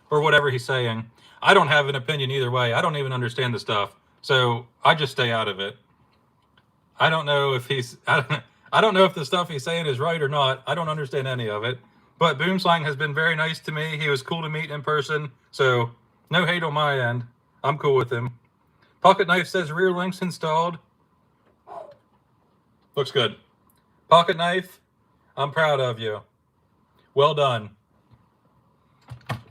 or whatever he's saying. I don't have an opinion either way. I don't even understand the stuff. So I just stay out of it. I don't know if I don't know if the stuff he's saying is right or not. I don't understand any of it. But Boomslang has been very nice to me. He was cool to meet in person. So no hate on my end. I'm cool with him. Pocket Knife says rear links installed. Looks good. Pocket Knife, I'm proud of you. Well done.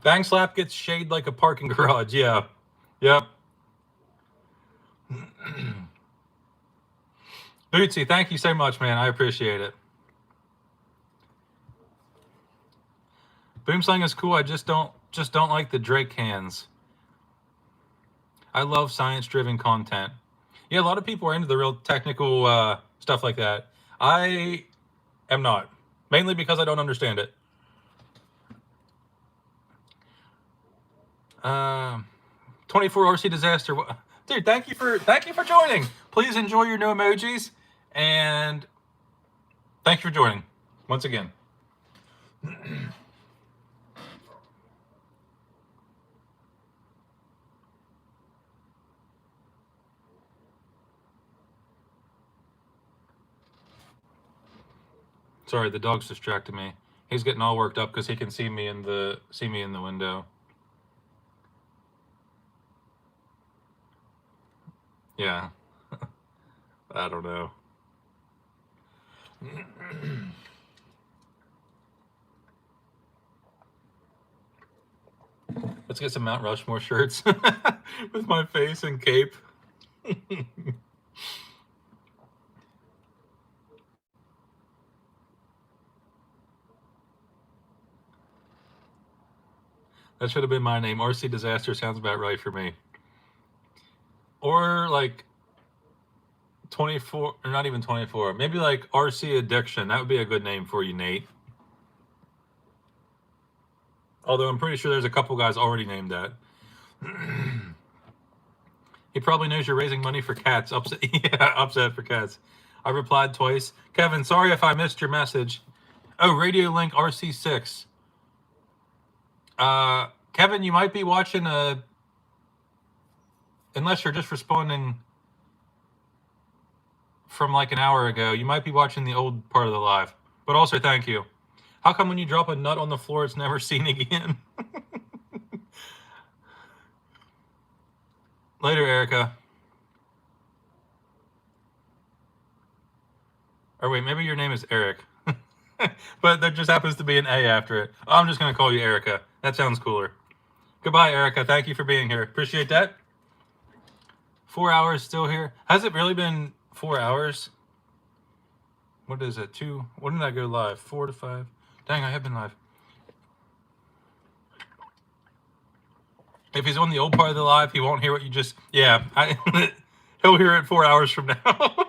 Bang Slap gets shade like a parking garage. Yeah. Yep. Bootsy, thank you so much, man. I appreciate it. Boomslang is cool. I just don't like the Drake cans. I love science-driven content. Yeah, a lot of people are into the real technical stuff like that. I am not, mainly because I don't understand it. 24 RC disaster, dude. Thank you for joining. Please enjoy your new emojis, and thank you for joining once again. Sorry, the dog's distracted me. He's getting all worked up because he can see me in the window. Yeah. I don't know. Let's get some Mount Rushmore shirts with my face and cape. That should have been my name. RC Disaster sounds about right for me. Or like 24, or not even 24. Maybe like RC Addiction. That would be a good name for you, Nate. Although I'm pretty sure there's a couple guys already named that. He probably knows you're raising money for cats. Upset, yeah, upset for cats. I replied twice. Kevin, sorry if I missed your message. Oh, Radio Link RC6. Kevin, you might be watching unless you're just responding from like an hour ago, you might be watching the old part of the live. But also, thank you. How come when you drop a nut on the floor, it's never seen again? Later, Erica. Or wait, maybe your name is Eric. But there just happens to be an A after it. I'm just going to call you Erica. That sounds cooler. Goodbye, Erica. Thank you for being here. Appreciate that. 4 hours still here. Has it really been 4 hours? What is it? 2? When did I go live? 4 to 5? Dang, I have been live. If he's on the old part of the live, he won't hear what you just... Yeah, he'll hear it 4 hours from now.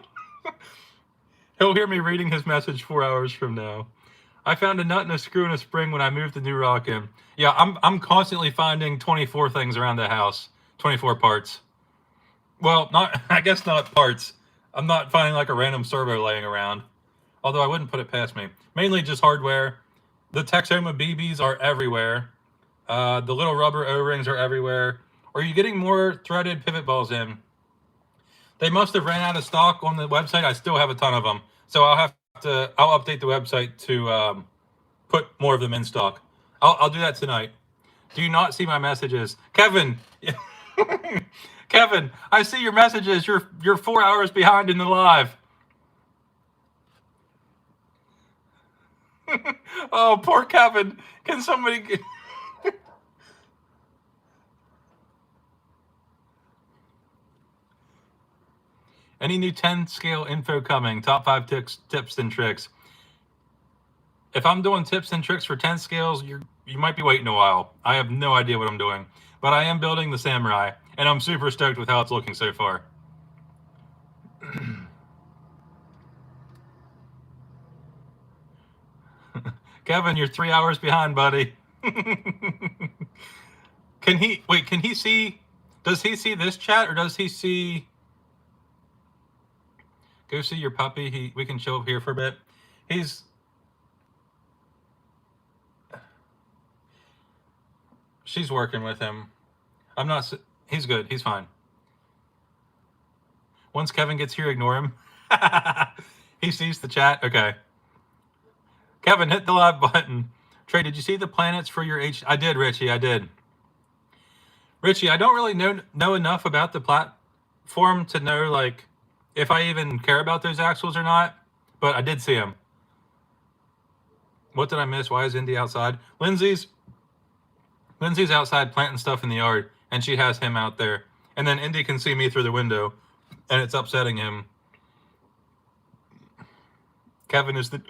He'll hear me reading his message 4 hours from now. I found a nut and a screw and a spring when I moved the new rock in. Yeah, I'm constantly finding 24 things around the house. 24 parts. Well, I guess not parts. I'm not finding like a random servo laying around. Although I wouldn't put it past me. Mainly just hardware. The Texoma BBs are everywhere. The little rubber O-rings are everywhere. Are you getting more threaded pivot balls in? They must have ran out of stock on the website. I still have a ton of them. So I'll update the website to put more of them in stock. I'll do that tonight. Do you not see my messages? Kevin! Kevin, I see your messages. You're 4 hours behind in the live. Oh, poor Kevin. Can somebody... Any new 10 scale info coming? Top 5 tips and tricks. If I'm doing tips and tricks for 10 scales, you might be waiting a while. I have no idea what I'm doing. But I am building the Samurai, and I'm super stoked with how it's looking so far. Kevin, you're 3 hours behind, buddy. Can he see... Does he see this chat, or does he see... Go see your puppy. We can chill here for a bit. She's working with him. He's good. He's fine. Once Kevin gets here, ignore him. He sees the chat. Okay. Kevin, hit the live button. Trey, did you see the planets for your I did, Richie. I did. Richie, I don't really know enough about the platform to know, like, if I even care about those axles or not, but I did see them. What did I miss? Why is Indy outside? Lindsay's outside planting stuff in the yard, and she has him out there. And then Indy can see me through the window, and it's upsetting him. Kevin is the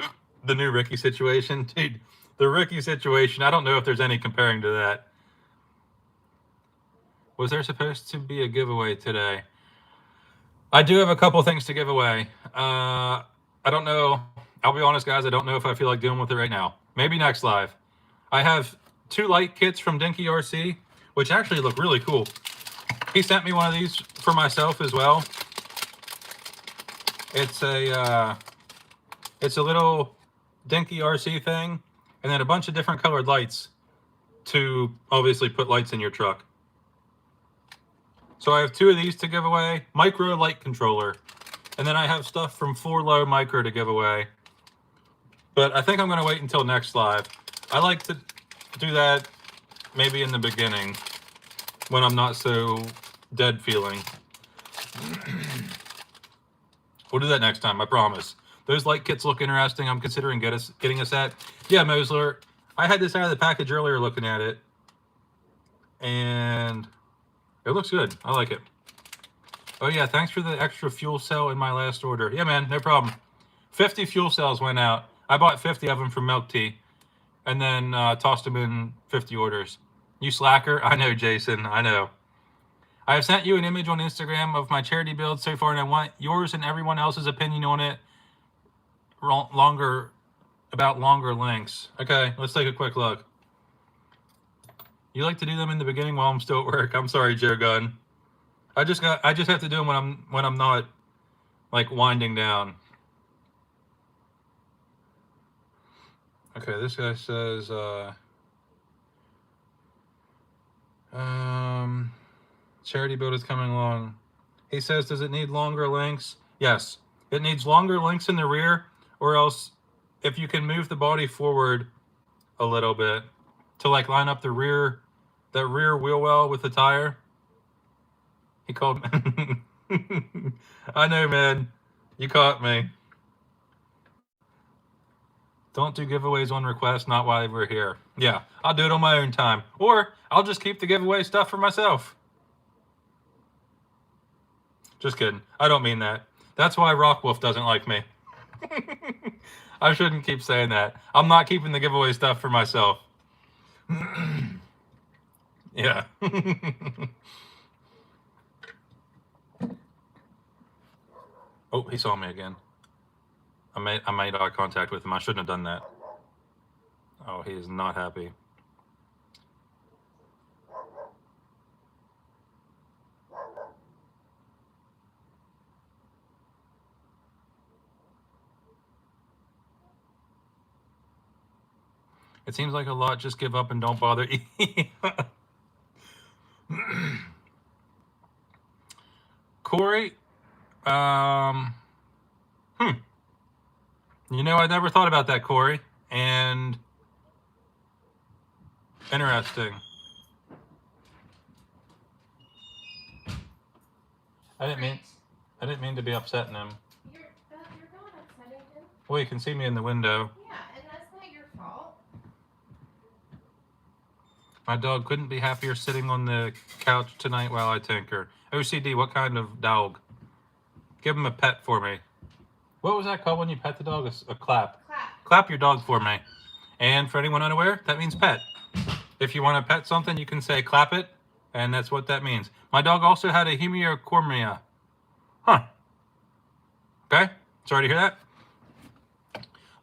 new Ricky situation. Dude, the Ricky situation, I don't know if there's any comparing to that. Was there supposed to be a giveaway today? I do have a couple things to give away. I don't know. I'll be honest, guys. I don't know if I feel like dealing with it right now. Maybe next live. I have 2 light kits from Dinky RC, which actually look really cool. He sent me one of these for myself as well. It's a little Dinky RC thing, and then a bunch of different colored lights to obviously put lights in your truck. So I have 2 of these to give away. Micro light controller. And then I have stuff from 4Low Micro to give away. But I think I'm going to wait until next live. I like to do that maybe in the beginning when I'm not so dead feeling. We'll do that next time, I promise. Those light kits look interesting. I'm considering getting a set. Yeah, Mosler. I had this out of the package earlier looking at it. And... it looks good. I like it. Oh, yeah. Thanks for the extra fuel cell in my last order. Yeah, man. No problem. 50 fuel cells went out. I bought 50 of them from Milk Tea and then tossed them in 50 orders. You slacker. I know, Jason. I know. I have sent you an image on Instagram of my charity build so far, and I want yours and everyone else's opinion on it longer links. Okay. Let's take a quick look. You like to do them in the beginning while I'm still at work. I'm sorry, Joe Gunn. I just have to do them when I'm not like winding down. Okay, this guy says Charity build is coming along. He says, does it need longer links? Yes. It needs longer links in the rear, or else if you can move the body forward a little bit to like line up the rear, that rear wheel well with the tire. He called me. I know, man. You caught me. Don't do giveaways on request, not while we're here. Yeah, I'll do it on my own time. Or I'll just keep the giveaway stuff for myself. Just kidding. I don't mean that. That's why Rockwolf doesn't like me. I shouldn't keep saying that. I'm not keeping the giveaway stuff for myself. Yeah. Oh, he saw me again. I made eye contact with him. I shouldn't have done that. Oh, he is not happy. It seems like a lot. Just give up and don't bother. Corey, you know, I never thought about that, Corey, and interesting. I didn't mean to be upsetting him. You're not upsetting him. Well, you can see me in the window. Yeah, and that's not your fault. My dog couldn't be happier sitting on the couch tonight while I tinker. OCD, what kind of dog? Give him a pet for me. What was that called when you pet the dog? A clap. Clap. Clap your dog for me. And for anyone unaware, that means pet. If you want to pet something, you can say clap it, and that's what that means. My dog also had a hemiochromia. Huh. Okay, sorry to hear that.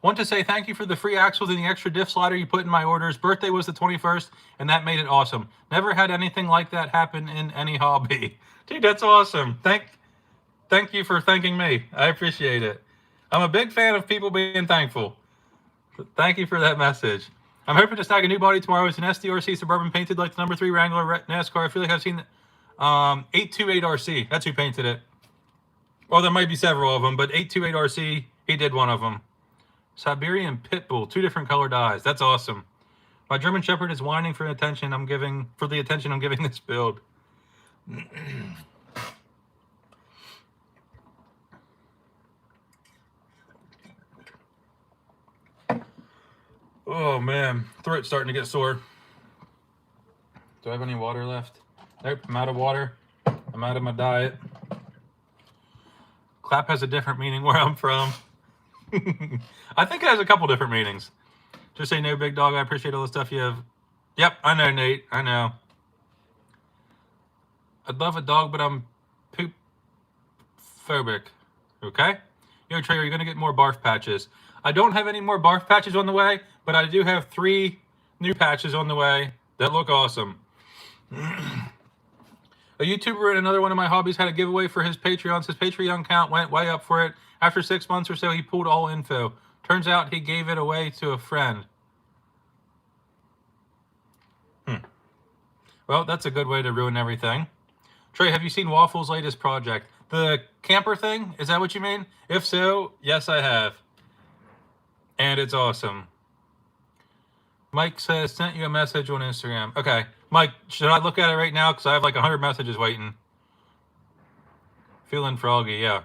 Want to say thank you for the free axles and the extra diff slider you put in my orders. Birthday was the 21st, and that made it awesome. Never had anything like that happen in any hobby. Dude, that's awesome. Thank you for thanking me. I appreciate it. I'm a big fan of people being thankful. Thank you for that message. I'm hoping to snag a new body tomorrow. It's an SDRC Suburban painted like the number 3 Wrangler NASCAR. I feel like I've seen 828RC. That's who painted it. Well, there might be several of them, but 828RC, he did one of them. Siberian Pitbull, 2 different color dyes. That's awesome. My German Shepherd is whining for the attention I'm giving this build. Oh man, throat's starting to get sore. Do I have any water left? Nope, I'm out of water. I'm out of my diet. Clap has a different meaning where I'm from. I think it has a couple different meanings. Just say no, big dog. I appreciate all the stuff you have. Yep, I know, Nate. I know. I'd love a dog, but I'm poop phobic. Okay? Yo, Trey, are you going to get more barf patches? I don't have any more barf patches on the way, but I do have 3 new patches on the way that look awesome. A YouTuber in another one of my hobbies had a giveaway for his Patreon. His Patreon count went way up for it. After 6 months or so, he pulled all info. Turns out he gave it away to a friend. Well, that's a good way to ruin everything. Trey, have you seen Waffle's latest project? The camper thing? Is that what you mean? If so, yes, I have. And it's awesome. Mike says, sent you a message on Instagram. Okay. Mike, should I look at it right now? Because I have like 100 messages waiting. Feeling froggy, yeah.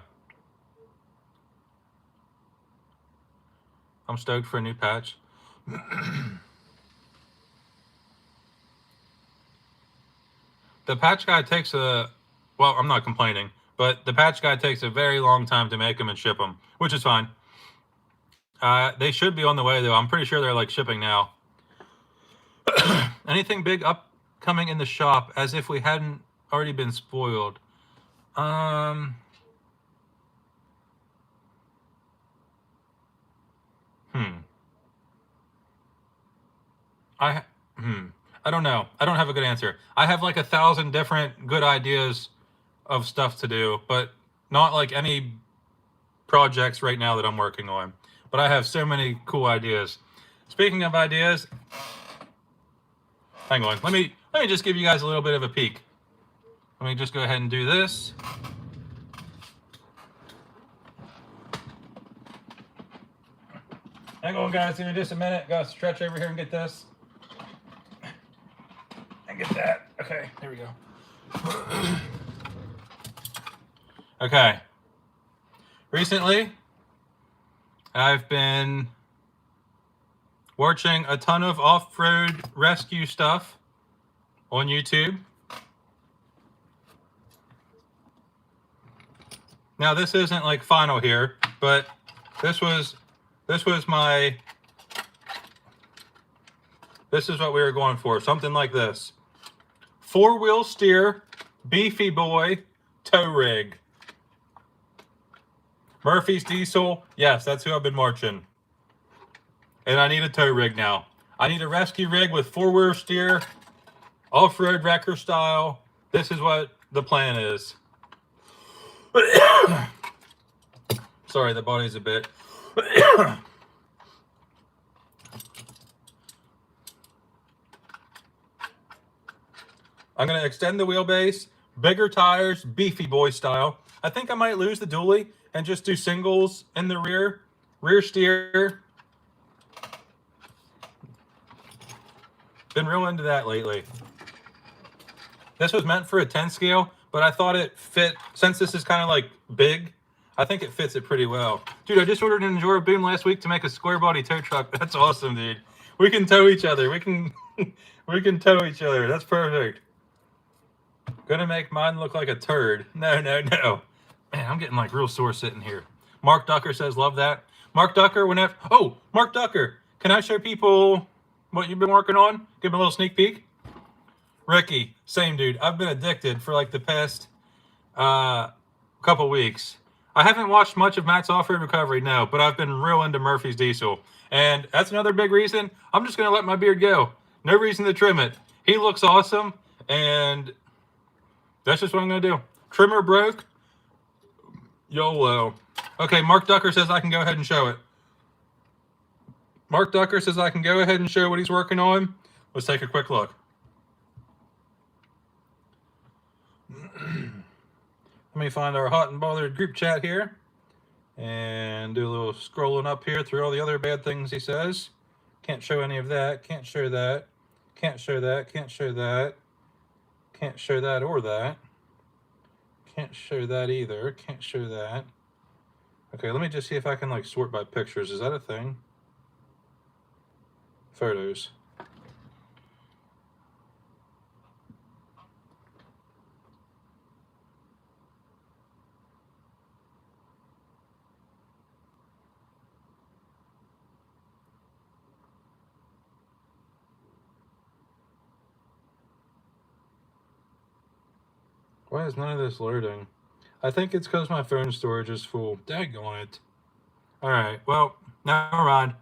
I'm stoked for a new patch. The patch guy takes well, I'm not complaining, but the patch guy takes a very long time to make them and ship them, which is fine. They should be on the way, though. I'm pretty sure they're like shipping now. Anything big upcoming in the shop, as if we hadn't already been spoiled? I don't know. I don't have a good answer. I have like 1,000 different good ideas of stuff to do, but not like any projects right now that I'm working on. But I have so many cool ideas. Speaking of ideas, hang on. Let me just give you guys a little bit of a peek. Let me just go ahead and do this. Hang on, guys, give me just a minute. Gotta stretch over here and get this. And get that. Okay, there we go. Okay. Recently, I've been watching a ton of off-road rescue stuff on YouTube. Now, this isn't like final here, but this is what we were going for, something like this. 4-wheel steer, beefy boy, tow rig. Murphy's Diesel, yes, that's who I've been marching. And I need a tow rig now. I need a rescue rig with 4-wheel steer, off-road wrecker style. This is what the plan is. Sorry, the body's a bit. I'm going to extend the wheelbase, bigger tires, beefy boy style. I think I might lose the dually and just do singles in the rear steer. Been real into that lately. This was meant for a 10 scale, but I thought it fit, since this is kind of like big, I think it fits it pretty well. Dude, I just ordered an Enduro boom last week to make a square body tow truck. That's awesome, dude. We can tow each other. We can tow each other. That's perfect. Gonna make mine look like a turd. No. Man, I'm getting like real sore sitting here. Mark Ducker says, love that. Mark Ducker, Mark Ducker, can I show people what you've been working on? Give them a little sneak peek. Ricky, same dude. I've been addicted for like the past couple weeks. I haven't watched much of Matt's Off-Road Recovery, no, but I've been real into Murphy's Diesel. And that's another big reason. I'm just gonna let my beard go. No reason to trim it. He looks awesome, and that's just what I'm gonna do. Trimmer broke. YOLO. Okay, Mark Ducker says I can go ahead and show it. Mark Ducker says I can go ahead and show what he's working on. Let's take a quick look. Let me find our hot and bothered group chat here and do a little scrolling up here through all the other bad things he says. Can't show any of that. Can't show that. Can't show that. Can't show that. Can't show that or that. Can't show that either. Can't show that. Okay, let me just see if I can like sort by pictures. Is that a thing? Photos. Why is none of this loading? I think it's because my phone storage is full. Daggone it. Alright, well, never mind.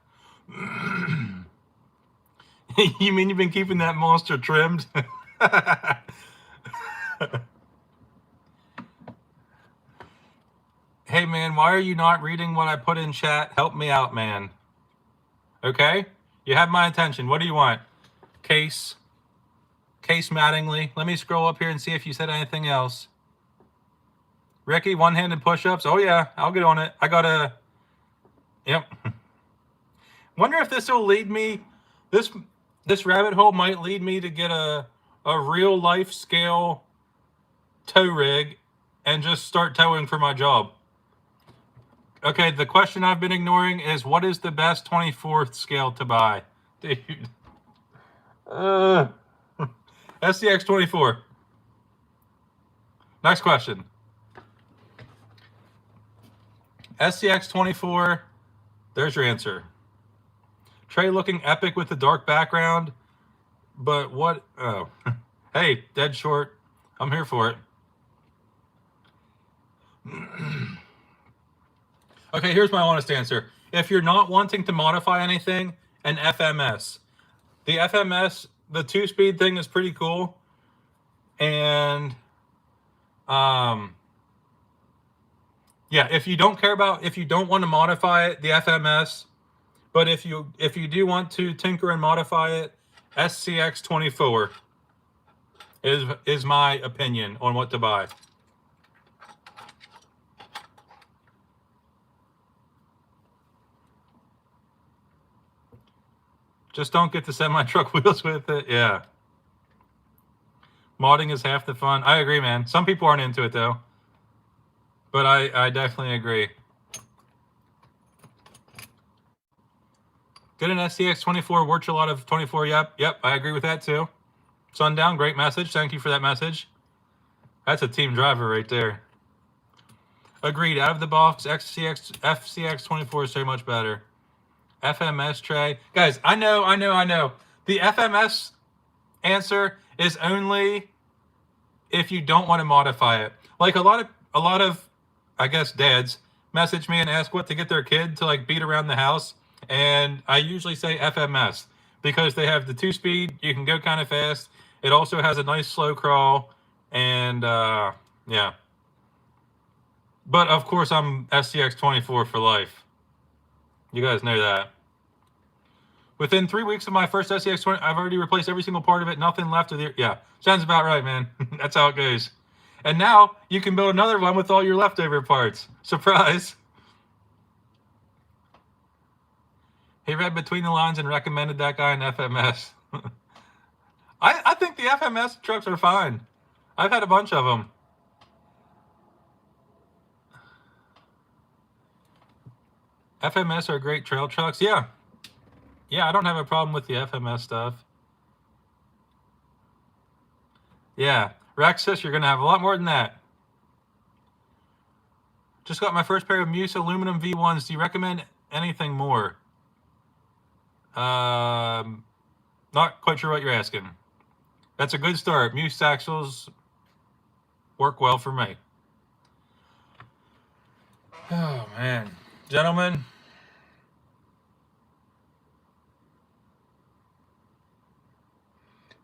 You mean you've been keeping that monster trimmed? Hey man, why are you not reading what I put in chat? Help me out, man. Okay? You have my attention. What do you want? Case Mattingly. Let me scroll up here and see if you said anything else. Ricky, one-handed push-ups. Oh yeah, I'll get on it. I got a... Yep. Wonder if this will lead me... This rabbit hole might lead me to get a real life scale tow rig and just start towing for my job. Okay, the question I've been ignoring is what is the best 24th scale to buy? Dude. SCX 24. Next question. SCX 24. There's your answer. Trey looking epic with the dark background. But what? Oh. Hey, dead short. I'm here for it. Okay, here's my honest answer. If you're not wanting to modify anything, an FMS. The FMS, the 2-speed thing is pretty cool. And yeah, if you don't want to modify it, the FMS. But if you do want to tinker and modify it, SCX 24. is my opinion on what to buy. Just don't get the semi-truck wheels with it. Yeah. Modding is half the fun. I agree, man. Some people aren't into it, though. But I definitely agree. Get an SCX 24, works a lot of 24. Yep, I agree with that, too. Sundown, great message. Thank you for that message. That's a team driver right there. Agreed. Out of the box, FCX 24 is so much better. FMS tray. Guys, I know. The FMS answer is only if you don't want to modify it. Like a lot of I guess dads message me and ask what to get their kid to like beat around the house, and I usually say FMS because they have the 2-speed, you can go kind of fast. It also has a nice slow crawl, and yeah. But of course I'm SCX 24 for life. You guys know that. Within 3 weeks of my first SCX 20, I've already replaced every single part of it. Nothing left of the... Yeah, sounds about right, man. That's how it goes. And now you can build another one with all your leftover parts. Surprise. He read between the lines and recommended that guy in FMS. I think the FMS trucks are fine. I've had a bunch of them. FMS are great trail trucks. Yeah, I don't have a problem with the FMS stuff. Yeah, Rexus, you're going to have a lot more than that. Just got my first pair of Muse aluminum V1s. Do you recommend anything more? Not quite sure what you're asking. That's a good start. Muse axles work well for me. Oh, man. Gentlemen,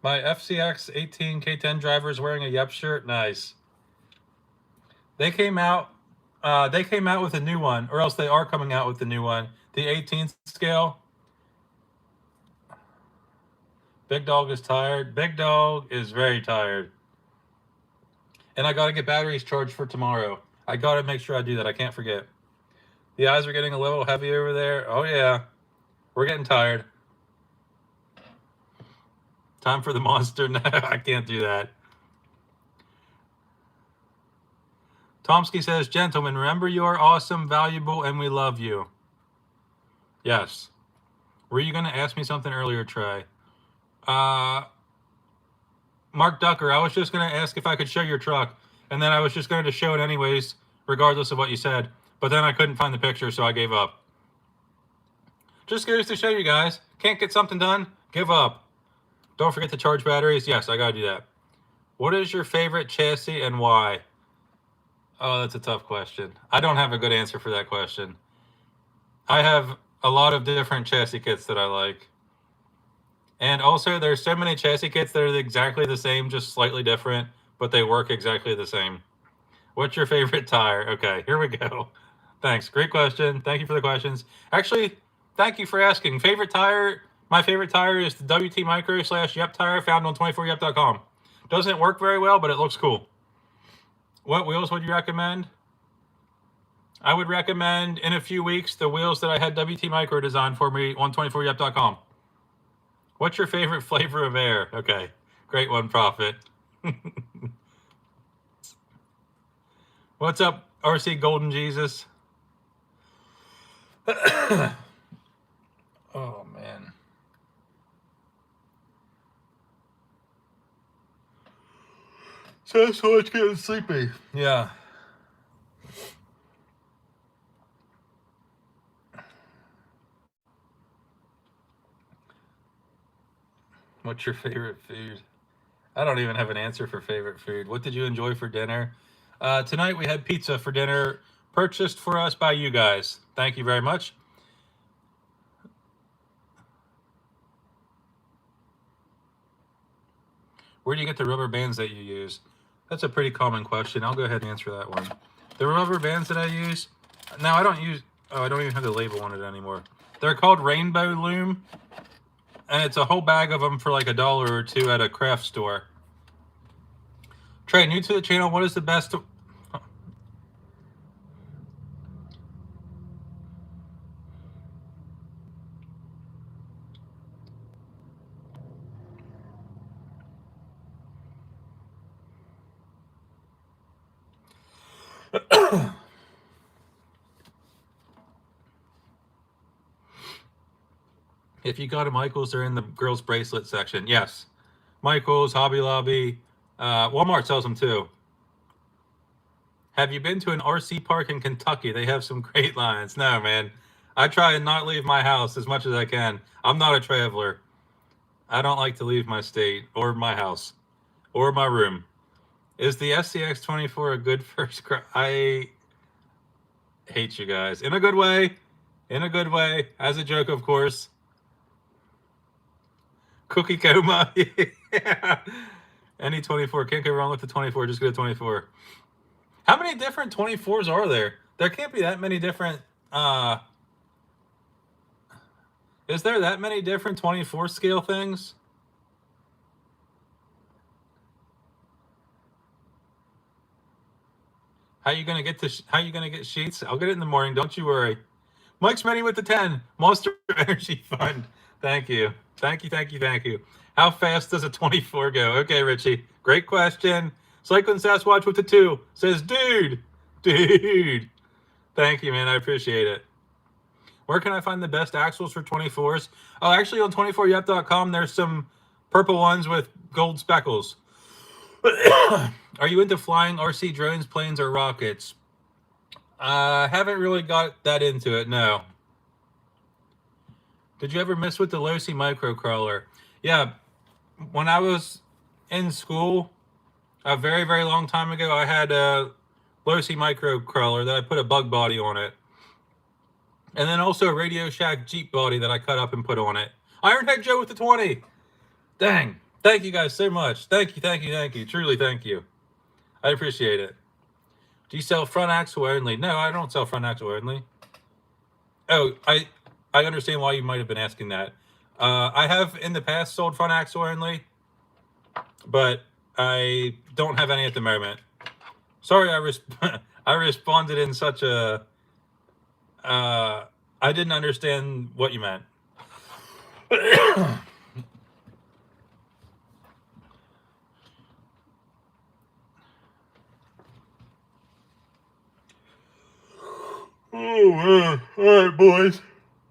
my FCX 18 K10 driver is wearing a Yep shirt. Nice. They came out with a new one, or else they are coming out with the new one. The 18 scale. Big Dog is tired. Big Dog is very tired. And I got to get batteries charged for tomorrow. I got to make sure I do that. I can't forget. The eyes are getting a little heavy over there. Oh, yeah. We're getting tired. Time for the monster. No, I can't do that. Tomsky says, gentlemen, remember you are awesome, valuable, and we love you. Yes. Were you going to ask me something earlier, Trey? Mark Ducker, I was just going to ask if I could show your truck, and then I was just going to show it anyways, regardless of what you said. But then I couldn't find the picture, so I gave up. Just goes to show you guys. Can't get something done? Give up. Don't forget to charge batteries. Yes, I got to do that. What is your favorite chassis and why? Oh, that's a tough question. I don't have a good answer for that question. I have a lot of different chassis kits that I like. And also, there's so many chassis kits that are exactly the same, just slightly different, but they work exactly the same. What's your favorite tire? Okay, here we go. Thanks. Great question. Thank you for the questions. Actually, thank you for asking. Favorite tire? My favorite tire is the WT Micro /Yep tire found on 24yep.com. Doesn't work very well, but it looks cool. What wheels would you recommend? I would recommend, in a few weeks, the wheels that I had WT Micro design for me on 24yep.com. What's your favorite flavor of air? Okay, great one, Prophet. What's up, RC Golden Jesus? Oh, man. So much getting sleepy. Yeah. What's your favorite food? I don't even have an answer for favorite food. What did you enjoy for dinner? Tonight we had pizza for dinner, purchased for us by you guys. Thank you very much. Where do you get the rubber bands that you use? That's a pretty common question. I'll go ahead and answer that one. The rubber bands that I use, now I don't use, oh, I don't even have the label on it anymore. They're called Rainbow Loom, and it's a whole bag of them for like $1 or $2 at a craft store. Trey, new to the channel, what is the best? If you go to Michael's, they're in the girls' bracelet section. Yes. Michael's, Hobby Lobby, Walmart sells them too. Have you been to an RC park in Kentucky? They have some great lines. No, man. I try and not leave my house as much as I can. I'm not a traveler. I don't like to leave my state or my house or my room. Is the SCX-24 a good first? I hate you guys in a good way. In a good way, as a joke, of course. Cookie coma. Yeah. Any 24. Can't go wrong with the 24. Just get a 24. How many different 24s are there? There can't be that many different. Is there that many different 24 scale things? How you gonna get sheets? I'll get it in the morning. Don't you worry. Mike's ready with the 10. Monster Energy Fund. Thank you. Thank you. Thank you. Thank you. How fast does a 24 go? Okay, Richie. Great question. Cycling Sasquatch with the 2 says, dude. Thank you, man. I appreciate it. Where can I find the best axles for 24s? Oh, actually on 24yep.com, there's some purple ones with gold speckles. Are you into flying RC drones, planes, or rockets? Haven't really got that into it, no. Did you ever mess with the Losi microcrawler? Yeah, when I was in school, a very, very long time ago, I had a Losi microcrawler that I put a bug body on it. And then also a Radio Shack Jeep body that I cut up and put on it. Ironhead Joe with the 20. Dang. Thank you guys so much. Thank you. Truly, thank you. I appreciate it. Do you sell front axle only? No, I don't sell front axle only. Oh, I understand why you might have been asking that. I have in the past sold front axle only, but I don't have any at the moment. Sorry, I responded in such a... I didn't understand what you meant. Oh, man. All right, boys.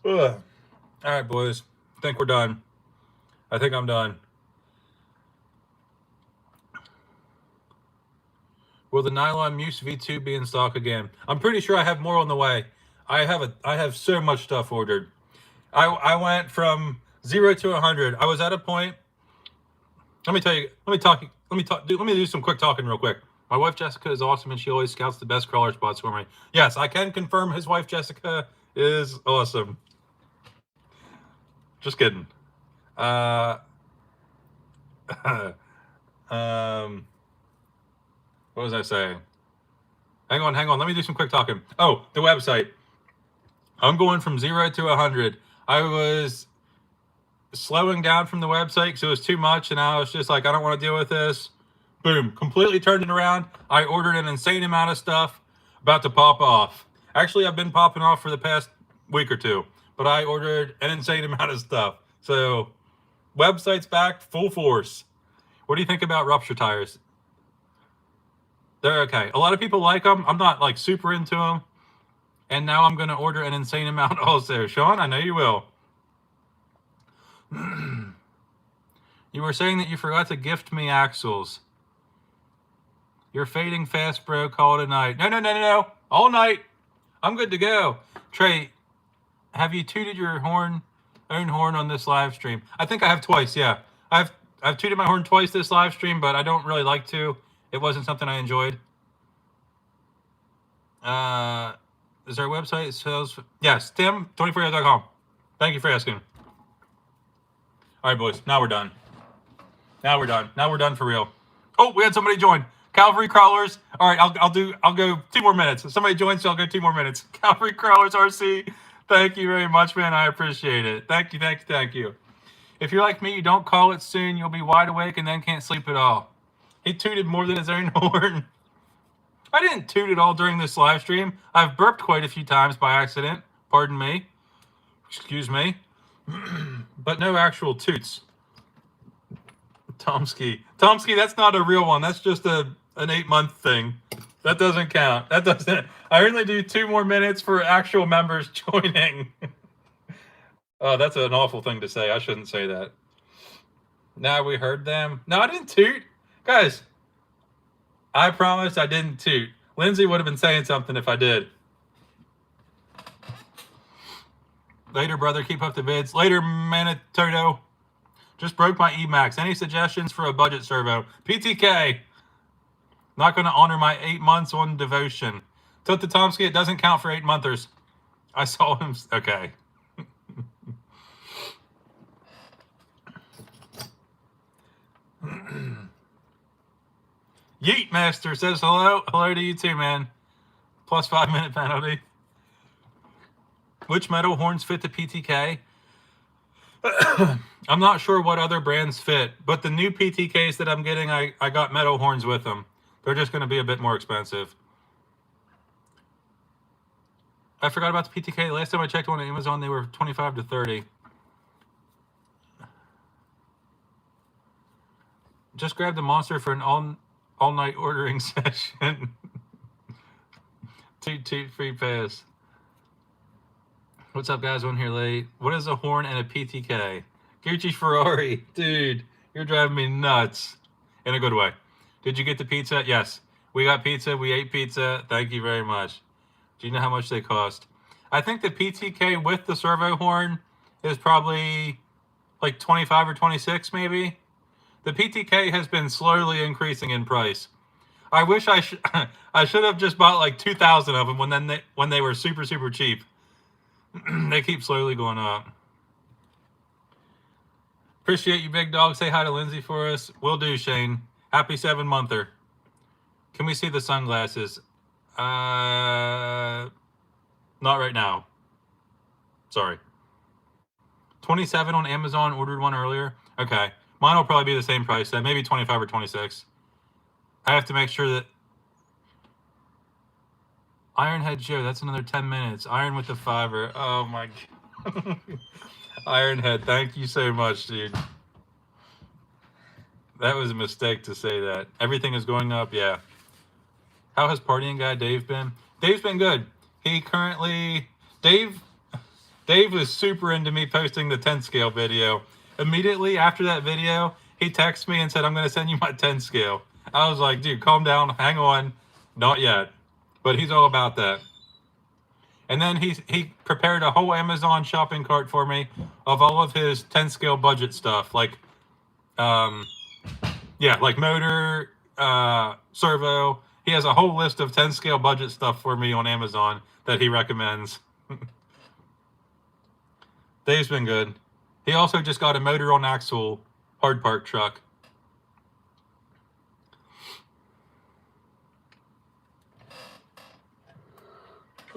All right, boys. I think we're done. I think I'm done. Will the nylon Muse V2 be in stock again? I'm pretty sure I have more on the way. I have so much stuff ordered. I went from 0 to 100. I was at a point. Let me do some quick talking real quick. My wife Jessica is awesome, and she always scouts the best crawler spots for me. Yes, I can confirm his wife Jessica is awesome. Just kidding. What was I saying? Hang on. Let me do some quick talking. Oh, the website. I'm going from 0 to 100. I was slowing down from the website because it was too much, and I was just like, I don't want to deal with this. Boom, completely turned it around. I ordered an insane amount of stuff, about to pop off. Actually, I've been popping off for the past week or two, but I ordered an insane amount of stuff. So, website's back, full force. What do you think about rupture tires? They're okay. A lot of people like them. I'm not like super into them. And now I'm going to order an insane amount also. Sean, I know you will. You were saying that you forgot to gift me axles. You're fading fast, bro. Call it a night. No. All night. I'm good to go. Trey, have you tooted your own horn on this live stream? I think I have twice, yeah. I've tooted my horn twice this live stream, but I don't really like to. It wasn't something I enjoyed. Is our website sales? Yes, Tim24yep.com. Thank you for asking. All right, boys. Now we're done. Now we're done for real. Oh, we had somebody join. Calvary Crawlers. All right, I'll go 2 more minutes. If somebody joins, so I'll go 2 more minutes. Calvary Crawlers RC. Thank you very much, man. I appreciate it. Thank you. If you're like me, you don't call it soon, you'll be wide awake and then can't sleep at all. He tooted more than his own horn. I didn't toot it all during this live stream. I've burped quite a few times by accident. Pardon me. Excuse me. But no actual toots. Tomsky, that's not a real one. That's just an 8-month thing. That doesn't count. That doesn't. I only do 2 more minutes for actual members joining. Oh, that's an awful thing to say. I shouldn't say that. Now we heard them. No, I didn't toot. Guys, I promise I didn't toot. Lindsay would have been saying something if I did. Later, brother. Keep up the vids. Later, Manitoto. Just broke my Emax. Any suggestions for a budget servo? PTK. Not going to honor my 8 months on devotion. Tell the Tomsky it doesn't count for 8-monthers. I saw him. Okay. Yeet Master says hello. Hello to you too, man. Plus 5-minute penalty. Which metal horns fit the PTK? I'm not sure what other brands fit, but the new PTKs that I'm getting, I got metal horns with them. They're just going to be a bit more expensive. I forgot about the PTK. Last time I checked on Amazon, they were 25 to 30. Just grab the monster for an all-night ordering session. Toot free pass. What's up, guys? One here late. What is a horn and a PTK? Gucci Ferrari. Dude, you're driving me nuts. In a good way. Did you get the pizza? Yes. We got pizza. We ate pizza. Thank you very much. Do you know how much they cost? I think the PTK with the servo horn is probably like 25 or 26 maybe. The PTK has been slowly increasing in price. I wish I should have just bought like 2,000 of them when they were super cheap. They keep slowly going up. Appreciate you, big dog. Say hi to Lindsay for us. Will do, Shane. Happy 7-monther. Can we see the sunglasses? Not right now. Sorry. 27 on Amazon. Ordered one earlier. Okay. Mine will probably be the same price then. Maybe 25 or 26. I have to make sure that... Ironhead Joe, that's another 10 minutes. Iron with the fiver. Oh my God. Ironhead, thank you so much, dude. That was a mistake to say that. Everything is going up, yeah. How has partying guy Dave been? Dave's been good. He currently... Dave was super into me posting the 10 scale video. Immediately after that video, he texted me and said, I'm going to send you my 10 scale. I was like, dude, calm down. Hang on. Not yet. But he's all about that. And then he prepared a whole Amazon shopping cart for me of all of his 10 scale budget stuff. Like, like motor, servo. He has a whole list of 10 scale budget stuff for me on Amazon that he recommends. Dave's been good. He also just got a motor on axle hard park truck.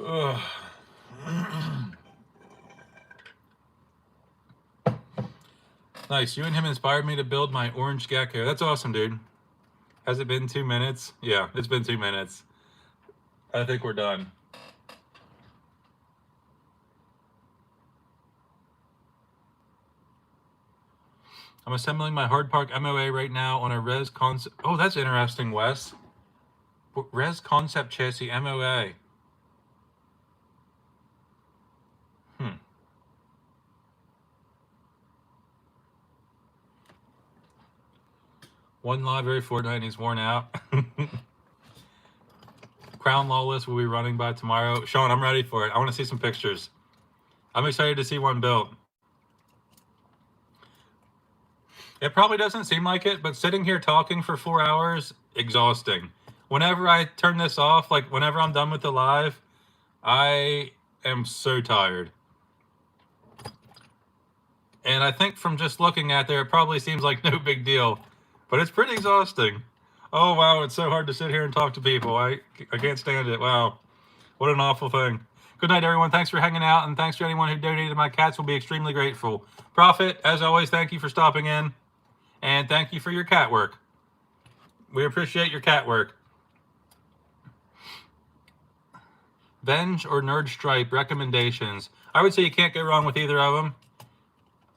Ugh. Nice. You and him inspired me to build my orange gecko. That's awesome, dude. Has it been 2 minutes? Yeah, it's been 2 minutes. I think we're done. I'm assembling my hard park MOA right now on a Res Concept. Oh, that's interesting, Wes. Res Concept chassis MOA. One library Fortnite is worn out. Crown Lawless will be running by tomorrow. Sean, I'm ready for it. I want to see some pictures. I'm excited to see one built. It probably doesn't seem like it, but sitting here talking for 4 hours, exhausting. Whenever I turn this off, like whenever I'm done with the live, I am so tired. And I think from just looking at there, it probably seems like no big deal. But it's pretty exhausting. Oh, wow, it's so hard to sit here and talk to people. I can't stand it. Wow. What an awful thing. Good night, everyone. Thanks for hanging out, and thanks to anyone who donated. My cats will be extremely grateful. Prophet, as always, thank you for stopping in, and thank you for your cat work. We appreciate your cat work. Venge or Nerd Stripe recommendations. I would say you can't go wrong with either of them.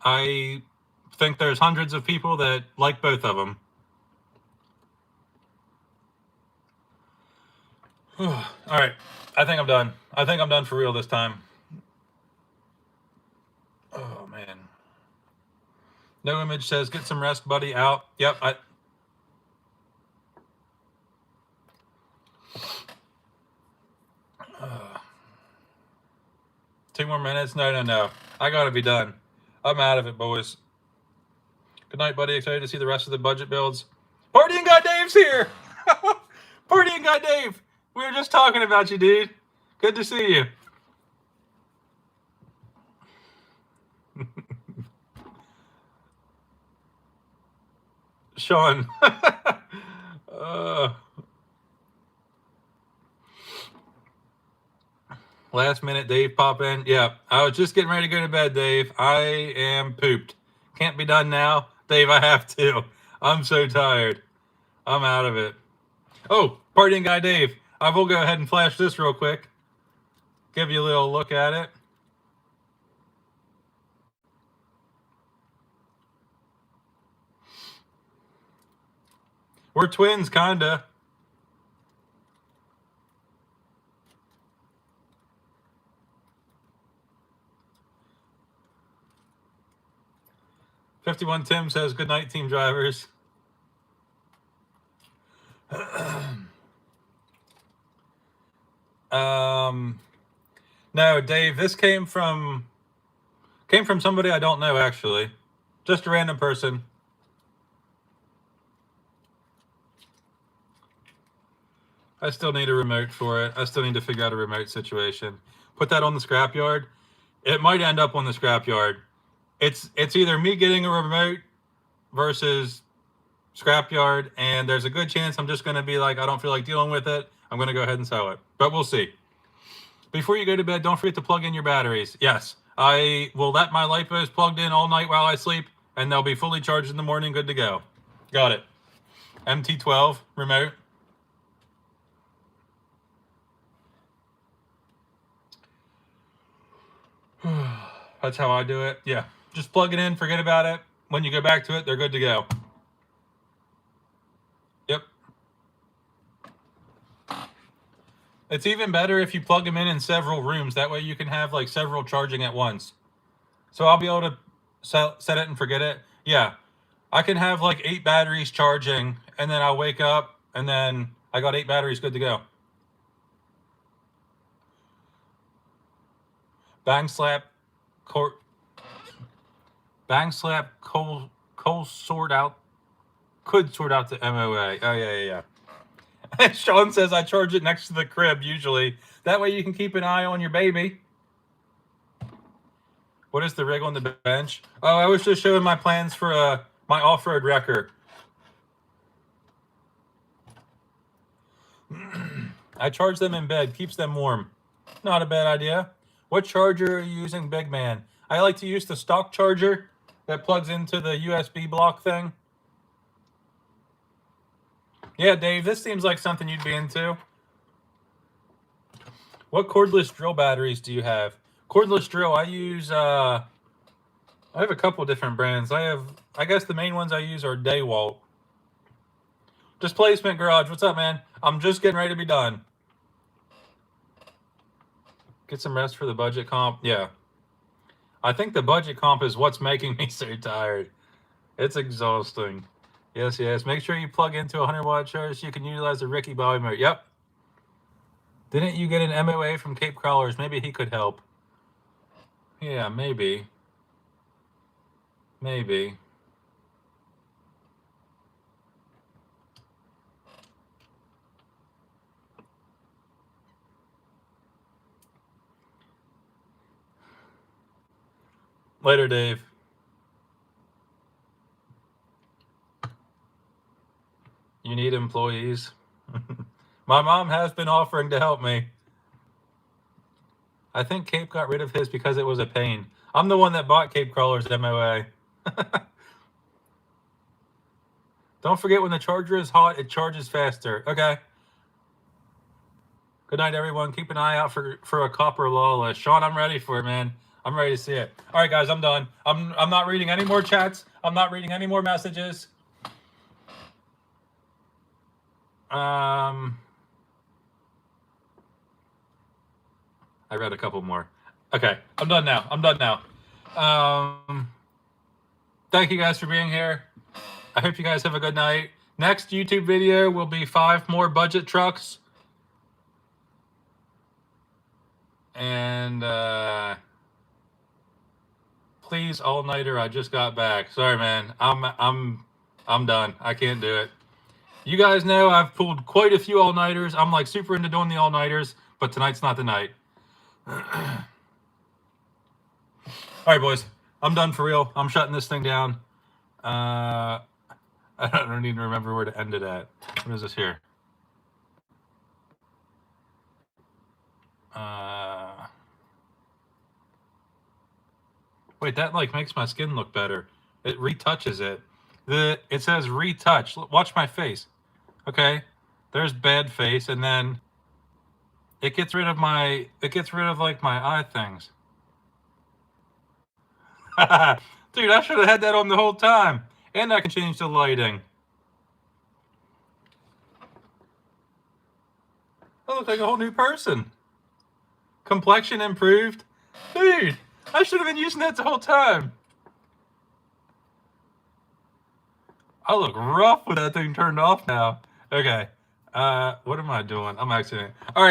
I think there's hundreds of people that like both of them. All right. I think I'm done. I think I'm done for real this time. Oh, man. No Image says, get some rest, buddy. Out. Yep. 2 more minutes? No. I gotta be done. I'm out of it, boys. Good night, buddy. Excited to see the rest of the budget builds. Partying Guy Dave's here! Partying Guy Dave! We were just talking about you, dude. Good to see you. Sean. Last minute Dave pop in. Yeah, I was just getting ready to go to bed, Dave. I am pooped. Can't be done now. Dave, I have to. I'm so tired. I'm out of it. Oh, Partying Guy Dave. I will go ahead and flash this real quick. Give you a little look at it. We're twins, kinda. "51 Tim says, good night, team drivers." No, Dave, this came from somebody I don't know, actually. Just a random person. I still need a remote for it. I still need to figure out a remote situation. Put that on the scrapyard. It might end up on the scrapyard. It's either me getting a remote versus scrapyard, and there's a good chance I'm just going to be like, I don't feel like dealing with it. I'm going to go ahead and sell it. But we'll see. Before you go to bed, don't forget to plug in your batteries. Yes, I will let my LiPos plugged in all night while I sleep, and they'll be fully charged in the morning, good to go. Got it. MT12 remote. That's how I do it. Yeah, just plug it in, forget about it. When you go back to it, they're good to go. Yep. It's even better if you plug them in several rooms. That way you can have like several charging at once. So I'll be able to set it and forget it. Yeah, I can have like 8 batteries charging, and then I'll wake up, and then I got 8 batteries good to go. Bang slap coal sort out, could sort out the MOA. Oh yeah. Sean says I charge it next to the crib usually. That way you can keep an eye on your baby. What is the rig on the bench? Oh, I was just showing my plans for my off-road wrecker. I charge them in bed, keeps them warm. Not a bad idea. What charger are you using, big man? I like to use the stock charger that plugs into the USB block thing. Yeah, Dave, this seems like something you'd be into. What cordless drill batteries do you have? Cordless drill, I use, I have a couple different brands. I guess the main ones I use are DeWalt. Displacement Garage, what's up, man? I'm just getting ready to be done. Get some rest for the budget comp. Yeah. I think the budget comp is what's making me so tired. It's exhausting. Yes. Make sure you plug into a 100-watt charger so you can utilize the Ricky Bobby mode. Yep. Didn't you get an MOA from Cape Crawlers? Maybe he could help. Yeah, maybe. Later, Dave. You need employees? My mom has been offering to help me. I think Cape got rid of his because it was a pain. I'm the one that bought Cape Crawler's MOA. Don't forget, when the charger is hot, it charges faster. Okay. Good night, everyone. Keep an eye out for a copper lawless. Sean, I'm ready for it, man. I'm ready to see it. All right, guys, I'm done. I'm not reading any more chats. I'm not reading any more messages. I read a couple more. Okay, I'm done now. Thank you guys for being here. I hope you guys have a good night. Next YouTube video will be 5 more budget trucks. And please, all-nighter, I just got back. Sorry, man. I'm done. I can't do it. You guys know I've pulled quite a few all-nighters. I'm like super into doing the all-nighters, but tonight's not the night. All right, boys. I'm done for real. I'm shutting this thing down. I don't even remember where to end it at. What is this here? Wait, that like makes my skin look better. It retouches it. It says retouch. Watch my face. Okay, there's bad face, and then it gets rid of like my eye things. Dude, I should have had that on the whole time. And I can change the lighting. I look like a whole new person. Complexion improved. Dude, I should have been using that the whole time. I look rough with that thing turned off now. Okay. What am I doing? I'm accident. All right.